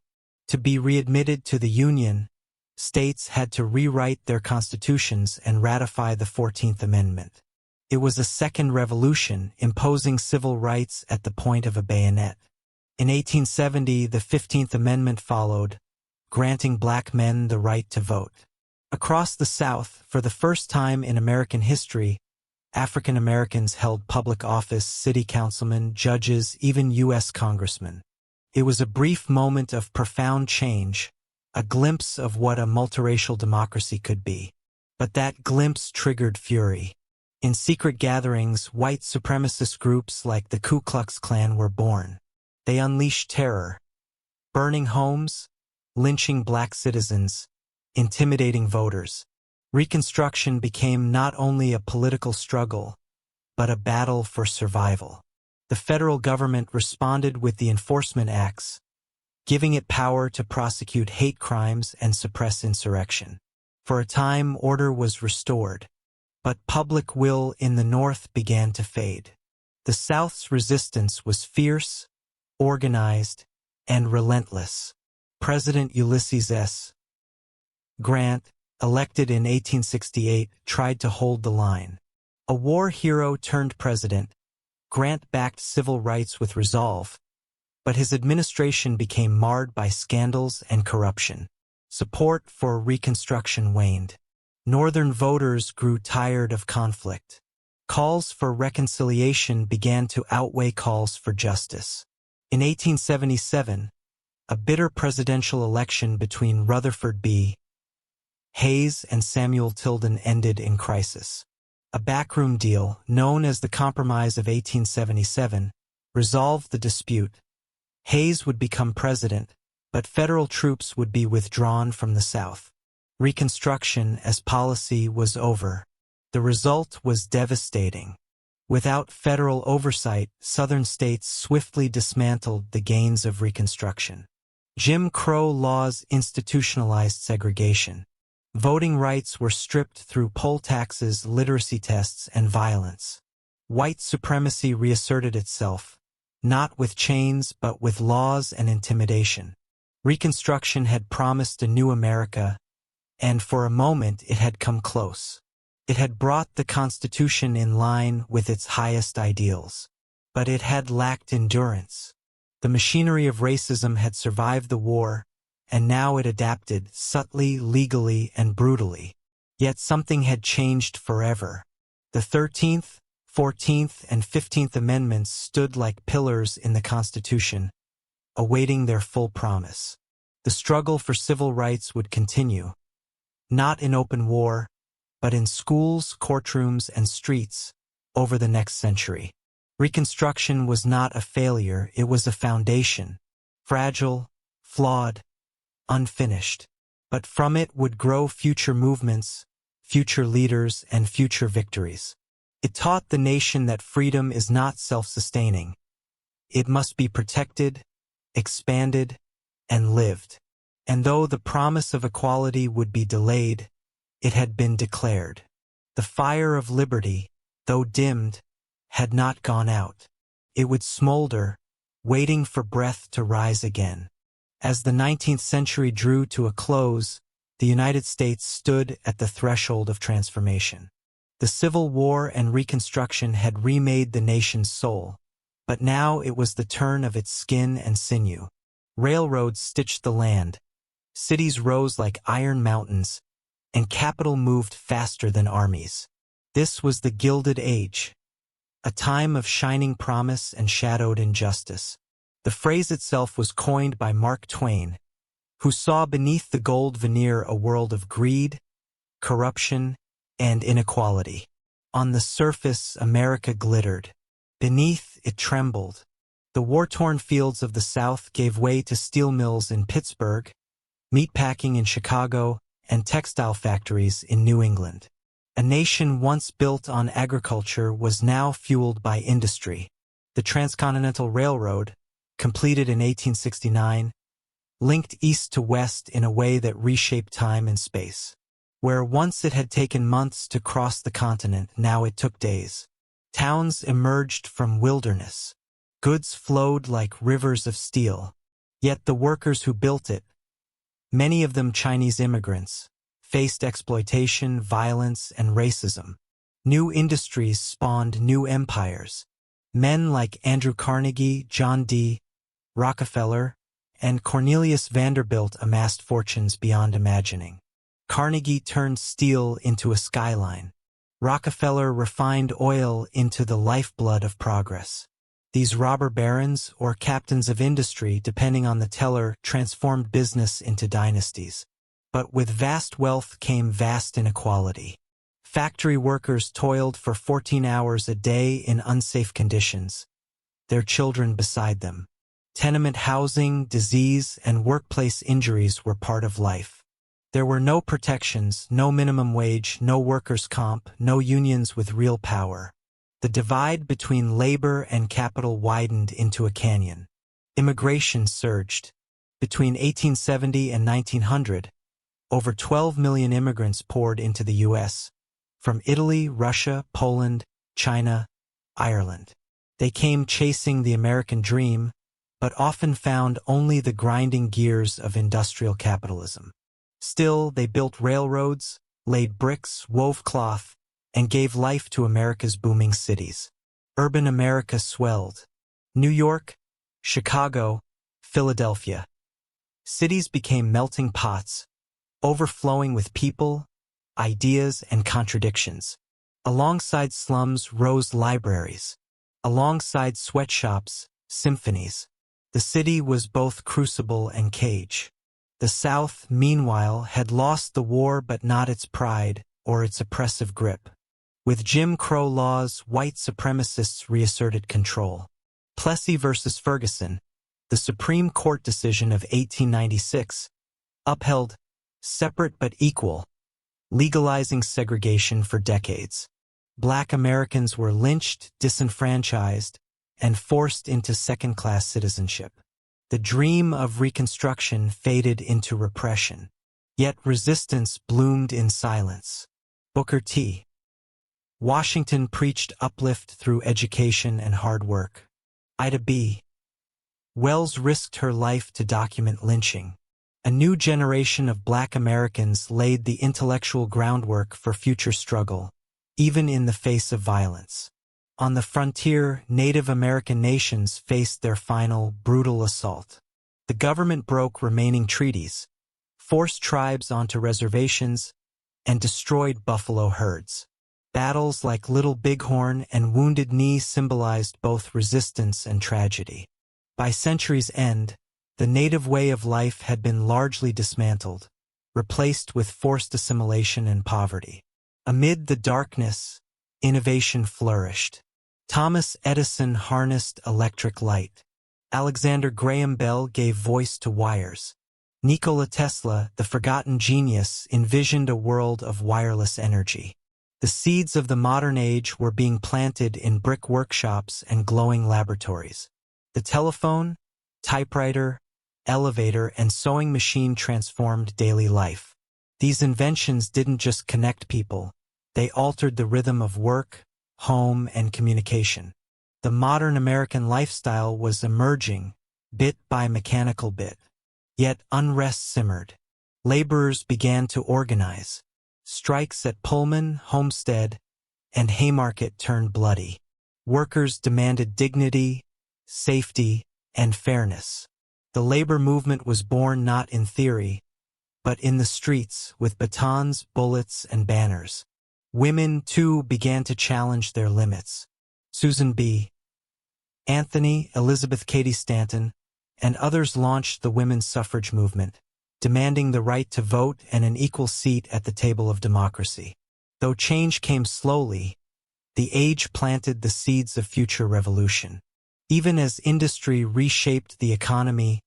To be readmitted to the Union, states had to rewrite their constitutions and ratify the 14th Amendment. It was a second revolution, imposing civil rights at the point of a bayonet. In 1870, the 15th Amendment followed, granting Black men the right to vote. Across the South, for the first time in American history, African Americans held public office, city councilmen, judges, even U.S. congressmen. It was a brief moment of profound change, a glimpse of what a multiracial democracy could be. But that glimpse triggered fury. In secret gatherings, white supremacist groups like the Ku Klux Klan were born. They unleashed terror, burning homes, lynching Black citizens, intimidating voters. Reconstruction became not only a political struggle, but a battle for survival. The federal government responded with the Enforcement Acts, giving it power to prosecute hate crimes and suppress insurrection. For a time, order was restored, but public will in the North began to fade. The South's resistance was fierce, organized, and relentless. President Ulysses S. Grant, elected in 1868, tried to hold the line. A war hero turned president, Grant backed civil rights with resolve, but his administration became marred by scandals and corruption. Support for Reconstruction waned. Northern voters grew tired of conflict. Calls for reconciliation began to outweigh calls for justice. In 1877, a bitter presidential election between Rutherford B. Hayes and Samuel Tilden ended in crisis. A backroom deal, known as the Compromise of 1877, resolved the dispute. Hayes would become president, but federal troops would be withdrawn from the South. Reconstruction as policy was over. The result was devastating. Without federal oversight, Southern states swiftly dismantled the gains of Reconstruction. Jim Crow laws institutionalized segregation. Voting rights were stripped through poll taxes, literacy tests, and violence. White supremacy reasserted itself, not with chains but with laws and intimidation. Reconstruction had promised a new America, and for a moment it had come close. It had brought the Constitution in line with its highest ideals. But it had lacked endurance. The machinery of racism had survived the war, and now it adapted subtly, legally, and brutally. Yet something had changed forever. The 13th, 14th, and 15th Amendments stood like pillars in the Constitution, awaiting their full promise. The struggle for civil rights would continue, not in open war, but in schools, courtrooms, and streets, over the next century. Reconstruction was not a failure, it was a foundation, fragile, flawed, unfinished. But from it would grow future movements, future leaders, and future victories. It taught the nation that freedom is not self-sustaining. It must be protected, expanded, and lived. And though the promise of equality would be delayed, it had been declared. The fire of liberty, though dimmed, had not gone out. It would smolder, waiting for breath to rise again. As the 19th century drew to a close, the United States stood at the threshold of transformation. The Civil War and Reconstruction had remade the nation's soul, but now it was the turn of its skin and sinew. Railroads stitched the land, cities rose like iron mountains, and capital moved faster than armies. This was the Gilded Age, a time of shining promise and shadowed injustice. The phrase itself was coined by Mark Twain, who saw beneath the gold veneer a world of greed, corruption, and inequality. On the surface, America glittered. Beneath, it trembled. The war-torn fields of the South gave way to steel mills in Pittsburgh, meatpacking in Chicago, and textile factories in New England. A nation once built on agriculture was now fueled by industry. The Transcontinental Railroad, completed in 1869, linked east to west in a way that reshaped time and space. Where once it had taken months to cross the continent, now it took days. Towns emerged from wilderness. Goods flowed like rivers of steel. Yet the workers who built it, many of them Chinese immigrants, faced exploitation, violence, and racism. New industries spawned new empires. Men like Andrew Carnegie, John D. Rockefeller, and Cornelius Vanderbilt amassed fortunes beyond imagining. Carnegie turned steel into a skyline. Rockefeller refined oil into the lifeblood of progress. These robber barons, or captains of industry, depending on the teller, transformed business into dynasties. But with vast wealth came vast inequality. Factory workers toiled for 14 hours a day in unsafe conditions, their children beside them. Tenement housing, disease, and workplace injuries were part of life. There were no protections, no minimum wage, no workers' comp, no unions with real power. The divide between labor and capital widened into a canyon. Immigration surged. Between 1870 and 1900, over 12 million immigrants poured into the U.S., from Italy, Russia, Poland, China, Ireland. They came chasing the American dream, but often found only the grinding gears of industrial capitalism. Still, they built railroads, laid bricks, wove cloth, and gave life to America's booming cities. Urban America swelled. New York, Chicago, Philadelphia. Cities became melting pots, overflowing with people, ideas, and contradictions. Alongside slums rose libraries. Alongside sweatshops, symphonies. The city was both crucible and cage. The South, meanwhile, had lost the war but not its pride or its oppressive grip. With Jim Crow laws, white supremacists reasserted control. Plessy versus Ferguson, the Supreme Court decision of 1896, upheld separate but equal, legalizing segregation for decades. Black Americans were lynched, disenfranchised, and forced into second-class citizenship. The dream of Reconstruction faded into repression, yet resistance bloomed in silence. Booker T. Washington preached uplift through education and hard work. Ida B. Wells risked her life to document lynching. A new generation of Black Americans laid the intellectual groundwork for future struggle, even in the face of violence. On the frontier, Native American nations faced their final, brutal assault. The government broke remaining treaties, forced tribes onto reservations, and destroyed buffalo herds. Battles like Little Bighorn and Wounded Knee symbolized both resistance and tragedy. By century's end, the native way of life had been largely dismantled, replaced with forced assimilation and poverty. Amid the darkness, innovation flourished. Thomas Edison harnessed electric light. Alexander Graham Bell gave voice to wires. Nikola Tesla, the forgotten genius, envisioned a world of wireless energy. The seeds of the modern age were being planted in brick workshops and glowing laboratories. The telephone, typewriter, elevator, and sewing machine transformed daily life. These inventions didn't just connect people, they altered the rhythm of work, home, and communication. The modern American lifestyle was emerging, bit by mechanical bit. Yet unrest simmered. Laborers began to organize. Strikes at Pullman, Homestead, and Haymarket turned bloody. Workers demanded dignity, safety, and fairness. The labor movement was born not in theory, but in the streets with batons, bullets, and banners. Women, too, began to challenge their limits. Susan B. Anthony, Elizabeth Cady Stanton, and others launched the women's suffrage movement, demanding the right to vote and an equal seat at the table of democracy. Though change came slowly, the age planted the seeds of future revolution. Even as industry reshaped the economy,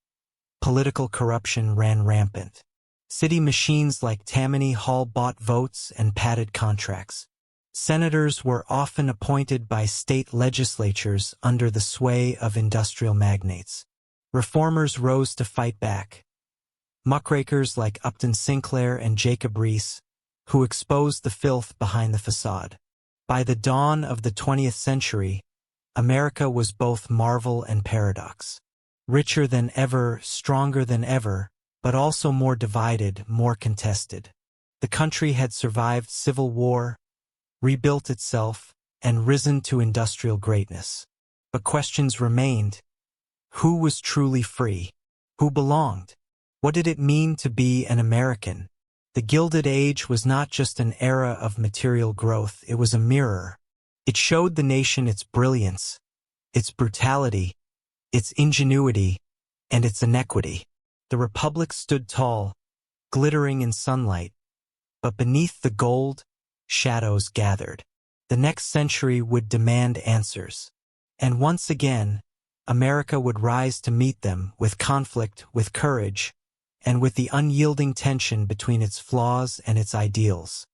political corruption ran rampant. City machines like Tammany Hall bought votes and padded contracts. Senators were often appointed by state legislatures under the sway of industrial magnates. Reformers rose to fight back. Muckrakers like Upton Sinclair and Jacob Riis, who exposed the filth behind the facade. By the dawn of the 20th century, America was both marvel and paradox. Richer than ever, stronger than ever, but also more divided, more contested. The country had survived civil war, rebuilt itself, and risen to industrial greatness. But questions remained. Who was truly free? Who belonged? What did it mean to be an American? The Gilded Age was not just an era of material growth, it was a mirror. It showed the nation its brilliance, its brutality, its ingenuity, and its inequity. The Republic stood tall, glittering in sunlight, but beneath the gold, shadows gathered. The next century would demand answers. And once again, America would rise to meet them with conflict, with courage, and with the unyielding tension between its flaws and its ideals.